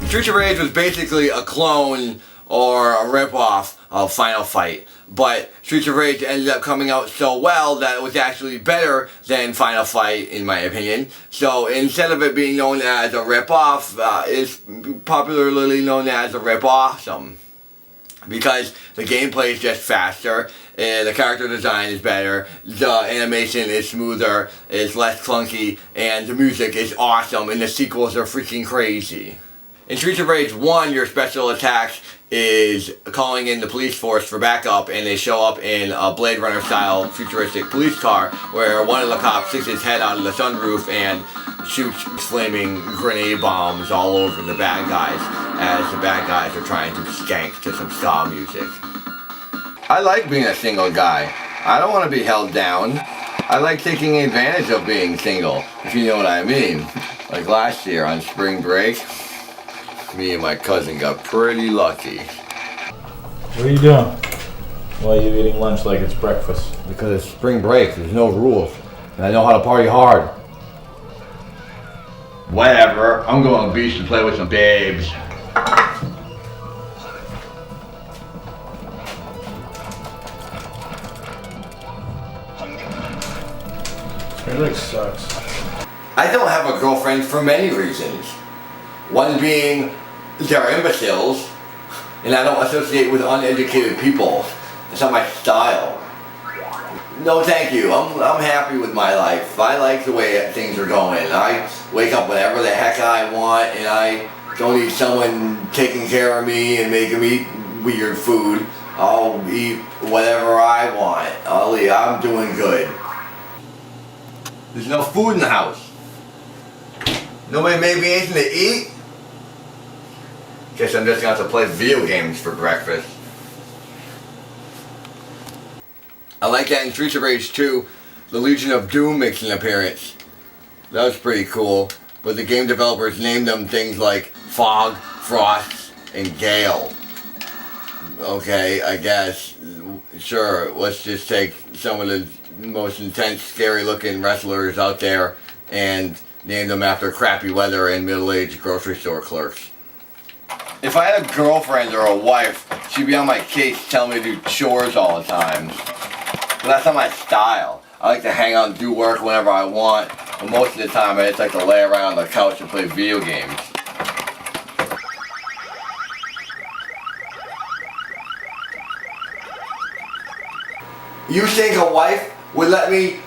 Streets of Rage was basically a clone or a ripoff of Final Fight, but Streets of Rage ended up coming out so well that it was actually better than Final Fight, in my opinion. So instead of it being known as a ripoff, it's popularly known as a rip-awesome. Because the gameplay is just faster, the character design is better, the animation is smoother, it's less clunky, and the music is awesome, and the sequels are freaking crazy. In Streets of Rage 1, your special attacks is calling in the police force for backup, and they show up in a Blade Runner style futuristic police car where one of the cops sticks his head out of the sunroof and shoots flaming grenade bombs all over the bad guys as the bad guys are trying to skank to some ska music. I like being a single guy. I don't want to be held down. I like taking advantage of being single, if you know what I mean. Like last year on spring break, me and my cousin got pretty lucky. What are you doing? Why are you eating lunch like it's breakfast? Because it's spring break, there's no rules, and I know how to party hard. Whatever, I'm going to the beach to play with some babes. Spring break sucks. I don't have a girlfriend for many reasons. One being, they're imbeciles, and I don't associate with uneducated people. It's not my style. No thank you, I'm happy with my life. I like the way things are going. I wake up whenever the heck I want, and I don't need someone taking care of me and making me weird food. I'll eat whatever I want. I'm doing good. There's no food in the house. Nobody made me anything to eat? Guess I'm just gonna have to play video games for breakfast. I like that in Streets of Rage 2, the Legion of Doom makes an appearance. That was pretty cool, but the game developers named them things like Fog, Frost, and Gale. Okay, I guess. Sure, let's just take some of the most intense, scary looking wrestlers out there and name them after crappy weather and middle-aged grocery store clerks. If I had a girlfriend or a wife, she'd be on my case telling me to do chores all the time. But that's not my style. I like to hang out and do work whenever I want, but most of the time I just like to lay around on the couch and play video games. You think a wife would let me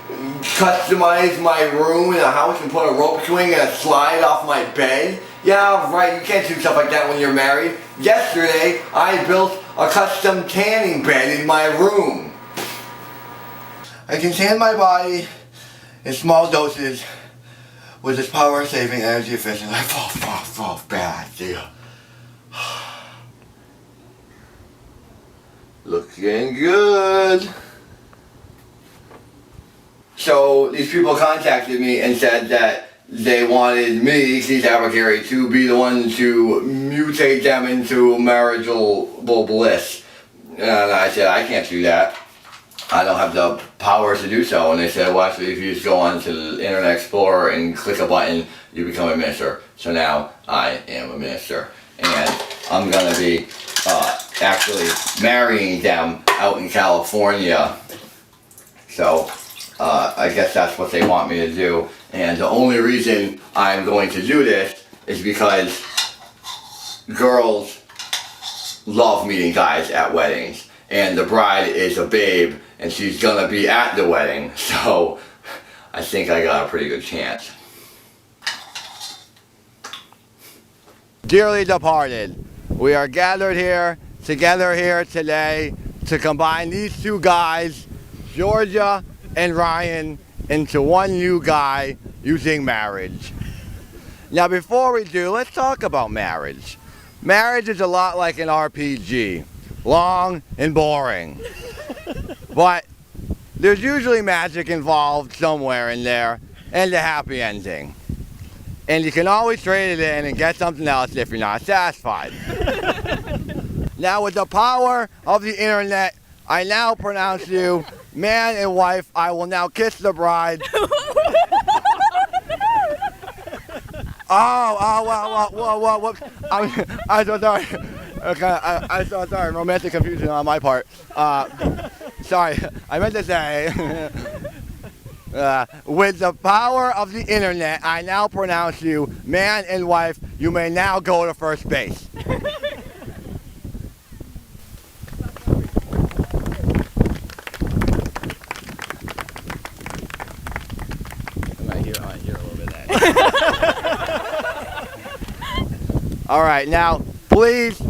customize my room in a house and put a rope swing and a slide off my bed? Yeah, right, you can't do stuff like that when you're married. Yesterday, I built a custom tanning bed in my room. I can tan my body in small doses with this power-saving, energy-efficient, bath, dude. Looking good. So these people contacted me and said that they wanted me, Keith Apicary, to be the one to mutate them into marital bliss. And I said, I can't do that. I don't have the power to do so. And they said, well, actually, if you just go on to the Internet Explorer and click a button, you become a minister. So now I am a minister. And I'm going to be actually marrying them out in California. So I guess that's what they want me to do. And the only reason I'm going to do this is because girls love meeting guys at weddings. And the bride is a babe, and she's gonna be at the wedding. So I think I got a pretty good chance. Dearly departed, we are gathered here, together here today to combine these two guys, Georgia and Ryan, into one new guy using marriage. Now before we do, let's talk about marriage. Marriage is a lot like an RPG. Long and boring. But there's usually magic involved somewhere in there and a happy ending. And you can always trade it in and get something else if you're not satisfied. Now with the power of the internet, I now pronounce you man and wife. I will now kiss the bride. Whoops. I'm so sorry. Okay, I'm so sorry. Romantic confusion on my part. Sorry, I meant to say, with the power of the internet, I now pronounce you man and wife. You may now go to first base. I hear a little bit of that. All right, now please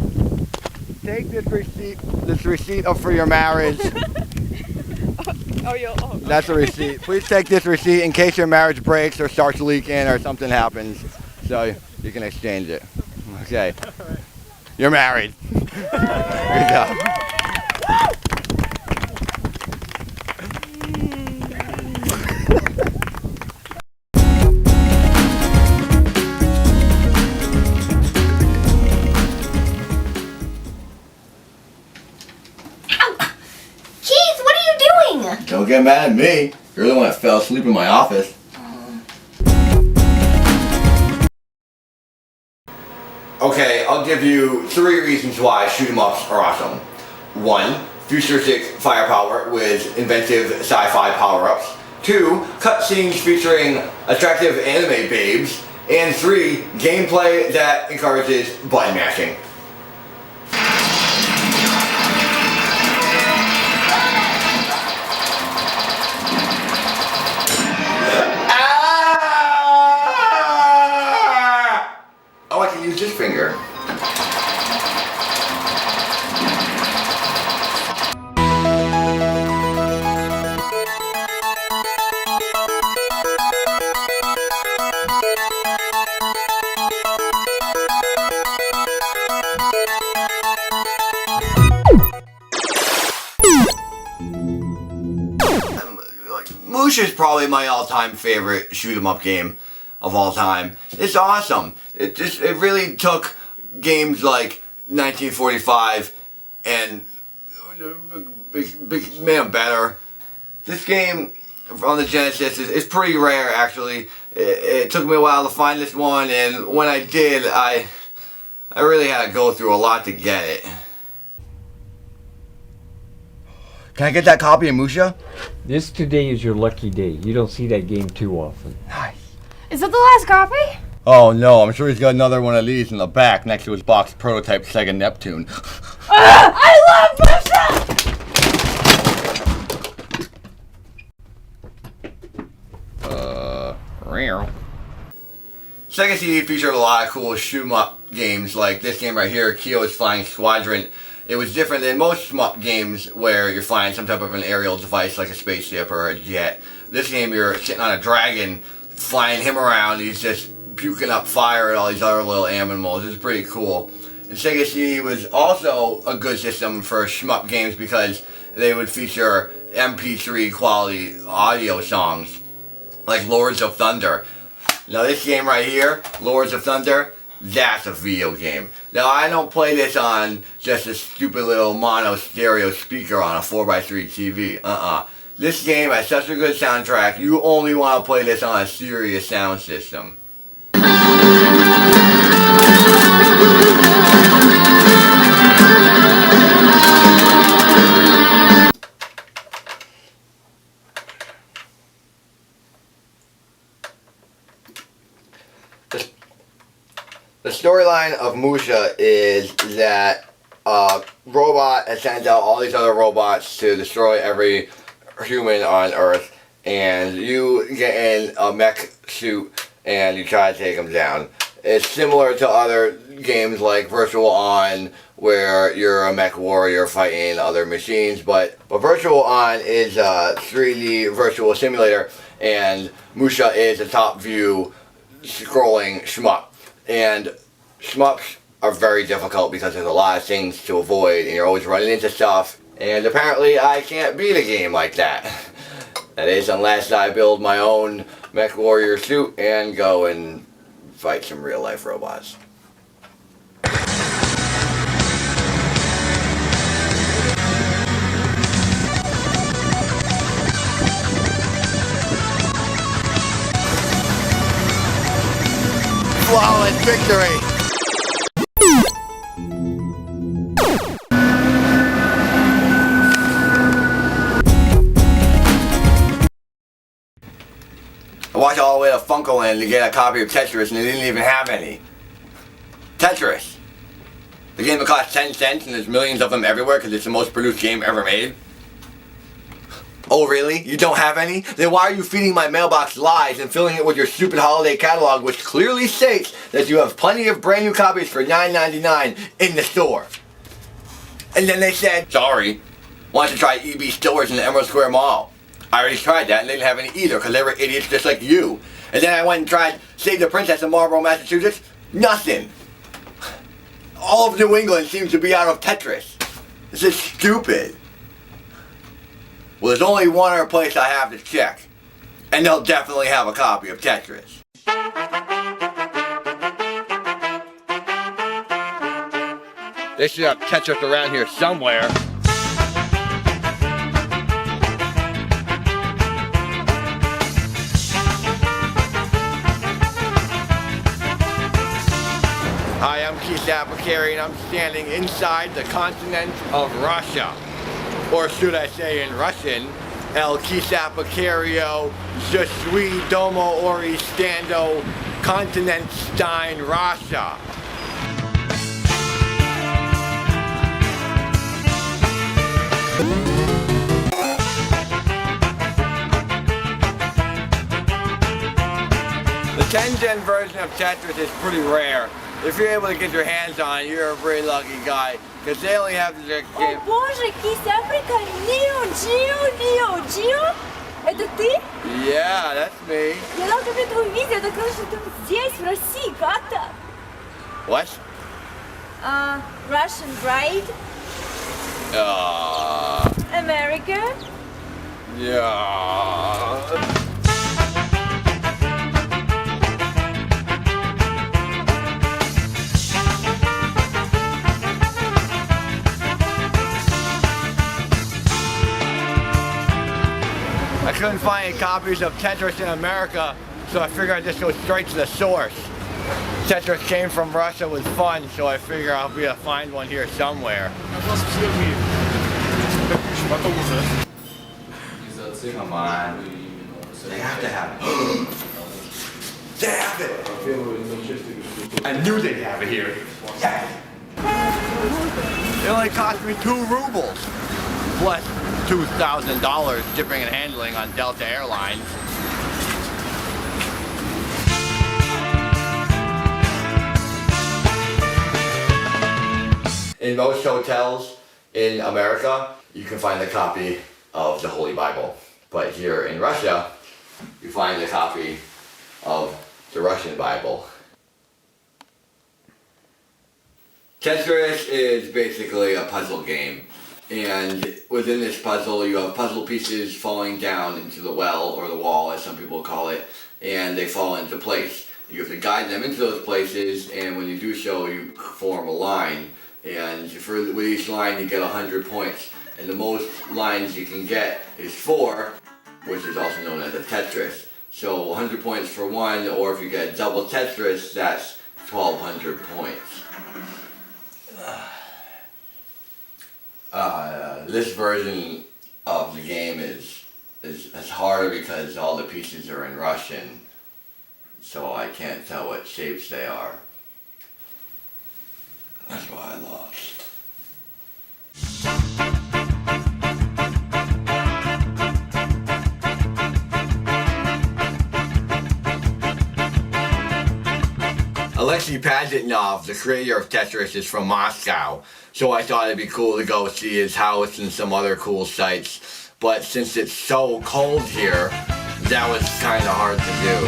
take this receipt for your marriage. That's a receipt. Please take this receipt in case your marriage breaks or starts leaking or something happens, so you can exchange it. Okay. You're married. Good job. Don't get mad at me. You're the one that fell asleep in my office. Okay, I'll give you 3 reasons why shoot 'em ups are awesome. 1, futuristic firepower with inventive sci-fi power-ups. 2, cutscenes featuring attractive anime babes. And 3, gameplay that encourages button mashing. Oh, I can use this finger. Musha is probably my all-time favorite shoot 'em up game of all time. It's awesome. It really took games like 1945 and made them better. This game on the Genesis is pretty rare, actually. It took me a while to find this one, and when I did, I really had to go through a lot to get it. Can I get that copy of Musha? This today is your lucky day. You don't see that game too often. Nice. Is that the last copy? Oh no, I'm sure he's got another one of these in the back next to his box prototype Sega Neptune. I love Musha! Sega CD featured a lot of cool shoot 'em up games like this game right here, Kyo's Flying Squadron. It was different than most shmup games where you're flying some type of an aerial device like a spaceship or a jet. This game you're sitting on a dragon, flying him around, he's just puking up fire at all these other little animals. It's pretty cool. And Sega CD was also a good system for shmup games because they would feature MP3 quality audio songs like Lords of Thunder. Now this game right here, Lords of Thunder, that's a video game. Now I don't play this on just a stupid little mono stereo speaker on a 4x3 TV. This game has such a good soundtrack, you only want to play this on a serious sound system. The storyline of Musha is that a robot has sent out all these other robots to destroy every human on Earth, and you get in a mech suit and you try to take them down. It's similar to other games like Virtual On, where you're a mech warrior fighting other machines, but Virtual On is a 3D virtual simulator, and Musha is a top view scrolling shmup. And shmups are very difficult because there's a lot of things to avoid and you're always running into stuff, and apparently I can't beat a game like that. That is, unless I build my own mech warrior suit and go and fight some real life robots. Flawless victory! I walked all the way to Funkoland to get a copy of Tetris and they didn't even have any. Tetris! The game that costs 10 cents and there's millions of them everywhere because it's the most produced game ever made. Oh really? You don't have any? Then why are you feeding my mailbox lies and filling it with your stupid holiday catalog which clearly states that you have plenty of brand new copies for $9.99 in the store? And then they said, sorry, why don't you try EB Stores in the Emerald Square Mall? I already tried that and they didn't have any either because they were idiots just like you. And then I went and tried Save the Princess in Marlborough, Massachusetts. Nothing. All of New England seems to be out of Tetris. This is stupid. Well, there's only one other place I have to check, and they'll definitely have a copy of Tetris. They should have Tetris around here somewhere. Hi, I'm Apicary, and I'm standing inside the continent of Russia. Or should I say in Russian, El Kisapacario, Je suis domo oristando, Kontinentstein, Russia. The 10-gen version of Tetris is pretty rare. If you're able to get your hands on it, you're a very lucky guy. Because they only have the game. О боже, Кисяприка, Gio? Это ты? Yeah, that's me. Я дал тебе твое видео, я так что ты здесь, в России, как так? What? Russian bride? America? Yeah. I couldn't find any copies of Tetris in America, so I figured I'd just go straight to the source. Tetris came from Russia, was fun, so I figure I'll be able to find one here somewhere. Come on. They have to have it. They have it! I knew they'd have it here. Yeah. It only cost me 2 rubles. Plus $2,000 shipping and handling on Delta Airlines. In most hotels in America, you can find a copy of the Holy Bible. But here in Russia, you find a copy of the Russian Bible. Tetris is basically a puzzle game. And within this puzzle, you have puzzle pieces falling down into the well, or the wall, as some people call it, and they fall into place. You have to guide them into those places, and when you do so, you form a line. And with each line, you get 100 points. And the most lines you can get is 4, which is also known as a Tetris. So 100 points for one, or if you get double Tetris, that's 1,200 points. This version of the game is harder because all the pieces are in Russian, so I can't tell what shapes they are. That's why I lost. Alexei Pajitnov, the creator of Tetris, is from Moscow, so I thought it'd be cool to go see his house and some other cool sites. But since it's so cold here, that was kind of hard to do.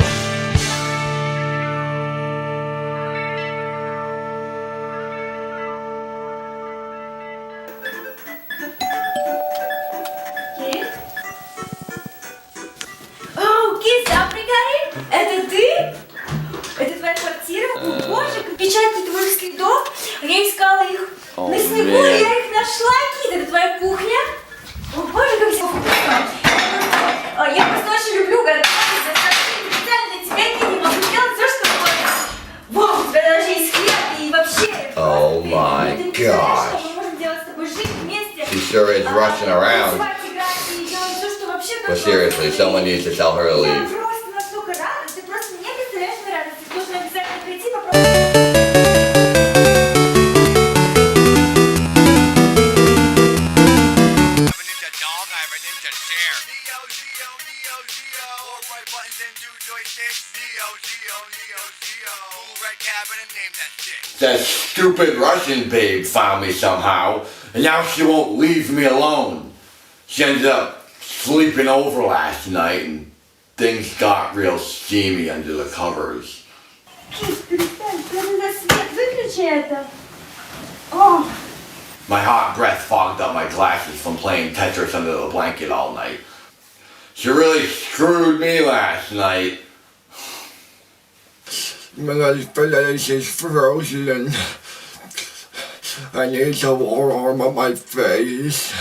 Apicary? Это ты? Это твоя квартира? О боже, отпечатки твоих следов. Я искала их на снегу, и я их нашла. Кит, это твоя кухня? О боже, как все вкусно. Я просто очень люблю готовить. Специально для тебя я не могу делать все, что хочешь. Вау, у тебя даже есть хлеб и вообще. Oh my gosh. Мы можем делать с тобой жить вместе. She sure is rushing around. But seriously, someone needs to tell her to leave. That stupid Russian babe found me somehow, and now she won't leave me alone. She ended up sleeping over last night, and things got real steamy under the covers. My hot breath fogged up my glasses from playing Tetris under the blanket all night. She really screwed me last night. My face is frozen. I need some warm on my face.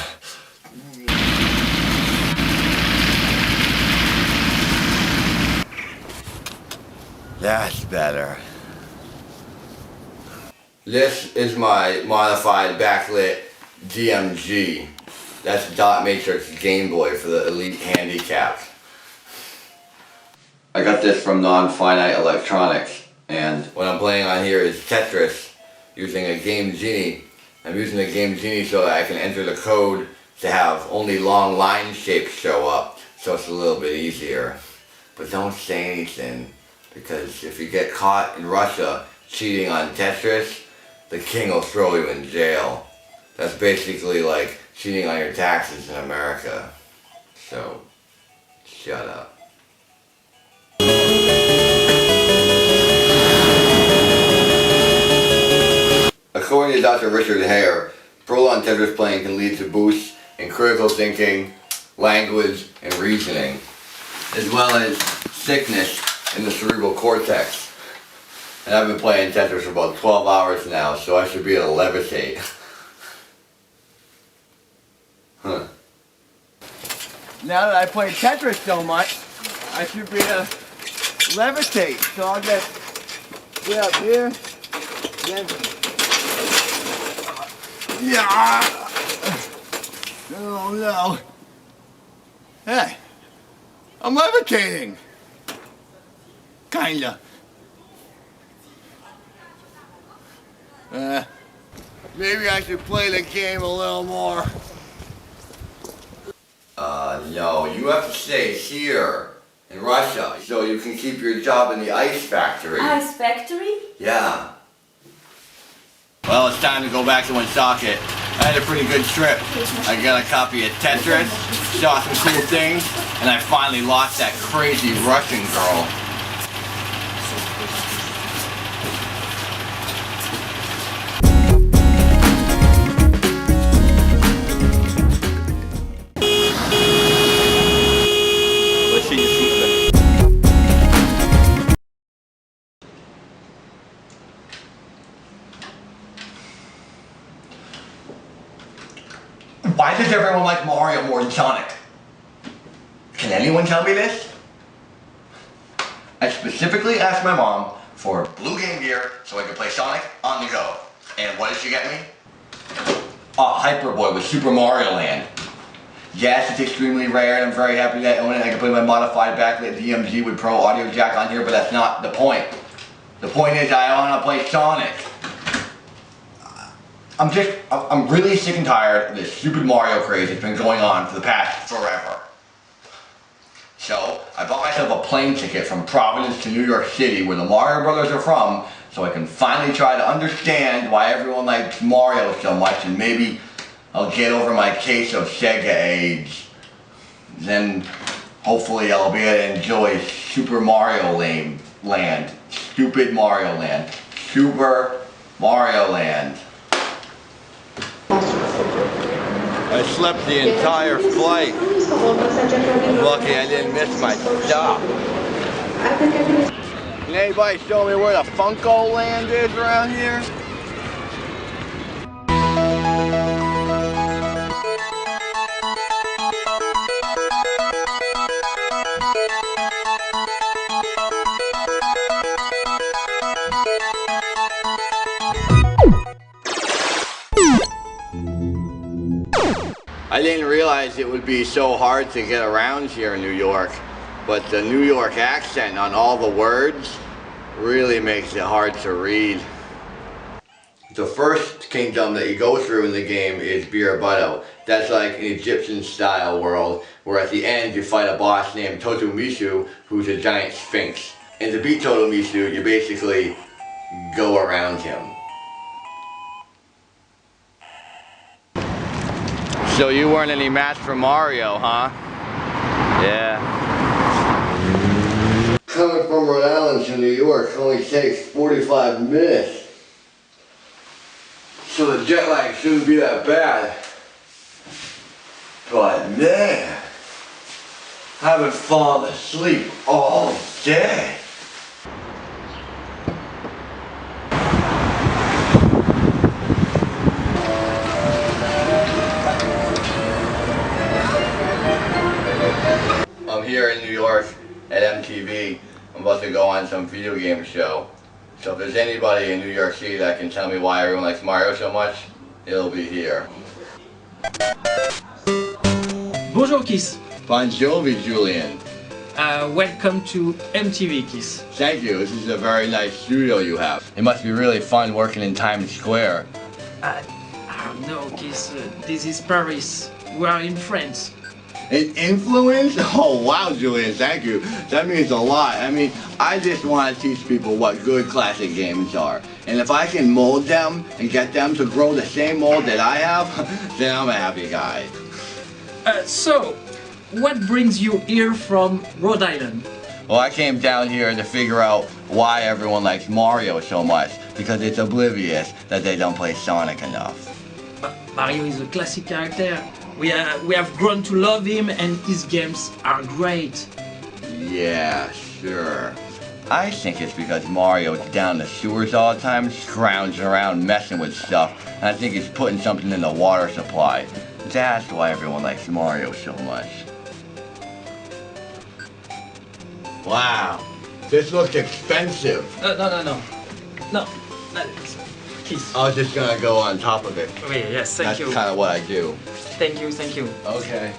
That's better. This is my modified backlit DMG. That's Dot Matrix Game Boy for the Elite Handicapped. I got this from Non-Finite Electronics, and what I'm playing on here is Tetris using a Game Genie. I'm using the Game Genie so that I can enter the code to have only long line shapes show up, so it's a little bit easier. But don't say anything, because if you get caught in Russia cheating on Tetris, the king will throw you in jail. That's basically like cheating on your taxes in America. So, shut up. According to Dr. Richard Hare, prolonged Tetris playing can lead to boosts in critical thinking, language, and reasoning, as well as sickness in the cerebral cortex. And I've been playing Tetris for about 12 hours now, so I should be able to levitate. Huh. Now that I play Tetris so much, I should be able to levitate. So I'll get up here, then yeah. Oh no. Hey, I'm levitating. Kinda. Maybe I should play the game a little more. No, you have to stay here in Russia so you can keep your job in the ice factory. Ice factory? Yeah. Well, it's time to go back to Woonsocket. I had a pretty good trip. I got a copy of Tetris, saw some cool things, and I finally lost that crazy Russian girl. Let's see you shoot them. Why does everyone like Mario more than Sonic? Can anyone tell me this? I specifically asked my mom for blue Game Gear so I could play Sonic on the go. And what did she get me? Hyperboy with Super Mario Land. Yes, it's extremely rare and I'm very happy that I own it. I can play my modified backlit DMG with Pro Audio Jack on here, but that's not the point. The point is I want to play Sonic. I'm really sick and tired of this stupid Mario craze that's been going on for the past forever. So, I bought myself a plane ticket from Providence to New York City, where the Mario Brothers are from, so I can finally try to understand why everyone likes Mario so much, and maybe I'll get over my case of Sega age. Then, hopefully I'll be able to enjoy Super Mario Land. Stupid Mario Land. Super Mario Land. I slept the entire flight. I'm lucky I didn't miss my stop. Can anybody show me where the Funko Land is around here? I didn't realize it would be so hard to get around here in New York, but the New York accent on all the words really makes it hard to read. The first kingdom that you go through in the game is Birabuto. That's like an Egyptian style world, where at the end you fight a boss named Totomishu, who's a giant sphinx. And to beat Totomishu, you basically go around him. So you weren't any match for Mario, huh? Yeah. Coming from Rhode Island to New York only takes 45 minutes. So the jet lag shouldn't be that bad. But man, I haven't fallen asleep all day. I'm here in New York at MTV. I'm about to go on some video game show. So if there's anybody in New York City that can tell me why everyone likes Mario so much, it'll be here. Bonjour Kiss. Bon Jovi, Julian. Welcome to MTV Kiss. Thank you. This is a very nice studio you have. It must be really fun working in Times Square. No Kiss, this is Paris. We are in France. An influence? Oh wow, Julian, thank you. That means a lot. I mean, I just want to teach people what good classic games are. And if I can mold them and get them to grow the same mold that I have, then I'm a happy guy. So, what brings you here from Rhode Island? Well, I came down here to figure out why everyone likes Mario so much, because it's oblivious that they don't play Sonic enough. Mario is a classic character. We have grown to love him, and his games are great. Yeah, sure. I think it's because Mario's down the sewers all the time, scrounging around messing with stuff, and I think he's putting something in the water supply. That's why everyone likes Mario so much. Wow, this looks expensive. No, not kiss. I was just gonna go on top of it. Okay, yes, thank you. That's kind of what I do. Thank you. Okay.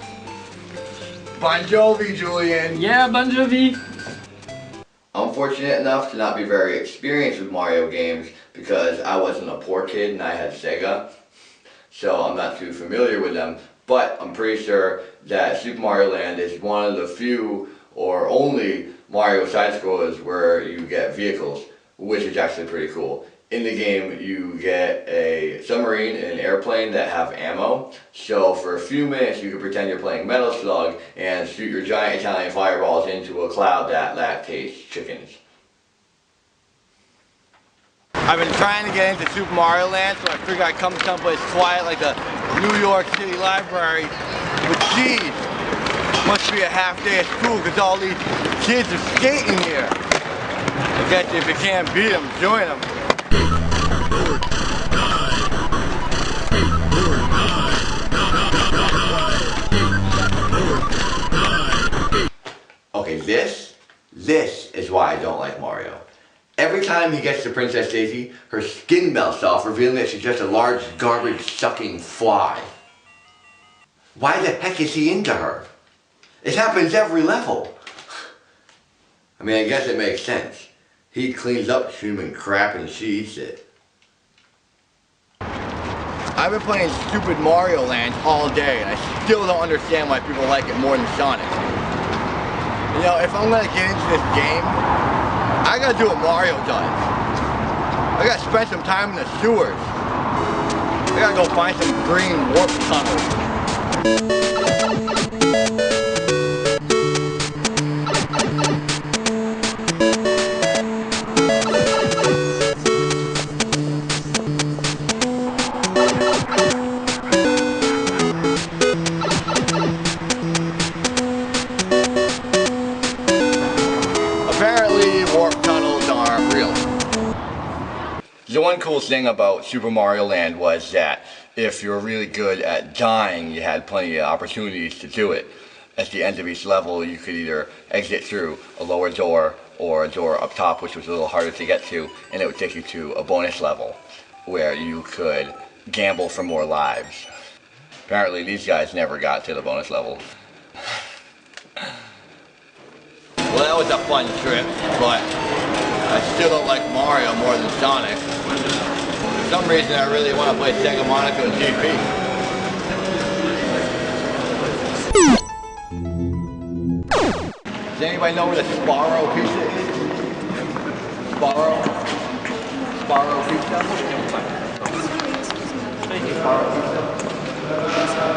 Bon Jovi, Julian. Yeah, Bon Jovi. I'm fortunate enough to not be very experienced with Mario games because I wasn't a poor kid and I had Sega. So I'm not too familiar with them. But I'm pretty sure that Super Mario Land is one of the few or only Mario side-scrollers where you get vehicles, which is actually pretty cool. In the game, you get a submarine and an airplane that have ammo. So for a few minutes, you can pretend you're playing Metal Slug and shoot your giant Italian fireballs into a cloud that lactates chickens. I've been trying to get into Super Mario Land, so I figured I'd come someplace quiet like the New York City Library. But geez, must be a half day of school because all these kids are skating here. I guess if you can't beat them, join them. Okay, this is why I don't like Mario. Every time he gets to Princess Daisy, her skin melts off, revealing that she's just a large garbage-sucking fly. Why the heck is he into her? It happens every level. I mean, I guess it makes sense. He cleans up human crap and she eats it. I've been playing stupid Mario Land all day and I still don't understand why people like it more than Sonic. You know, if I'm gonna get into this game, I gotta do what Mario does. I gotta spend some time in the sewers. I gotta go find some green warp tunnels. The one cool thing about Super Mario Land was that if you were really good at dying, you had plenty of opportunities to do it. At the end of each level, you could either exit through a lower door or a door up top, which was a little harder to get to, and it would take you to a bonus level where you could gamble for more lives. Apparently, these guys never got to the bonus level. Well, that was a fun trip, but I still don't like Mario more than Sonic. For some reason, I really want to play Sega Monaco and GP. Does anybody know where the Sparrow pizza is? Sparrow pizza? Sparrow pizza?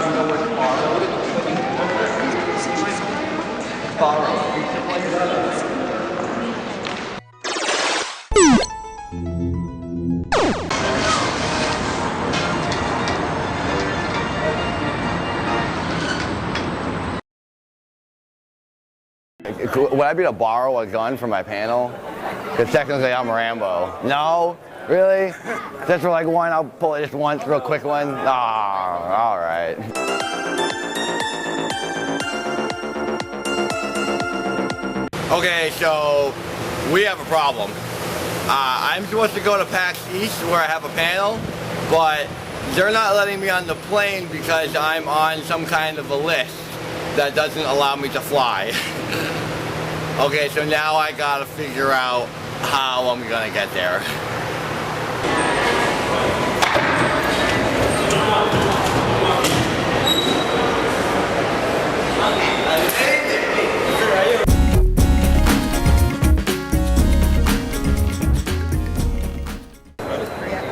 You know where Sparrow is? Sparrow pizza place? Would I be able to borrow a gun from my panel? Because technically I'm Rambo. No? Really? Just for like one, I'll pull it just once, real quick one. Ah, all right. Okay, so we have a problem. I'm supposed to go to PAX East where I have a panel, but they're not letting me on the plane because I'm on some kind of a list that doesn't allow me to fly. Okay, so now I gotta figure out how I'm gonna get there.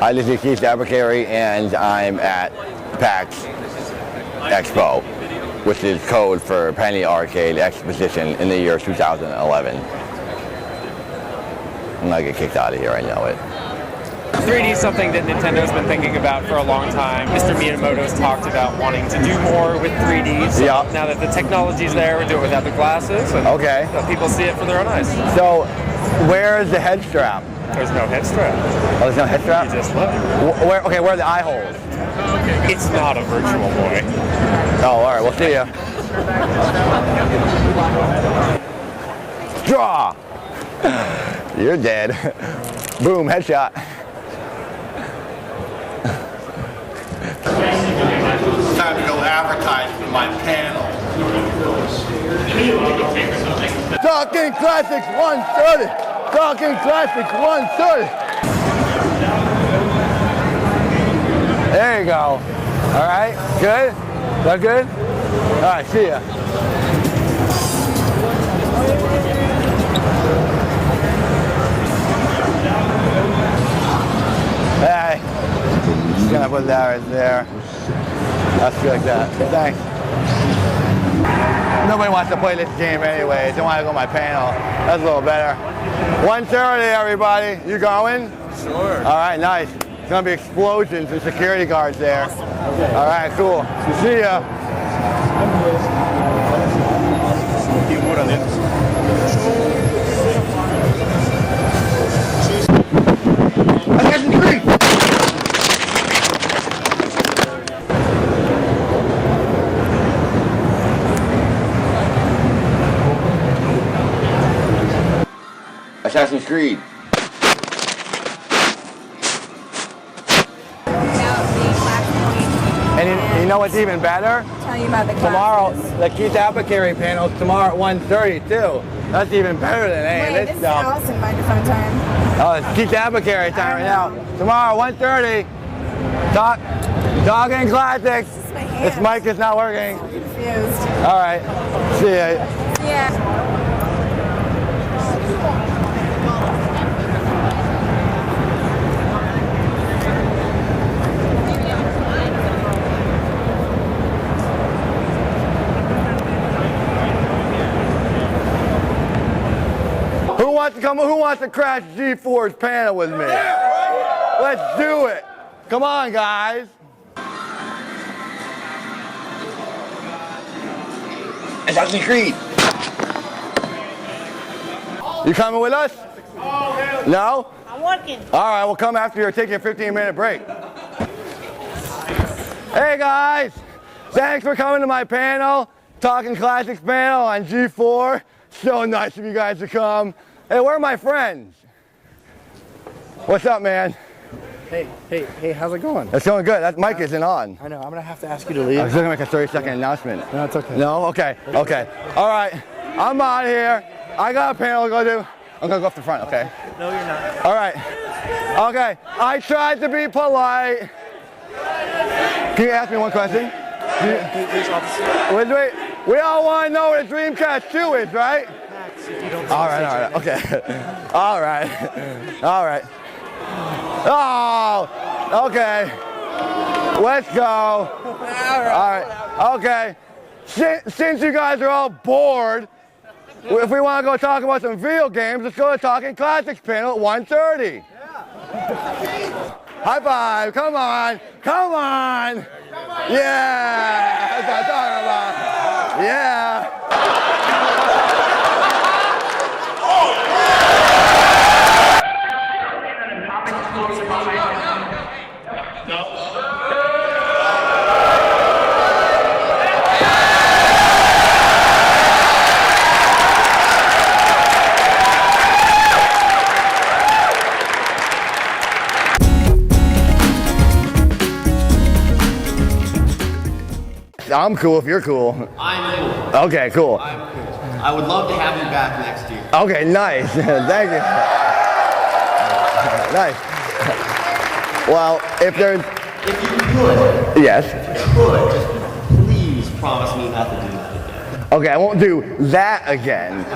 Hi, this is Keith Apicary, and I'm at PAX Expo, which is code for Penny Arcade Exposition in the year 2011. I'm gonna get kicked out of here, I know it. 3D is something that Nintendo's been thinking about for a long time. Mr. Miyamoto's talked about wanting to do more with 3D. So now that the technology's there, we do it without the glasses. And so people see it for their own eyes. So, where's the head strap? There's no head strap. Oh, there's no head strap? You just look. Where are the eye holes? It's not a virtual boy. Oh, all right. We'll see ya. Draw! You're dead. Boom, headshot. Time to go advertise for my panel. Talking Classics 130. Talking Classics 130. There you go. All right, good? That good? All right, see ya. Hey, just gonna put that right there. That's good like that. Thanks. Nobody wants to play this game anyways. They want to go to my panel. That's a little better. 1:30, everybody. You going? Sure. All right, nice. It's gonna be explosions and security guards there. All right, cool. See ya. Assassin's Creed! Assassin's Creed. And you know what's even better? Tell you about the Tomorrow, the Keith Apicary panel is tomorrow at 1:30 too. That's even better than any of Wait, this this is stuff. Allison microphone time. Oh, it's Keith Apicary time right now. Tomorrow, 1:30. Talking Classics. This mic is not working. I'm confused. All right. See ya. Yeah. Who wants to crash G4's panel with me? Let's do it. Come on, guys. Assassin's Creed. You coming with us? No? I'm working. All right, we'll come after you're taking a 15-minute break. Hey, guys. Thanks for coming to my panel, Talking Classics panel on G4. So nice of you guys to come. Hey, where are my friends? What's up, man? Hey, how's it going? It's going good. That mic isn't on. I know, I'm gonna have to ask you to leave. I was going to make a 30-second announcement. No, it's okay. No? Okay. All right. I'm out of here. I got a panel to go do. I'm going to go up the front, okay? No, you're not. All right. Okay. I tried to be polite. Can you ask me one question? Wait. We all want to know what a Dreamcast 2 is, right? All right. Okay. All right. Oh, okay. Let's go. All right. Okay. Since you guys are all bored, if we want to go talk about some video games, let's go to Talking Classics panel at 1:30. High five. Come on. Yeah. That's what I'm talking about. Yeah. I'm cool if you're cool. I'm cool. Okay, cool. I'm cool. I would love to have you back next year. Okay, nice. Thank you. Nice. Well, if there's... If you could. Yes. If you could, just please promise me not to do that again. Okay, I won't do that again.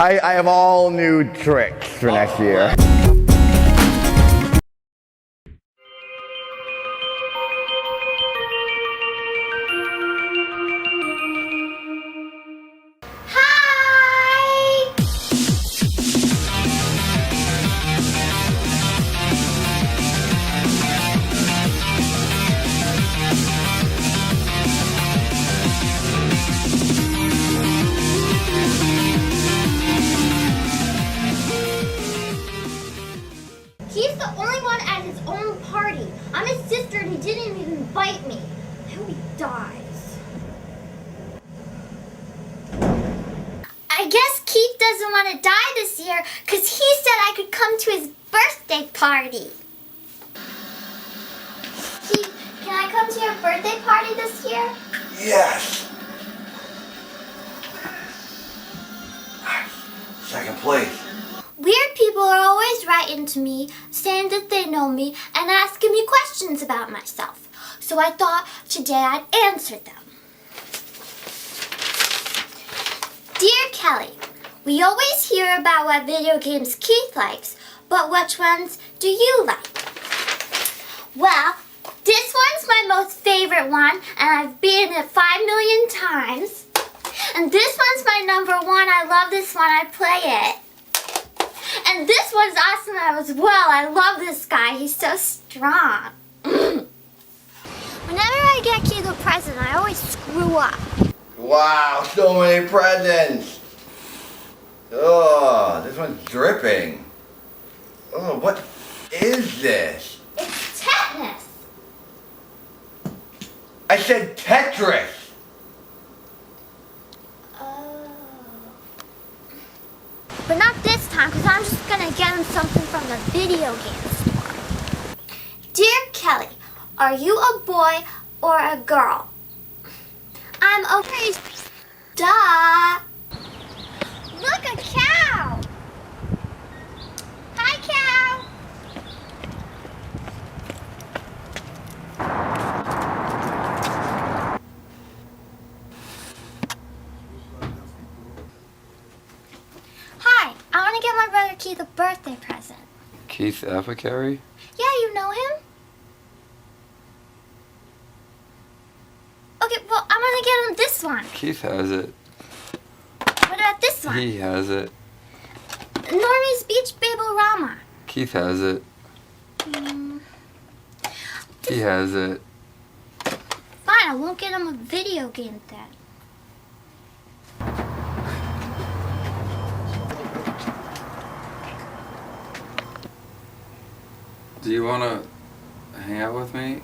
I have all new tricks for next year. He's the only one at his own party. I'm his sister and he didn't even invite me. I hope he dies. I guess Keith doesn't want to die this year because he said I could come to his birthday party. Keith, can I come to your birthday party this year? Yes. Second place. Weird people are always writing to me, saying that they know me, and asking me questions about myself. So I thought today I'd answer them. Dear Kelly, we always hear about what video games Keith likes, but which ones do you like? Well, this one's my most favorite one, and I've beaten it 5 million times. And this one's my number one. I love this one. I play it. And this one's awesome as well. I love this guy. He's so strong. Whenever I get Keith a present, I always screw up. Wow, so many presents. Oh, this one's dripping. Oh, what is this? It's tetanus. I said Tetris. But not this time, because I'm just going to get him something from the video game store. Dear Kelly, are you a boy or a girl? I'm a... Duh. Look, a cow. Hi, cow. Hi, I want to get my brother Keith a birthday present. Keith Apicary? Yeah, you know him? Okay, well, I'm going to get him this one. Keith has it. What about this one? He has it. Normie's Beach Babylrama. Keith has it. He has it. Fine, I won't get him a video game then. Do you want to hang out with me?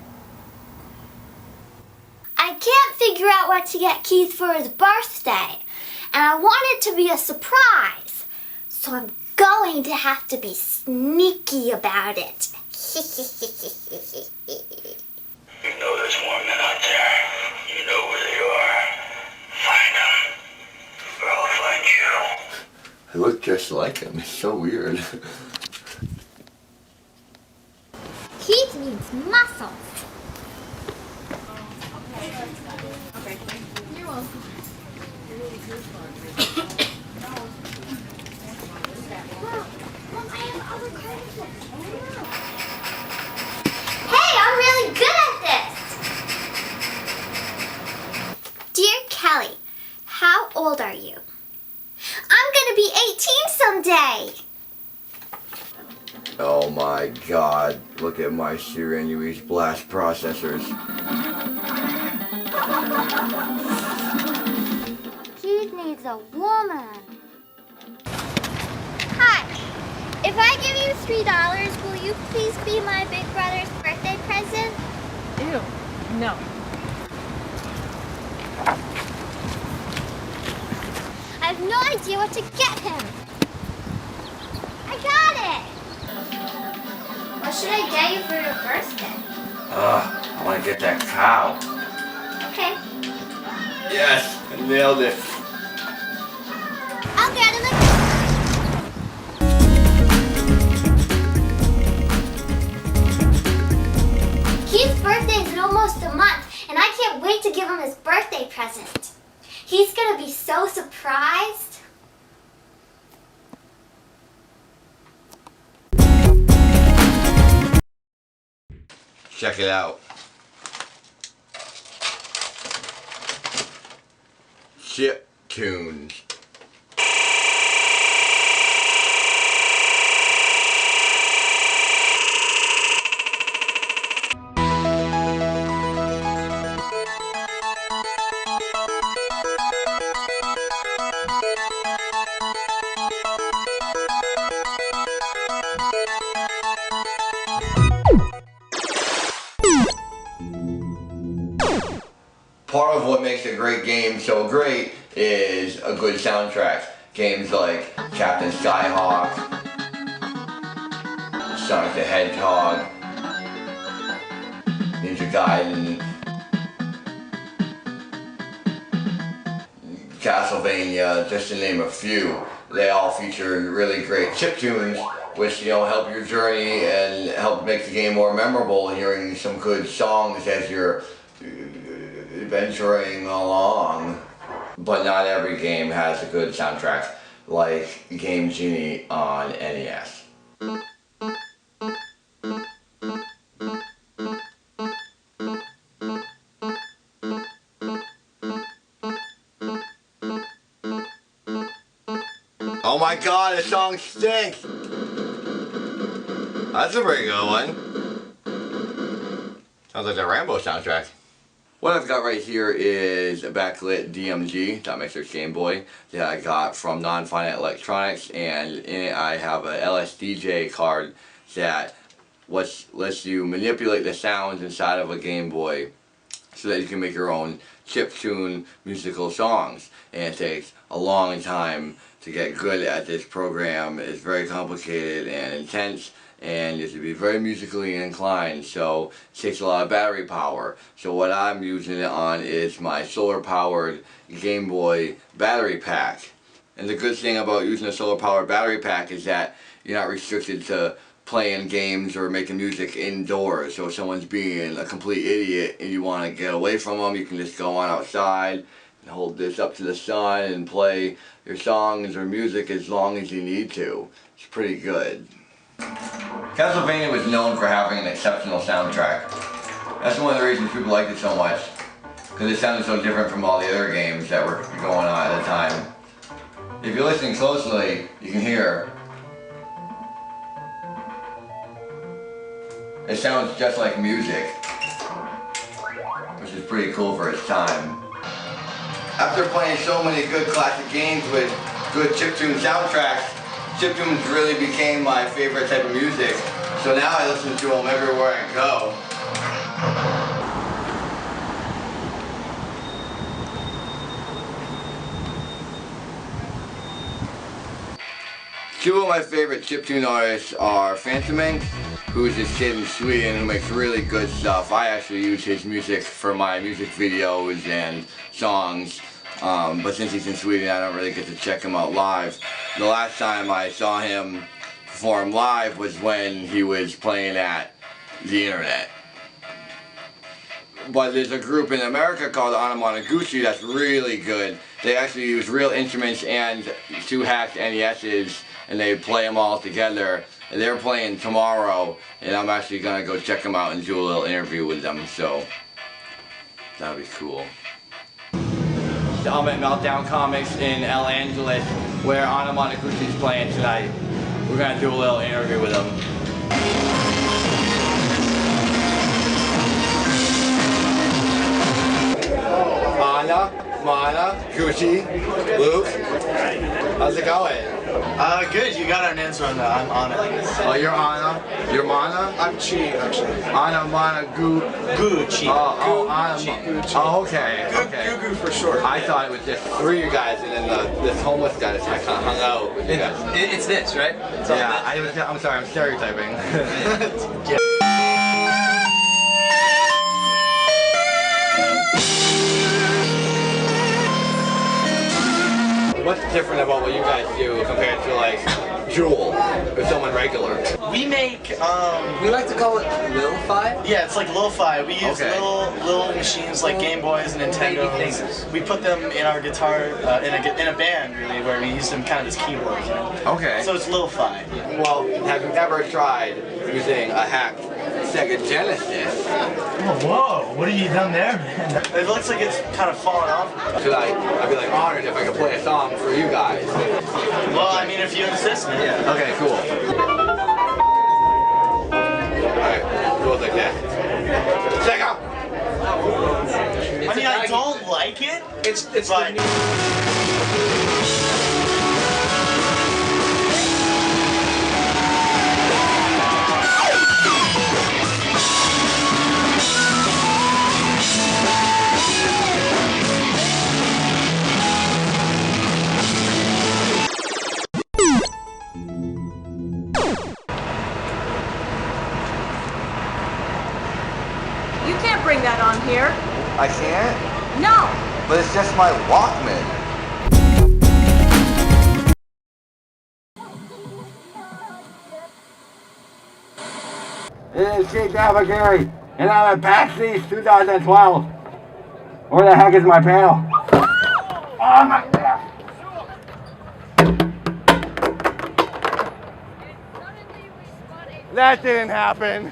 I can't figure out what to get Keith for his birthday, and I want it to be a surprise, so I'm going to have to be sneaky about it. You know there's more men out there. You know where they are. Find them, or I'll find you. I look just like him. It's so weird. Keith needs muscles. You're welcome. Hey, I'm really good at this! Dear Kelly, how old are you? I'm gonna be 18 someday! Oh my god, look at my Sirius blast processors. Keith needs a woman. Hi, if I give you $3, will you please be my big brother's birthday present? Ew, no. I have no idea what to get him. I got it! What should I get you for your birthday? I want to get that cow. Okay, Yes, I nailed it. I'll get him a... Keith's birthday is in almost a month, and I can't wait to give him his birthday present. He's gonna be so surprised. Check it out. Chip tunes. of what makes a great game so great is a good soundtrack. Games like Captain Skyhawk, Sonic the Hedgehog, Ninja Gaiden, Castlevania, just to name a few. They all feature really great chiptunes, which help your journey and help make the game more memorable. Hearing some good songs as you're adventuring along. But not every game has a good soundtrack, like Game Genie on NES. Oh my god, this song stinks! That's a pretty good one. Sounds like a Rambo soundtrack. What I've got right here is a backlit DMG, Dot Mixer Game Boy, that I got from Non-Finite Electronics, and in it I have a LSDJ card that lets you manipulate the sounds inside of a Game Boy so that you can make your own chiptune musical songs. And it takes a long time to get good at this program. It's very complicated and intense, and you have to be very musically inclined, so it takes a lot of battery power. So what I'm using it on is my solar powered Game Boy battery pack. And the good thing about using a solar powered battery pack is that you're not restricted to playing games or making music indoors. So if someone's being a complete idiot and you want to get away from them, you can just go on outside and hold this up to the sun and play your songs or music as long as you need to. It's pretty good. Castlevania was known for having an exceptional soundtrack. That's one of the reasons people liked it so much, because it sounded so different from all the other games that were going on at the time. If you're listening closely, you can hear it sounds just like music, which is pretty cool for its time. After playing so many good classic games with good chiptune soundtracks, chiptunes really became my favorite type of music. So now I listen to them everywhere I go. Two of my favorite chiptune artists are Phantom Inc., who's this kid in Sweden who makes really good stuff. I actually use his music for my music videos and songs, but since he's in Sweden I don't really get to check him out live. The last time I saw him perform live was when he was playing at the internet. But there's a group in America called Anamanaguchi that's really good. They actually use real instruments and two hacked NESs, and they play them all together. And they're playing tomorrow, and I'm actually gonna go check them out and do a little interview with them, so that'll be cool. I'm at Meltdown Comics in Los Angeles, where Anamanaguchi's playing tonight. We're gonna do a little interview with him. Mana, Gucci, Luke, how's it going? Good. You got an answer on that. I'm on it. Oh, you're Anna? You're Mana? I'm Chi, actually. Anna, Mana, Gucci. Oh, Anna. Oh, okay. Okay. Goo for short. I thought it was just three of you guys, and then this homeless guy just kind of hung out with you guys. It's this, right? Yeah, I'm sorry, I'm stereotyping. Yeah. What's different about what you guys do compared to like Jewel or someone regular? We make, we like to call it Lil-Fi. Yeah, it's like Lil-Fi. We use little machines like Game Boys and Nintendos. We put them in our guitar, in a band really, where we use them kind of as keyboards, you know? Okay. So it's Lil-Fi. Well, have you ever tried using a hacked Sega Genesis? Oh, whoa, what have you done there, man? It looks like it's kind of fallen off. I'd be like honored if I could play a song for you guys. Well, I mean, if you insist, man. Yeah. Okay, cool. Alright, goes like that. Check out! I mean, I don't like it. It's like... bring that on here. I can't? No. But it's just my Walkman. This is Keith Apicary, and I'm at PAX East 2012. Where the heck is my panel? Oh my God! That didn't happen.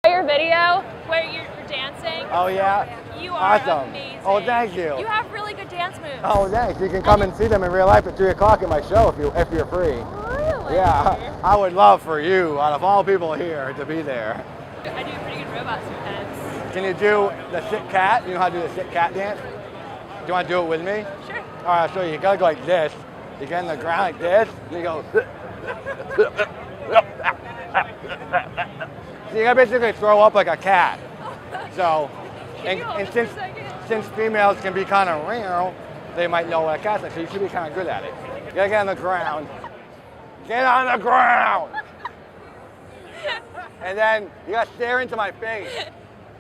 Your video where you're dancing. Oh yeah? You are awesome. Amazing. Oh, thank you. You have really good dance moves. Oh, thanks. You can come and see them in real life at 3 o'clock at my show if you're free. Really? Yeah, I would love for you, out of all people here, to be there. I do pretty good robot sometimes. Can you do the sit cat? You know how to do the sit cat dance? Do you want to do it with me? Sure. All right, I'll show you. You gotta go like this. You get on the ground like this. And you go. So you gotta basically throw up like a cat. So, and since females can be kind of real, they might know what a cat's like. So you should be kind of good at it. You gotta get on the ground. Get on the ground. And then you gotta stare into my face.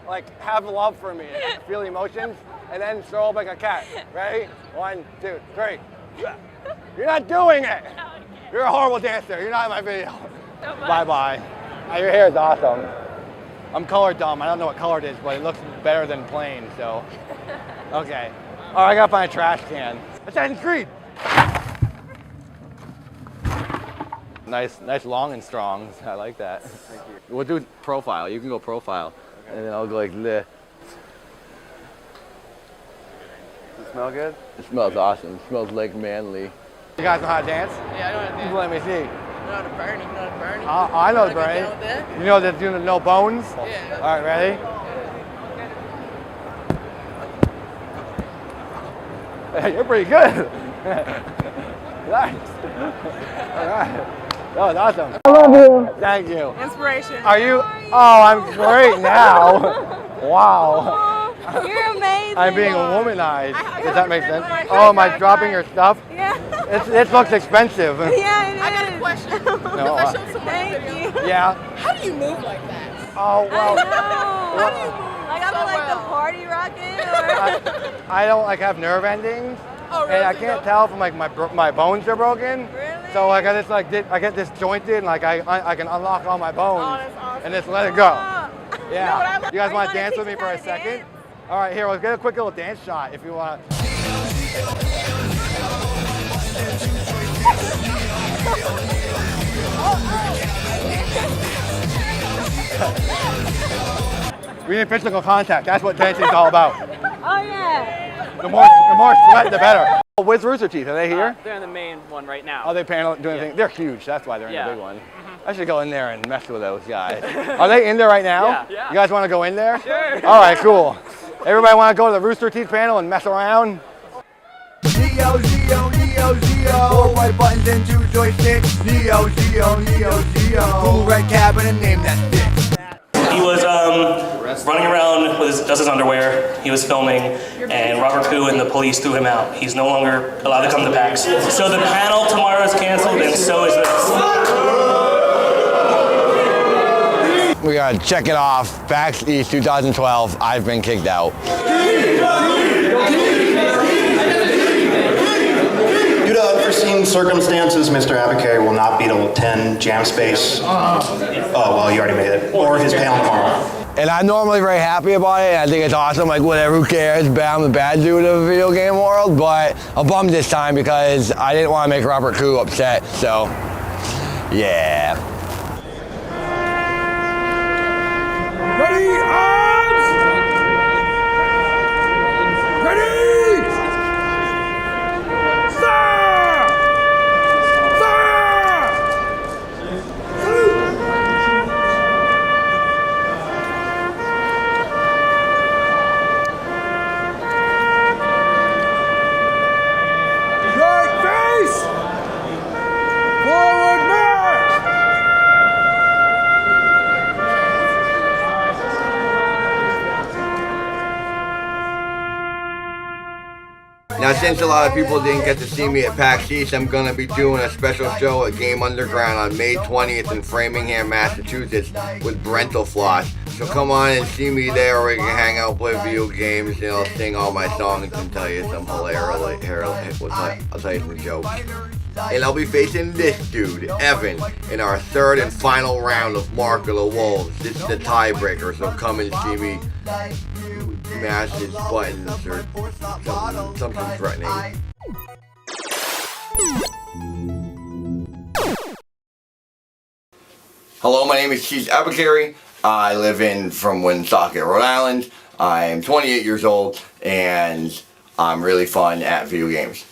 Like, have love for me, feel emotions, and then throw up like a cat. Ready? 1, 2, 3. You're not doing it. You're a horrible dancer. You're not in my video. Bye-bye. Your hair is awesome. I'm color dumb. I don't know what color it is, but it looks better than plain, so. Okay. Oh, I gotta find a trash can. Assassin's Creed. Nice, long and strong. I like that. Thank you. We'll do profile. You can go profile. Okay. And then I'll go like this. Does it smell good? It smells awesome. It smells like manly. You guys know how to dance? Yeah, I know how to dance. Let me see. You know how to burn? You know how to burn? I know the burn. You know that doing the no bones? Yeah. All right, ready? Hey, you're pretty good. Nice. All right. That was awesome. I love you. Thank you. Inspiration. Are you? Oh, I'm great now. Wow. You're amazing. I'm being womanized. Does that make sense? Oh, am I dropping your stuff? Yeah. It looks expensive. Yeah, it is. I got a question. No, I showed some Thank you. Yeah. How do you move like that? Oh, well. I know. Like I'm like the party rocket. I don't like have nerve endings. Oh, really? And I can't tell if like my bones are broken. Really? So like I just like I get disjointed and like I can unlock all my bones that's awesome. and just let it go. Yeah. You know You guys want to dance with me for a second? All right, here, let's get a quick little dance shot if you want. We need physical contact. That's what dancing's all about. Oh yeah. The more sweat, the better. Oh, where's Rooster Teeth? Are they here? They're in the main one right now. Oh, they panel doing anything? They're huge. That's why they're in the big one. Mm-hmm. I should go in there and mess with those guys. Are they in there right now? Yeah. You guys want to go in there? Sure. All right, cool. Everybody want to go to the Rooster Teeth panel and mess around? Neo, Zeo, Neo, Zeo. 4 white buttons and 2 joysticks. Neo, Zeo, Neo, Zeo. Cool red cabin and name that stick. He was running around with his underwear. He was filming, and Robert Koo and the police threw him out. He's no longer allowed to come to PAX. So the panel tomorrow is canceled, and so is this. We gotta check it off. PAX East 2012. I've been kicked out. Due to unforeseen circumstances, Mr. Apicary will not be able to attend Jam Space. Oh, well, you already made it. Or his panel tomorrow. And I'm normally very happy about it. I think it's awesome. Like, whatever, who cares? I'm the bad dude of the video game world. But I'm bummed this time because I didn't want to make Robert Koo upset. So, yeah. Ready, arms! Ready! Fire! Fire! Right face! Forward march! Now, since a lot of people didn't get to see me at PAX East, I'm going to be doing a special show at Game Underground on May 20th in Framingham, Massachusetts with Brental Floss. So come on and see me there where we can hang out, play video games, you know, sing all my songs and tell you some I'll tell you some jokes. And I'll be facing this dude, Evan, in our third and final round of Mark of the Wolves. This is the tiebreaker, so come and see me mash his buttons or something threatening. Hello, my name is Chief Apicary. I live from Woonsocket, Rhode Island. I'm 28 years old, and I'm really fun at video games.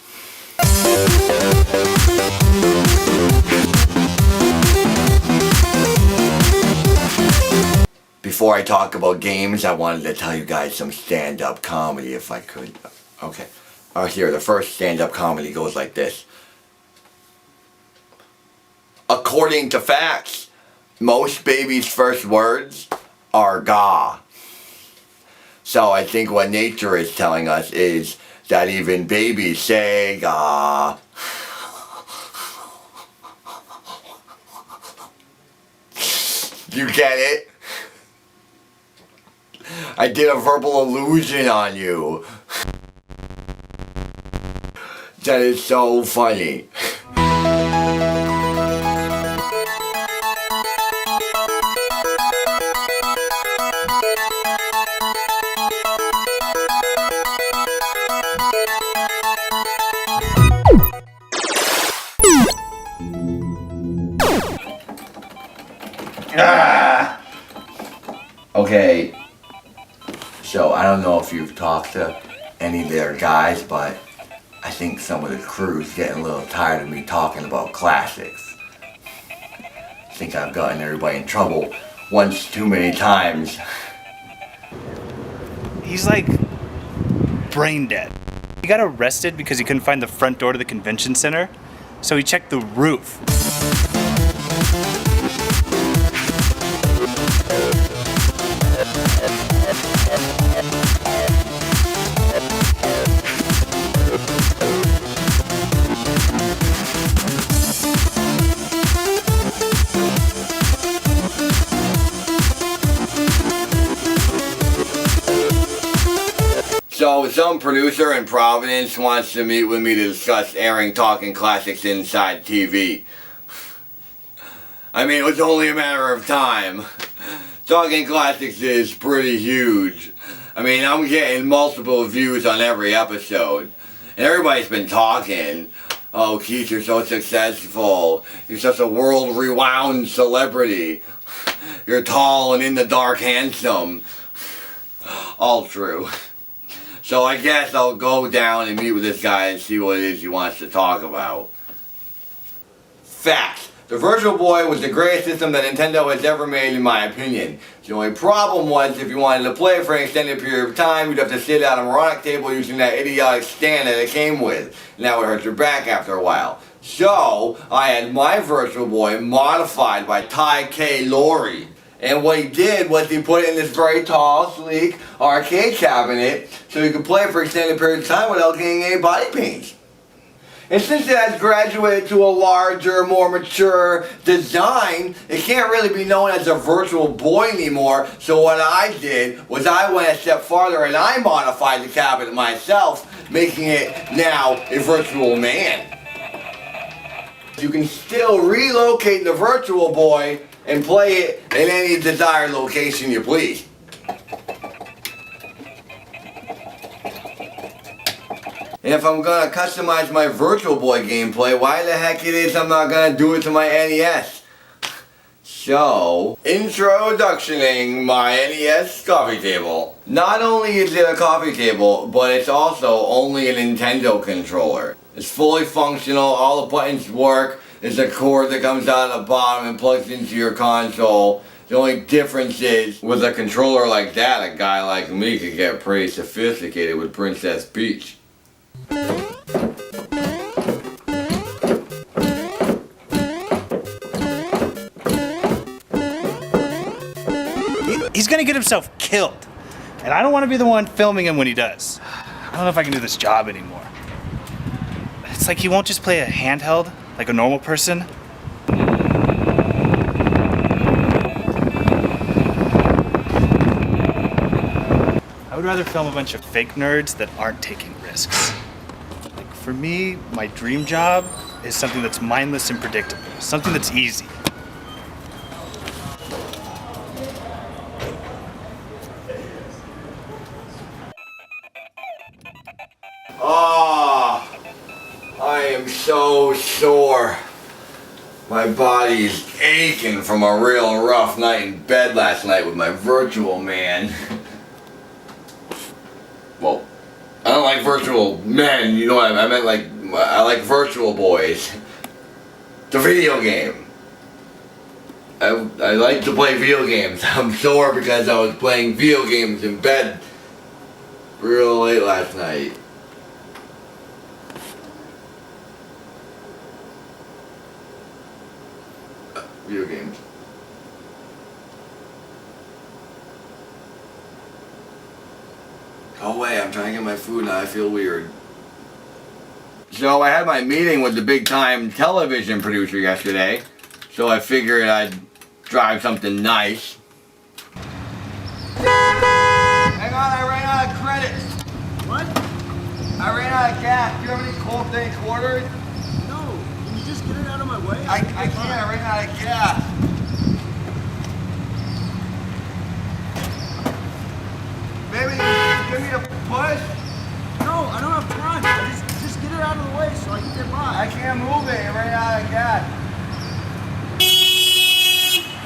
Before I talk about games, I wanted to tell you guys some stand-up comedy if I could. Okay. Here, the first stand-up comedy goes like this. According to facts, most babies' first words are "ga." So I think what nature is telling us is that even babies say "ga." You get it? I did a verbal illusion on you. That is so funny. Okay, so I don't know if you've talked to any of their guys, but I think some of the crew's getting a little tired of me talking about classics. I think I've gotten everybody in trouble once too many times. He's like brain dead. He got arrested because he couldn't find the front door to the convention center, so he checked the roof. So some producer in Providence wants to meet with me to discuss airing Talking Classics Inside TV. I mean, it was only a matter of time. Talking Classics is pretty huge. I mean, I'm getting multiple views on every episode. And everybody's been talking. Oh, Keith, you're so successful. You're such a world-renowned celebrity. You're tall and in the dark handsome. All true. So I guess I'll go down and meet with this guy and see what it is he wants to talk about. Facts. The Virtual Boy was the greatest system that Nintendo has ever made, in my opinion. The only problem was if you wanted to play it for an extended period of time, you'd have to sit at a moronic table using that idiotic stand that it came with. And that would hurt your back after a while. So, I had my Virtual Boy modified by Ty K. Laurie. And what he did was he put it in this very tall, sleek arcade cabinet so you could play it for extended periods of time without getting any body pains. And since it has graduated to a larger, more mature design, it can't really be known as a Virtual Boy anymore. So what I did was I went a step farther and I modified the cabinet myself, making it now a Virtual Man. You can still relocate the Virtual Boy and play it in any desired location you please. And if I'm gonna customize my Virtual Boy gameplay, why the heck it is I'm not gonna do it to my NES? So, introductioning my NES coffee table. Not only is it a coffee table, but it's also only a Nintendo controller. It's fully functional, all the buttons work. There's a cord that comes out of the bottom and plugs into your console. The only difference is, with a controller like that, a guy like me could get pretty sophisticated with Princess Peach. He's gonna get himself killed. And I don't want to be the one filming him when he does. don't know if I can do this job anymore. It's like he won't just play a handheld like a normal person. I would rather film a bunch of fake nerds that aren't taking risks. Like for me, my dream job is something that's mindless and predictable, something that's easy. Oh, I am so sore. My body's aching from a real rough night in bed last night with my virtual man. Well, I don't like virtual men, you know what I meant, like, I like virtual boys. It's a video game. I like to play video games. I'm sore because I was playing video games in bed real late last night. Video games. Oh wait, I'm trying to get my food now, I feel weird. So I had my meeting with the big time television producer yesterday, so I figured I'd drive something nice. Hang on, I ran out of credits. What? I ran out of gas. Do you have any cold thing quarters? No, can you just get it out of my way? I can't, I ran out of gas. Maybe give me a push? No, I don't have time. Just get it out of the way so I can get by. I can't move it. I ran out of gas.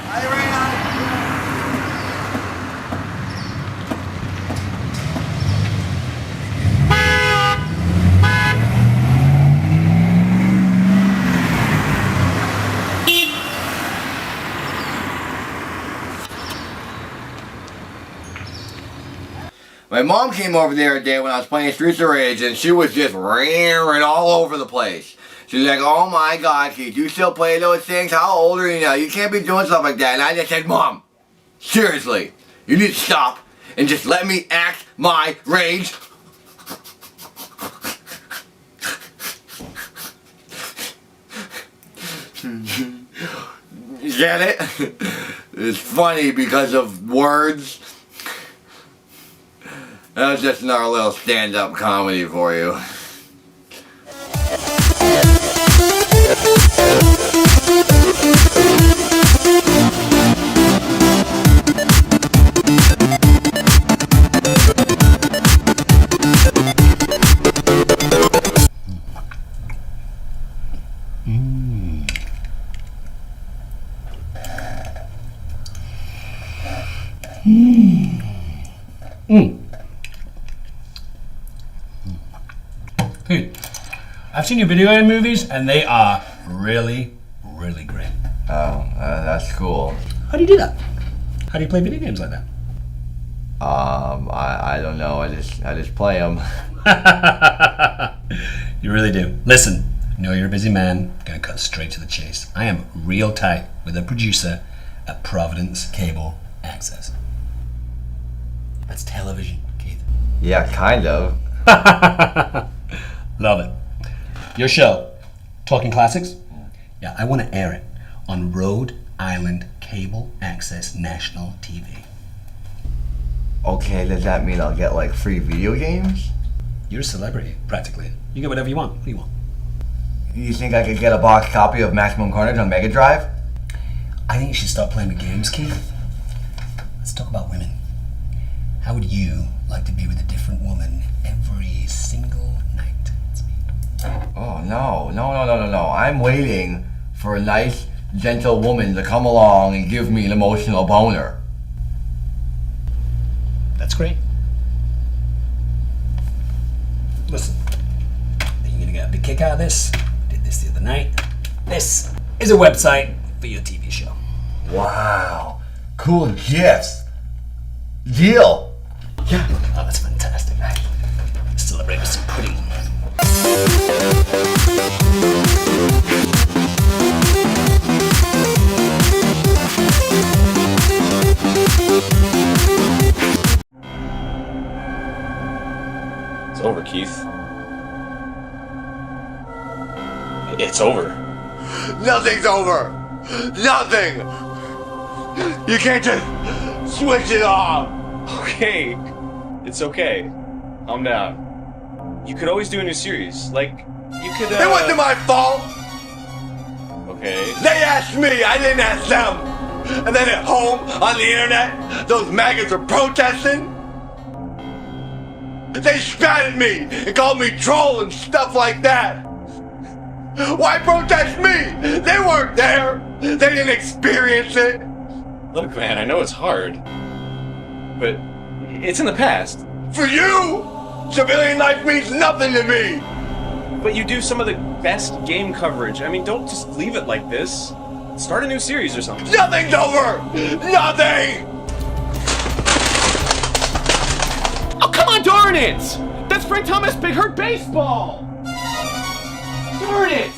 I ran out of gas. My mom came over the other day when I was playing Streets of Rage and she was just rearing all over the place. She's like, oh my god, Keith, you still play those things? How old are you now? You can't be doing stuff like that. And I just said, Mom, seriously, you need to stop and just let me act my rage. Get it? It's funny because of words. That was just another little stand-up comedy for you. Dude, I've seen your video game movies, and they are really, really great. Oh, that's cool. How do you do that? How do you play video games like that? I don't know. I just play them. You really do. Listen, I know you're a busy man. I'm gonna cut straight to the chase. I am real tight with a producer at Providence Cable Access. That's television, Keith. Yeah, kind of. Love it. Your show, Talking Classics? Yeah, I want to air it on Rhode Island Cable Access National TV. Okay, does that mean I'll get like free video games? You're a celebrity, practically. You get whatever you want. What do you want? You think I could get a box copy of Maximum Carnage on Mega Drive? I think you should start playing the games, Keith. Let's talk about women. How would you like to be with a different woman every single night? Oh, no. I'm waiting for a nice, gentle woman to come along and give me an emotional boner. That's great. Listen, I think you're gonna get a big kick out of this. Did this the other night. This is a website for your TV show. Wow. Cool gifts. Deal. Yeah. Oh, that's fantastic. Let's celebrate with some pudding. It's over, It's over. Nothing's over. Nothing. You can't just switch it off. Okay. It's okay. Calm down. You could always do a new series. Like, you could, It wasn't my fault. Okay. They asked me, I didn't ask them. And then at home, on the internet, those maggots were protesting. They spat at me and called me troll and stuff like that. Why protest me? They weren't there. They didn't experience it. Look, man, I know it's hard. But it's in the past. For you, civilian life means nothing to me. But you do some of the best game coverage. I mean, don't just leave it like this. Start a new series or something. Nothing's over! Nothing! Oh, come on, darn it! That's Frank Thomas Big Hurt Baseball! Darn it!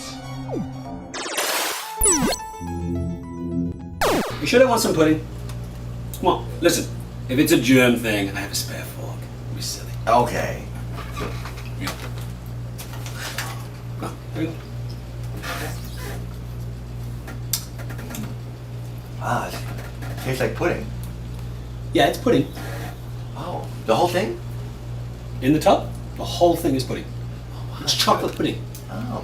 You sure they want some pudding? Come on, listen. If it's a germ thing, I have a spare fork. Don't be silly. Okay. Yeah. Come on, here we go. Ah, it tastes like pudding. Yeah, it's pudding. Oh, the whole thing? In the tub, the whole thing is pudding. It's chocolate pudding. Oh.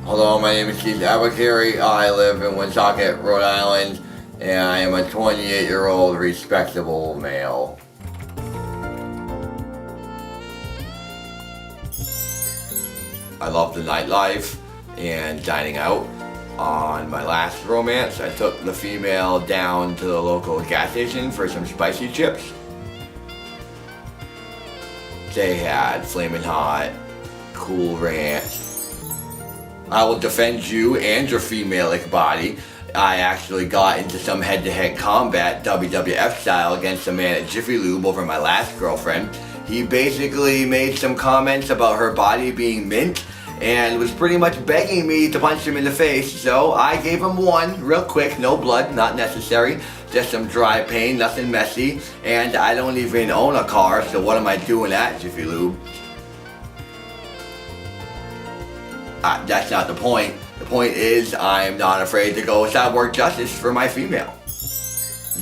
Hello, my name is Apicary. I live in Woonsocket, Rhode Island, and I am a 28-year-old respectable male. I love the nightlife and dining out. On my last romance, I took the female down to the local gas station for some spicy chips. They had Flamin' Hot, Cool Ranch. I will defend you and your female-ic body. I actually got into some head-to-head combat, WWF style, against a man at Jiffy Lube over my last girlfriend. He basically made some comments about her body being mint and was pretty much begging me to punch him in the face, so I gave him one real quick, no blood, not necessary, just some dry pain, nothing messy, and I don't even own a car, so what am I doing at Jiffy Lube? That's not the point. The point is, I'm not afraid to go without work justice for my female.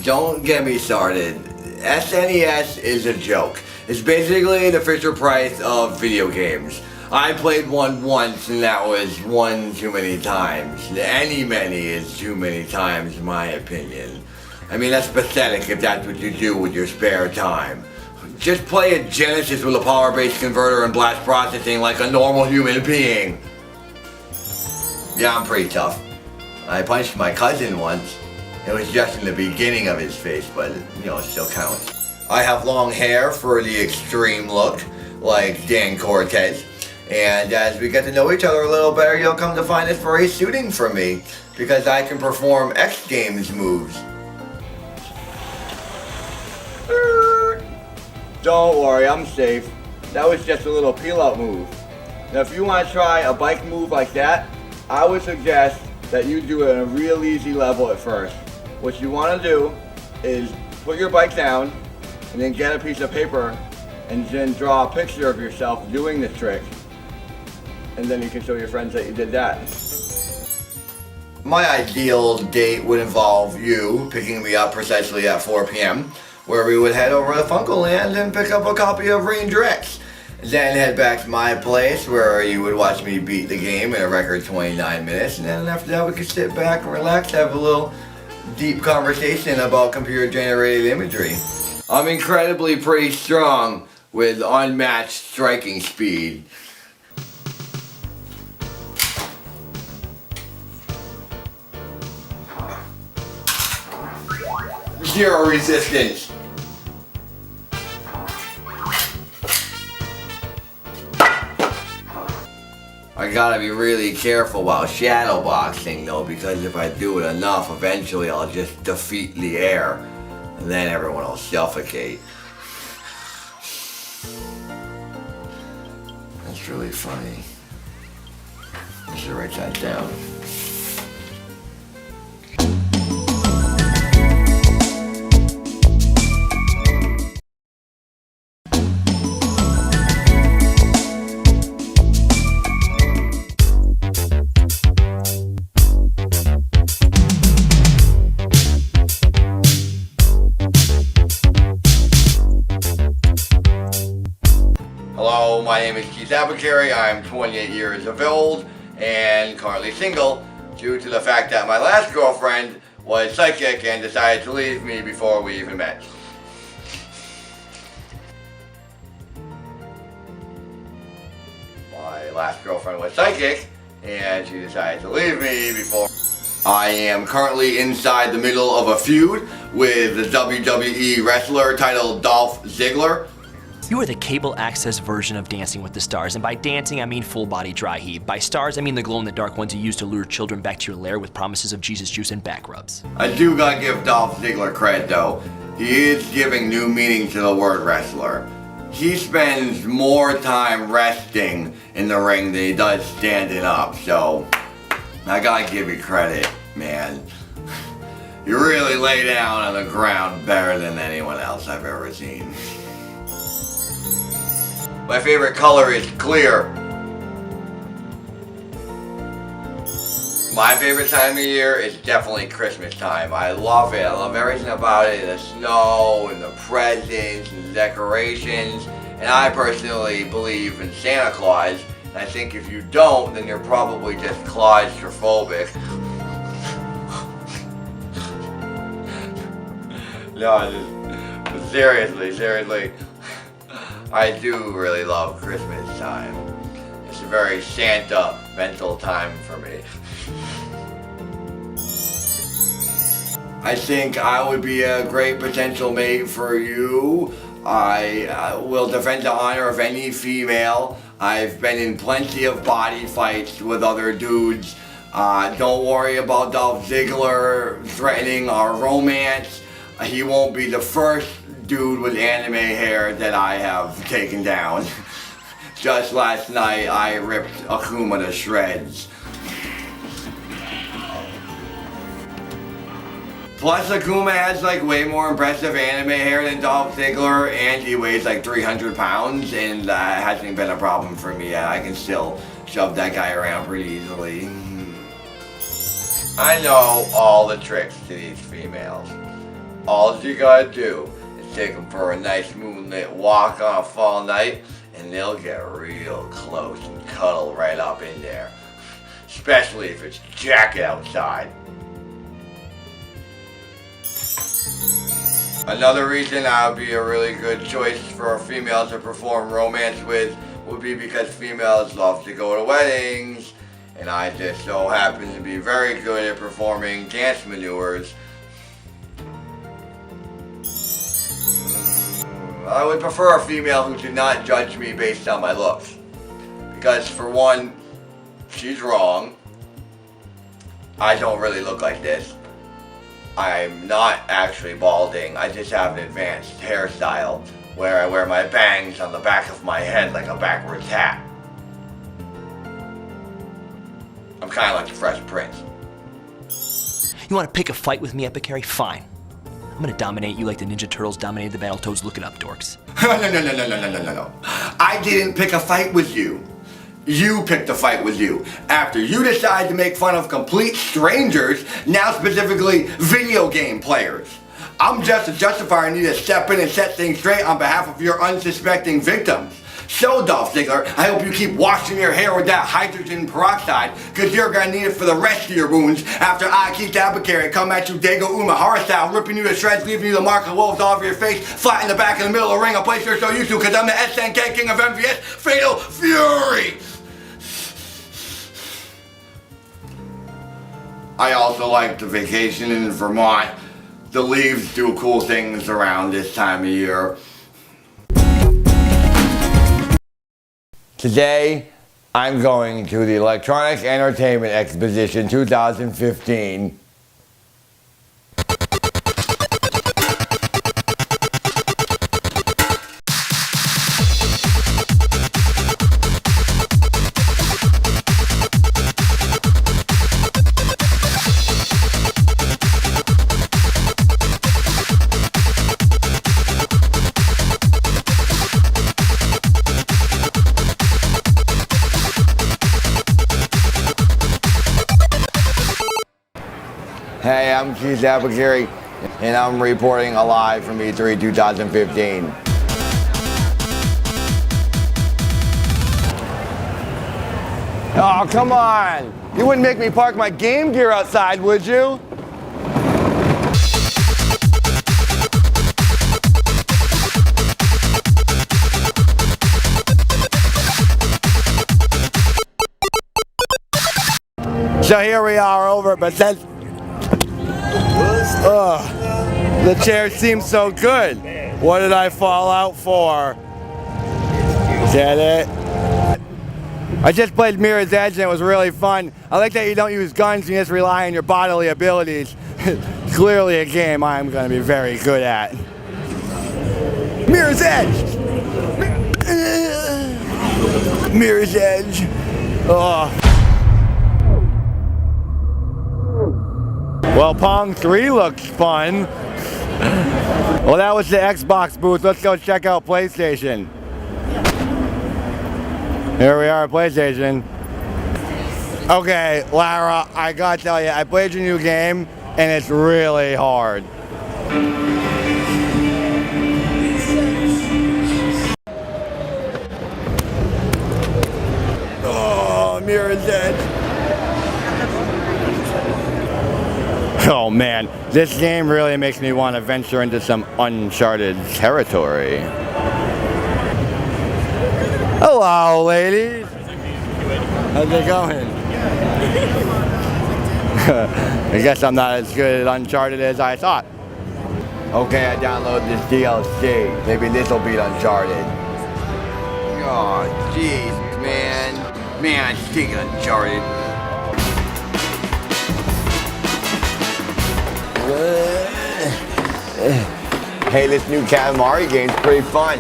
Don't get me started. SNES is a joke. It's basically the Fisher Price of video games. I played one once and that was one too many times. Many is too many times in my opinion. I mean, that's pathetic if that's what you do with your spare time. Just play a Genesis with a power-based converter and blast processing like a normal human being. Yeah, I'm pretty tough. I punched my cousin once. It was just in the beginning of his face, but you know, it still counts. I have long hair for the extreme look, like Dan Cortez. And as we get to know each other a little better, you'll come to find it's very suiting for me, because I can perform X Games moves. Don't worry, I'm safe. That was just a little peel-out move. Now if you want to try a bike move like that, I would suggest that you do it at a real easy level at first. What you want to do is put your bike down and then get a piece of paper and then draw a picture of yourself doing the trick. And then you can show your friends that you did that. My ideal date would involve you picking me up precisely at 4 p.m. where we would head over to Funkoland and pick up a copy of Ranger X. Then head back to my place where you would watch me beat the game in a record 29 minutes, and then after that we could sit back and relax, have a little deep conversation about computer-generated imagery. I'm incredibly pretty strong with unmatched striking speed. Zero resistance. I gotta be really careful while shadowboxing though, because if I do it enough, eventually I'll just defeat the air, and then everyone will suffocate. That's really funny. I should write that down. Hello, my name is Apicary. I'm 28 years of old and currently single due to the fact that my last girlfriend was psychic and decided to leave me before we even met. My last girlfriend was psychic and she decided to leave me before. I am currently inside the middle of a feud with the WWE wrestler titled Dolph Ziggler. You are the cable access version of Dancing with the Stars, and by dancing I mean full body dry heave. By stars I mean the glow-in-the-dark ones you use to lure children back to your lair with promises of Jesus juice and back rubs. I do gotta give Dolph Ziggler credit though. He is giving new meaning to the word wrestler. He spends more time resting in the ring than he does standing up, so I gotta give you credit, man. You really lay down on the ground better than anyone else I've ever seen. My favorite color is clear. My favorite time of year is definitely Christmas time. I love it. I love everything about it. The snow and the presents and the decorations. And I personally believe in Santa Claus. And I think if you don't, then you're probably just claustrophobic. No, just seriously. I do really love Christmas time. It's a very Santa-mental time for me. I think I would be a great potential mate for you. I will defend the honor of any female. I've been in plenty of body fights with other dudes. Don't worry about Dolph Ziggler threatening our romance. He won't be the first dude with anime hair that I have taken down. Just last night I ripped Akuma to shreds. Plus Akuma has like way more impressive anime hair than Dolph Ziggler and he weighs like 300 pounds and that hasn't been a problem for me yet. I can still shove that guy around pretty easily. I know all the tricks to these females. All you gotta do is take them for a nice moonlit walk on a fall night and they'll get real close and cuddle right up in there. Especially if it's jacket outside. Another reason I would be a really good choice for a female to perform romance with would be because females love to go to weddings and I just so happen to be very good at performing dance maneuvers. I would prefer a female who did not judge me based on my looks. Because for one, she's wrong. I don't really look like this. I'm not actually balding, I just have an advanced hairstyle where I wear my bangs on the back of my head like a backwards hat. I'm kind of like the Fresh Prince. You want to pick a fight with me, Apicary? Fine. I'm gonna dominate you like the Ninja Turtles dominated the Battletoads. Look it up, dorks. No. I didn't pick a fight with you. You picked a fight with you. After you decided to make fun of complete strangers, now specifically video game players. I'm just a justifier and need to step in and set things straight on behalf of your unsuspecting victims. So, Dolph Ziggler, I hope you keep washing your hair with that hydrogen peroxide, because you're gonna need it for the rest of your wounds after I, Keith Apicary, come at you Dago Umahara style, ripping you to shreds, leaving you the mark of wolves all over your face, flat in the back in the middle of the ring, a place you're so used to, because I'm the SNK King of MVS, Fatal Fury! I also like to vacation in Vermont. The leaves do cool things around this time of year. Today, I'm going to the Electronic Entertainment Exposition 2015. I'm Keith Apicary, and I'm reporting live from E3 2015. Oh, come on! You wouldn't make me park my game gear outside, would you? So here we are over at Bethesda. The chair seems so good. What did I fall out for? Is that it? I just played Mirror's Edge and it was really fun. I like that you don't use guns, you just rely on your bodily abilities. It's clearly a game I'm going to be very good at. Mirror's Edge! Mirror's Edge. Oh. Well, Pong 3 looks fun. Well, that was the Xbox booth. Let's go check out PlayStation. Here we are at PlayStation. Okay, Lara, I gotta tell you, I played your new game, and it's really hard. Oh, Mirror's Edge. Oh man, this game really makes me want to venture into some uncharted territory. Hello, ladies. How's it going? I guess I'm not as good at Uncharted as I thought. Okay, I downloaded this DLC. Maybe this will beat Uncharted. Oh, jeez, man. Man, I stink at Uncharted. Hey, this new Katamari game's pretty fun.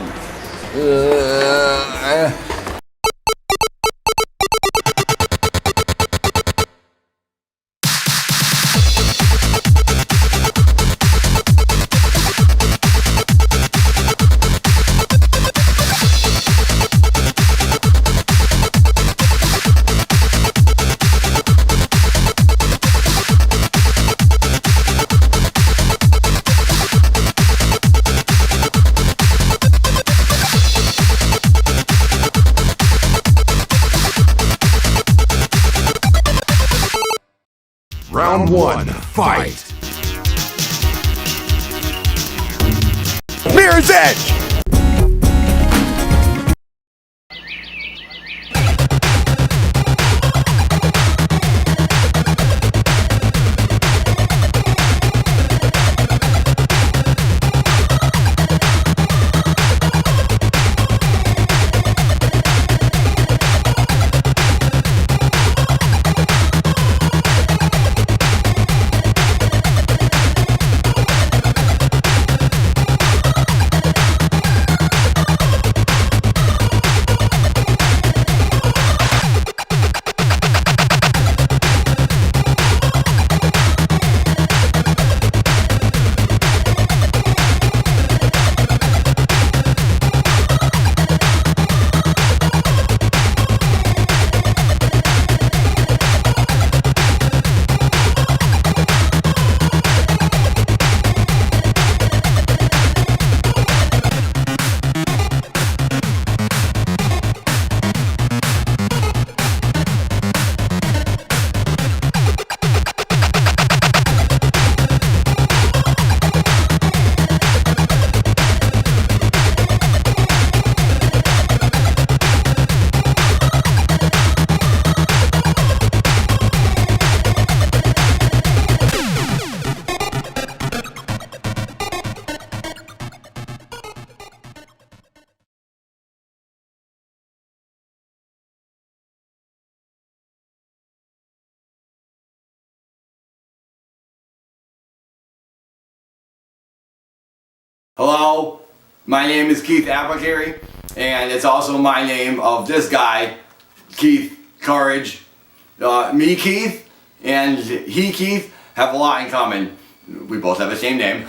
Round one, fight! Mirror's Edge! Hello, my name is Keith Apicary, and it's also my name of this guy, Keith Courage. Me, Keith, and he, Keith, have a lot in common. We both have the same name,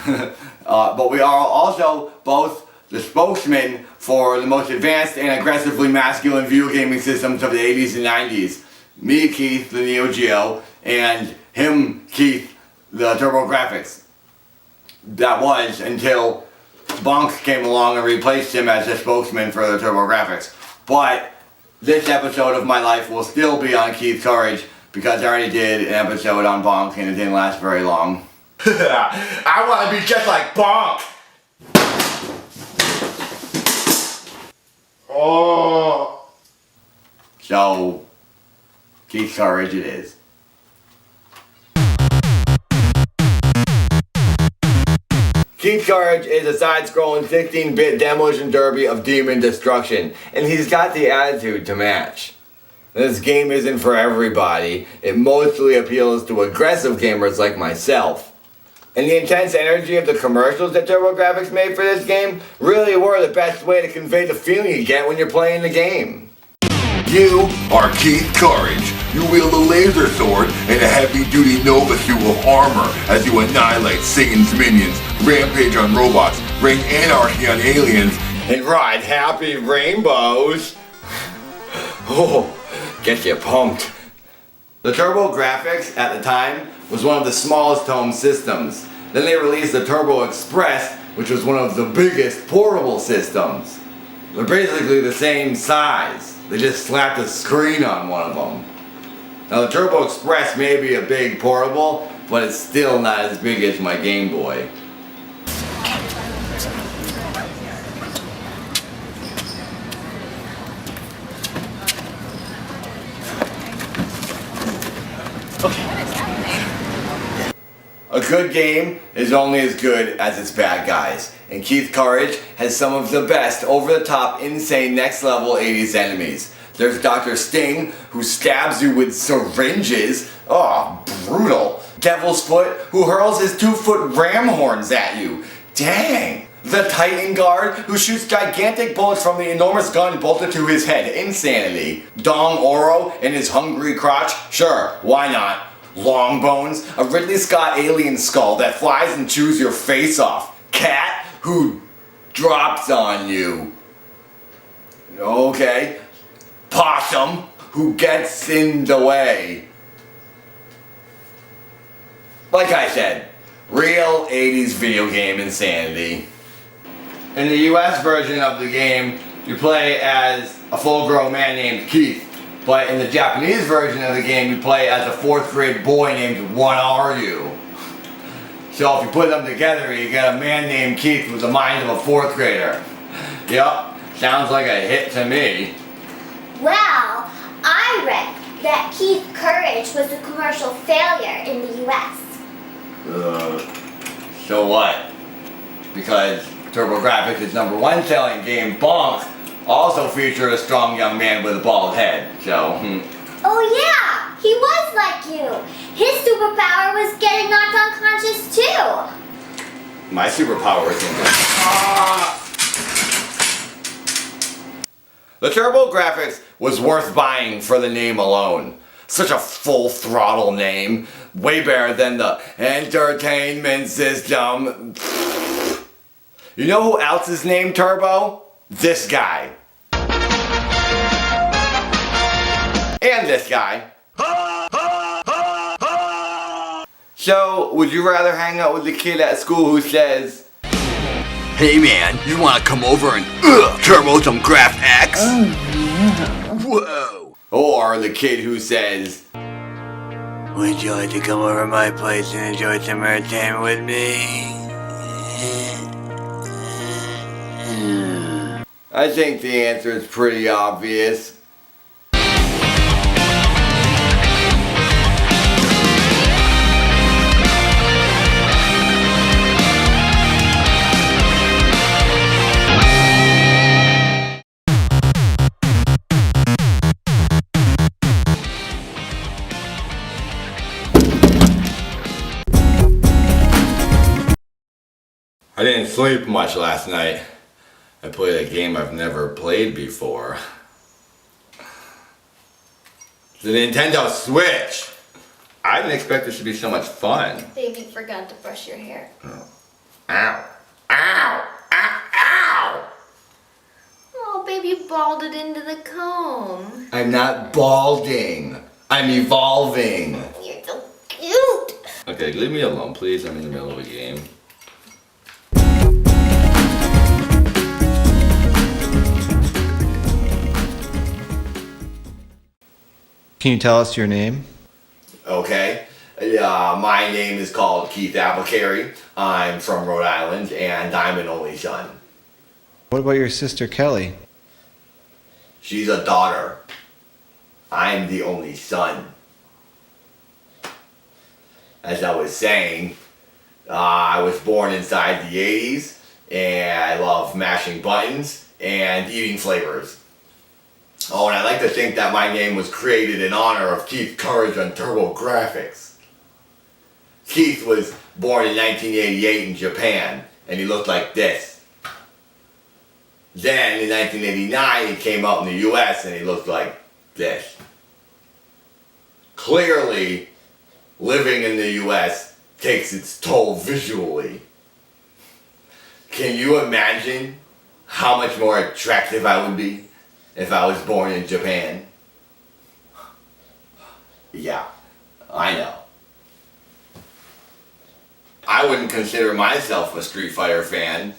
but we are also both the spokesman for the most advanced and aggressively masculine video gaming systems of the 80s and 90s. Me, Keith, the Neo Geo, and him, Keith, the TurboGrafx. That was until Bonk came along and replaced him as the spokesman for the TurboGrafx. But this episode of my life will still be on Keith Courage because I already did an episode on Bonk and it didn't last very long. I want to be just like Bonk! Oh! So, Keith Courage it is. Keith Courage is a side-scrolling 16-bit demolition derby of demon destruction, and he's got the attitude to match. This game isn't for everybody. It mostly appeals to aggressive gamers like myself. And the intense energy of the commercials that TurboGrafx made for this game really were the best way to convey the feeling you get when you're playing the game. You are Keith Courage. You wield a laser sword and a heavy-duty Nova suit of armor as you annihilate Satan's minions, rampage on robots, bring anarchy on aliens, and ride happy rainbows. Oh, get you pumped. The TurboGrafx at the time was one of the smallest home systems. Then they released the Turbo Express, which was one of the biggest portable systems. They're basically the same size. They just slapped a screen on one of them. Now the Turbo Express may be a big portable, but it's still not as big as my Game Boy. A good game is only as good as its bad guys, and Keith Courage has some of the best over-the-top, insane, next-level 80s enemies. There's Dr. Sting, who stabs you with syringes. Oh, brutal. Devil's Foot, who hurls his 2-foot ram horns at you. Dang. The Titan Guard, who shoots gigantic bullets from the enormous gun bolted to his head. Insanity. Dong Oro and his hungry crotch. Sure, why not? Longbones, a Ridley Scott alien skull that flies and chews your face off. Cat, who drops on you. Okay. Possum, who gets in the way. Like I said, real 80s video game insanity. In the US version of the game, you play as a full-grown man named Keith. But in the Japanese version of the game, you play as a 4th grade boy named What Are You? So if you put them together, you get a man named Keith with the mind of a 4th grader. Yup, sounds like a hit to me. Well, I read that Keith Courage was a commercial failure in the US. So what? Because TurboGrafx' #1 selling game, Bonk, also featured a strong young man with a bald head, so... Oh yeah, he was like you. His superpower was getting knocked unconscious too. My superpower is The TurboGrafx was worth buying for the name alone. Such a full-throttle name. Way better than the entertainment system. You know who else is named Turbo? This guy. And this guy. So, would you rather hang out with the kid at school who says, "Hey man, you wanna come over and turbo some Graph X?" Oh yeah. Whoa. Or the kid who says, "Would you like to come over to my place and enjoy some entertainment with me?" I think the answer is pretty obvious. I didn't sleep much last night. I played a game I've never played before. The Nintendo Switch! I didn't expect this to be so much fun. Baby forgot to brush your hair. Oh. Ow! Ow! Ow! Ow! Oh, baby balled it into the comb. I'm not balding. I'm evolving. You're so cute. Okay. Okay, leave me alone, please. I'm in the middle of a game. Can you tell us your name? Okay. My name is called Keith Apicary. I'm from Rhode Island, and I'm an only son. What about your sister Kelly? She's a daughter. I'm the only son. As I was saying, I was born inside the 80s, and I love mashing buttons and eating flavors. Oh, and I like to think that my name was created in honor of Keith Courage on TurboGrafx. Keith was born in 1988 in Japan, and he looked like this. Then, in 1989, he came out in the US, and he looked like this. Clearly, living in the US takes its toll visually. Can you imagine how much more attractive I would be if I was born in Japan? Yeah, I know. I wouldn't consider myself a Street Fighter fan.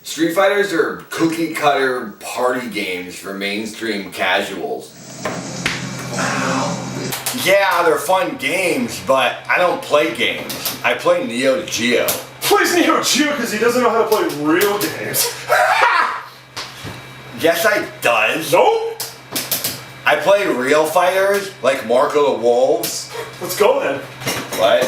Street Fighters are cookie cutter party games for mainstream casuals. Yeah, they're fun games, but I don't play games. I play Neo Geo. Plays Neo Geo because he doesn't know how to play real games. Yes, I does. Nope. I play real fighters, like Marco the Wolves. Let's go then. What?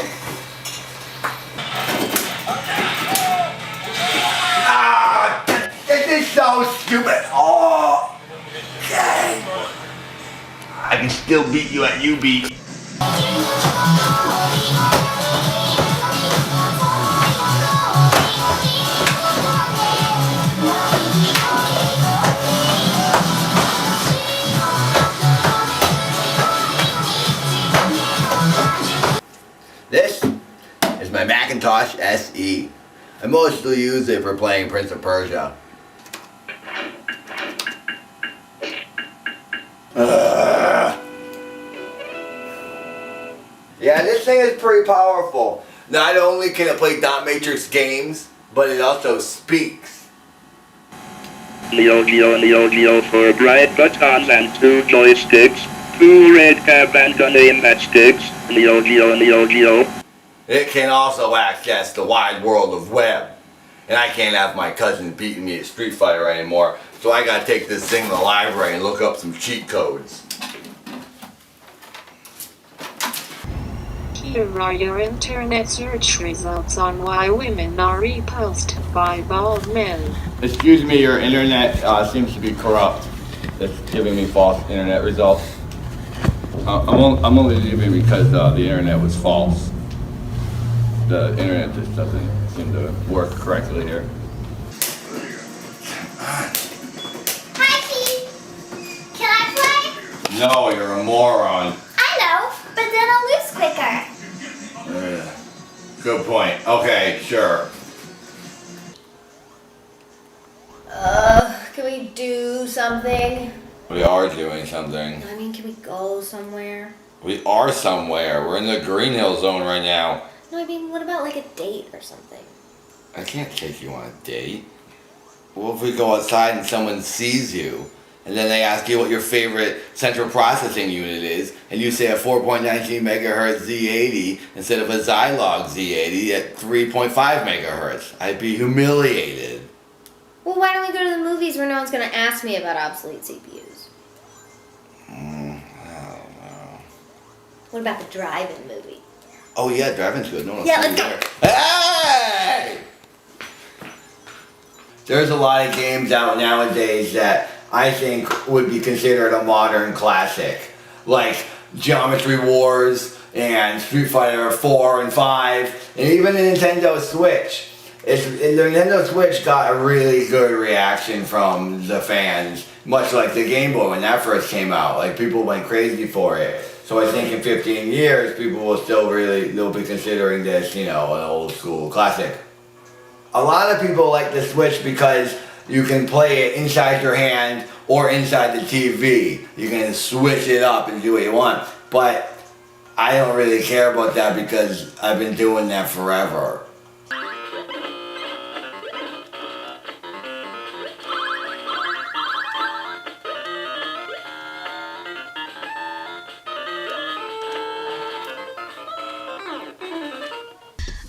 Ah, this is so stupid. Oh, okay. I can still beat you at UB. This is my Macintosh SE. I mostly use it for playing Prince of Persia. Yeah, this thing is pretty powerful. Not only can it play dot matrix games, but it also speaks. Neo Geo for bright buttons and 2 joysticks, 2 red cap and gun-aim matchsticks. Neo Geo. It can also access the wide world of web. And I can't have my cousin beating me at Street Fighter anymore, so I gotta take this thing to the library and look up some cheat codes. Here are your internet search results on why women are repulsed by bald men. Excuse me, your internet seems to be corrupt. It's giving me false internet results. I'm only leaving because the internet was false. The internet just doesn't seem to work correctly here. Hi, Keith. Can I play? No, you're a moron. I know, but then I'll lose quicker. Good point. Okay, sure. Can we do something? We are doing something. I mean, can we go somewhere? We are somewhere. We're in the Green Hill Zone right now. No, I mean, what about like a date or something? I can't take you on a date. What if we go outside and someone sees you, and then they ask you what your favorite central processing unit is, and you say a 4.19 megahertz Z80 instead of a Zilog Z80 at 3.5 megahertz? I'd be humiliated. Well, why don't we go to the movies where no one's gonna ask me about obsolete CPUs? I don't know. What about the drive-in movie? Oh yeah, driving's good. No one's Yeah, let's go. Hey! There's a lot of games out nowadays that I think would be considered a modern classic, like Geometry Wars and Street Fighter 4 and 5, and even the Nintendo Switch. The Nintendo Switch got a really good reaction from the fans, much like the Game Boy when that first came out. Like, people went crazy for it. So I think in 15 years, people will still they'll be considering this, you know, an old school classic. A lot of people like the Switch because you can play it inside your hand or inside the TV. You can switch it up and do what you want. But I don't really care about that because I've been doing that forever.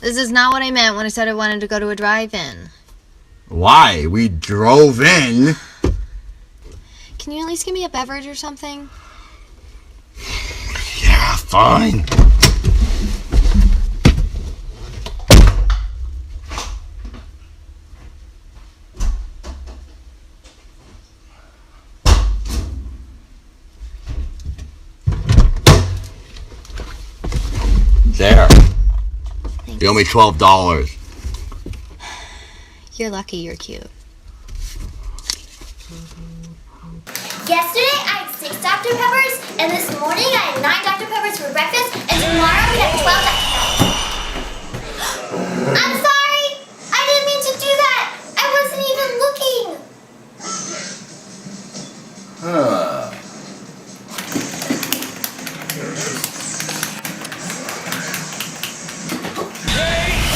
This is not what I meant when I said I wanted to go to a drive-in. Why? We drove in. Can you at least give me a beverage or something? Yeah, fine. There. Thanks. You owe me $12. You're lucky you're cute. Yesterday I had 6 Dr. Peppers, and this morning I had 9 Dr. Peppers for breakfast, and tomorrow we have 12 Dr. Peppers. I'm sorry! I didn't mean to do that! I wasn't even looking! Huh.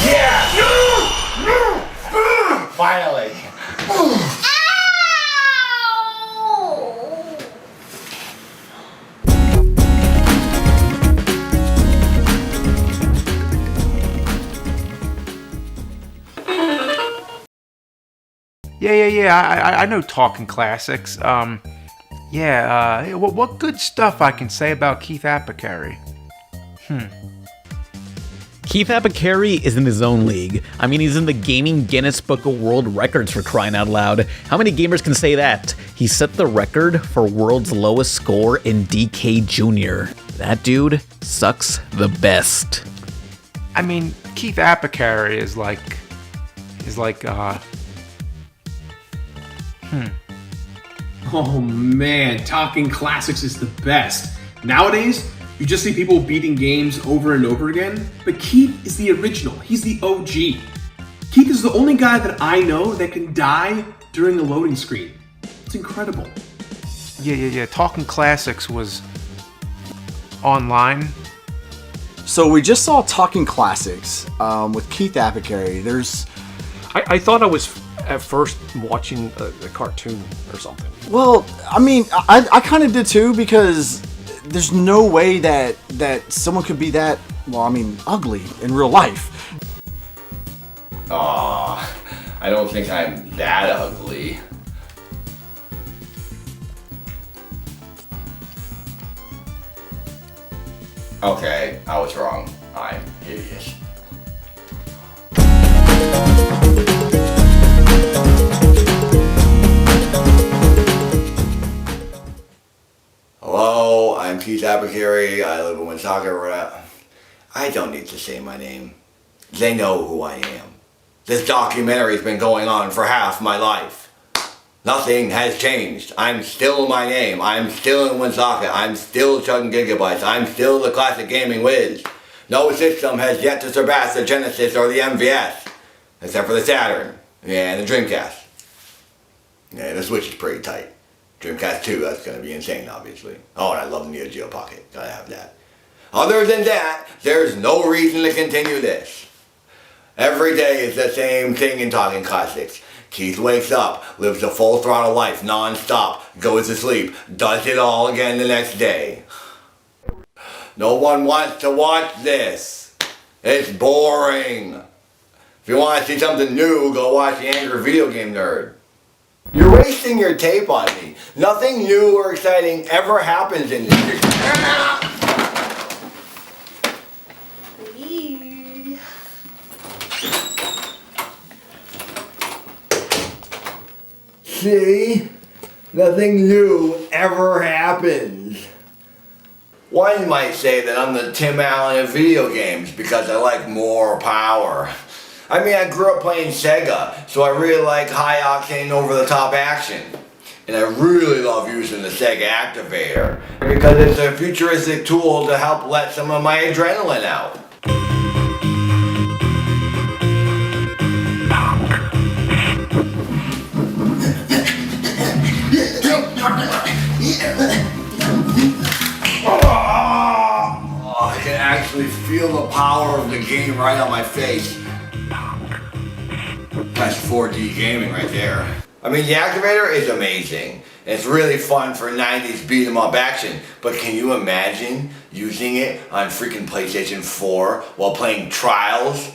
Yeah! Finally! Yeah. I know Talking Classics. What good stuff I can say about Keith Apicary? Keith Apicary is in his own league. I mean, he's in the Gaming Guinness Book of World Records, for crying out loud. How many gamers can say that? He set the record for world's lowest score in DK Junior. That dude sucks the best. I mean, Keith Apicary is like, Oh man, Talking Classics is the best. Nowadays, you just see people beating games over and over again, but Keith is the original. He's the OG. Keith is the only guy that I know that can die during a loading screen. It's incredible. Yeah. Talking Classics was online. So we just saw Talking Classics with Keith Apicary. I thought I was at first watching a cartoon or something. Well, I mean, I kind of did too, because there's no way that someone could be that, ugly in real life. Aw, I don't think I'm that ugly. Okay, I was wrong. I'm hideous. Hello, I'm Keith Apicary. I live in Woonsocket. I don't need to say my name. They know who I am. This documentary's been going on for half my life. Nothing has changed. I'm still my name. I'm still in Woonsocket. I'm still chugging gigabytes. I'm still the classic gaming whiz. No system has yet to surpass the Genesis or the MVS, except for the Saturn and the Dreamcast. Yeah, the Switch is pretty tight. Dreamcast 2, that's going to be insane, obviously. Oh, and I love the Neo Geo Pocket. Gotta have that. Other than that, there's no reason to continue this. Every day is the same thing in Talking Classics. Keith wakes up, lives a full throttle life, non-stop, goes to sleep, does it all again the next day. No one wants to watch this. It's boring. If you want to see something new, go watch The Angry Video Game Nerd. You're wasting your tape on me. Nothing new or exciting ever happens in this. See? Nothing new ever happens. One might say that I'm the Tim Allen of video games because I like more power. I mean, I grew up playing Sega, so I really like high-octane, over-the-top action. And I really love using the Sega Activator because it's a futuristic tool to help let some of my adrenaline out. I can power of the game right on my face. That's 4D gaming right there. I mean, the activator is amazing. It's really fun for 90s beat 'em up action, but can you imagine using it on freaking PlayStation 4 while playing Trials?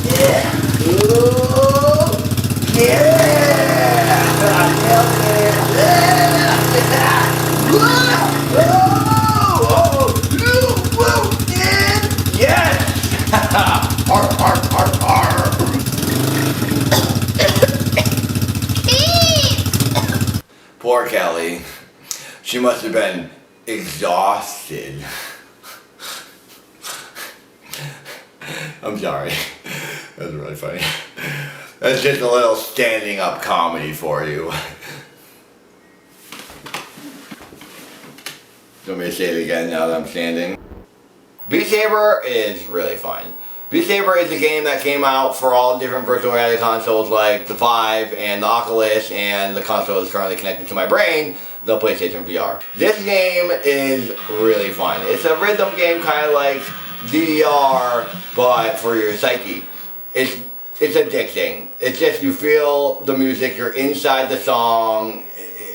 Yeah! Ooh! Yeah! Yes! Arr, arr, arr, arr. Poor Kelly. She must have been exhausted. I'm sorry. That's really funny. That's just a little standing up comedy for you. You want me to say it again now that I'm standing? Beat Saber is really fun. Beat Saber is a game that came out for all different virtual reality consoles like the Vive and the Oculus and the console is currently connected to my brain, the PlayStation VR. This game is really fun. It's a rhythm game kind of like DDR, but for your psyche. It's addicting. It's just you feel the music, you're inside the song.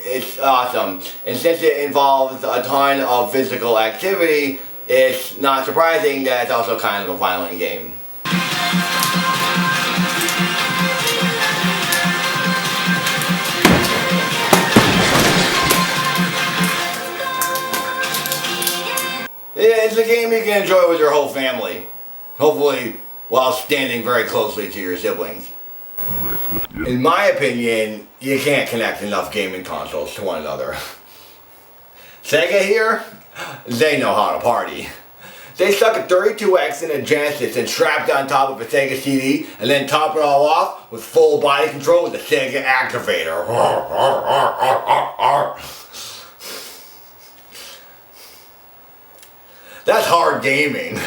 It's awesome. And since it involves a ton of physical activity, it's not surprising that it's also kind of a violent game. It's a game you can enjoy with your whole family. Hopefully, while standing very closely to your siblings. In my opinion, you can't connect enough gaming consoles to one another. Sega here, they know how to party. They stuck a 32X in a Genesis and strapped it on top of a Sega CD and then top it all off with full body control with the Sega activator. That's hard gaming.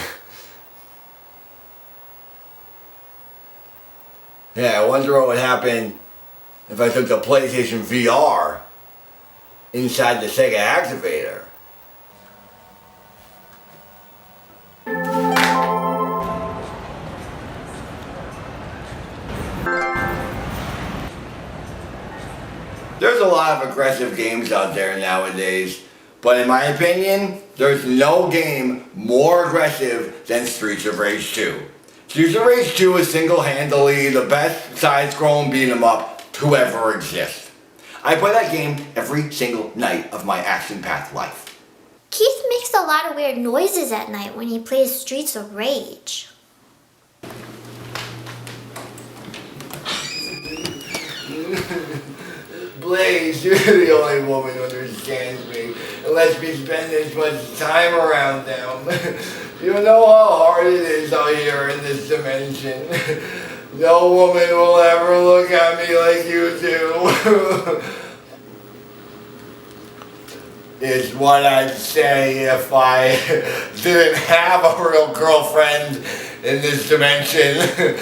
Yeah, I wonder what would happen if I took the PlayStation VR inside the Sega activator. There's a lot of aggressive games out there nowadays, but in my opinion, there's no game more aggressive than Streets of Rage 2. Streets of Rage 2 is single-handedly the best side-scrolling beat-em-up to ever exist. I play that game every single night of my action-packed life. Keith makes a lot of weird noises at night when he plays Streets of Rage. Blaze, you're the only woman who understands me and lets me spend this much time around them. You know how hard it is out here in this dimension. No woman will ever look at me like you do. Is what I'd say if I didn't have a real girlfriend in this dimension.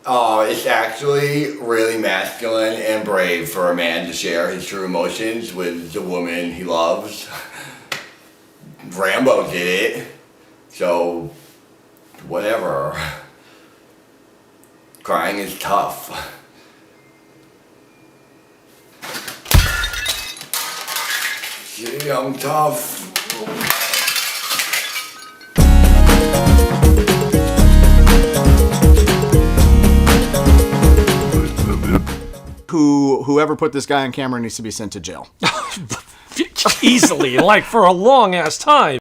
Oh, it's actually really masculine and brave for a man to share his true emotions with the woman he loves. Rambo did it, so whatever. Crying is tough. See, I'm tough. Whoever put this guy on camera needs to be sent to jail. Easily, like for a long ass time.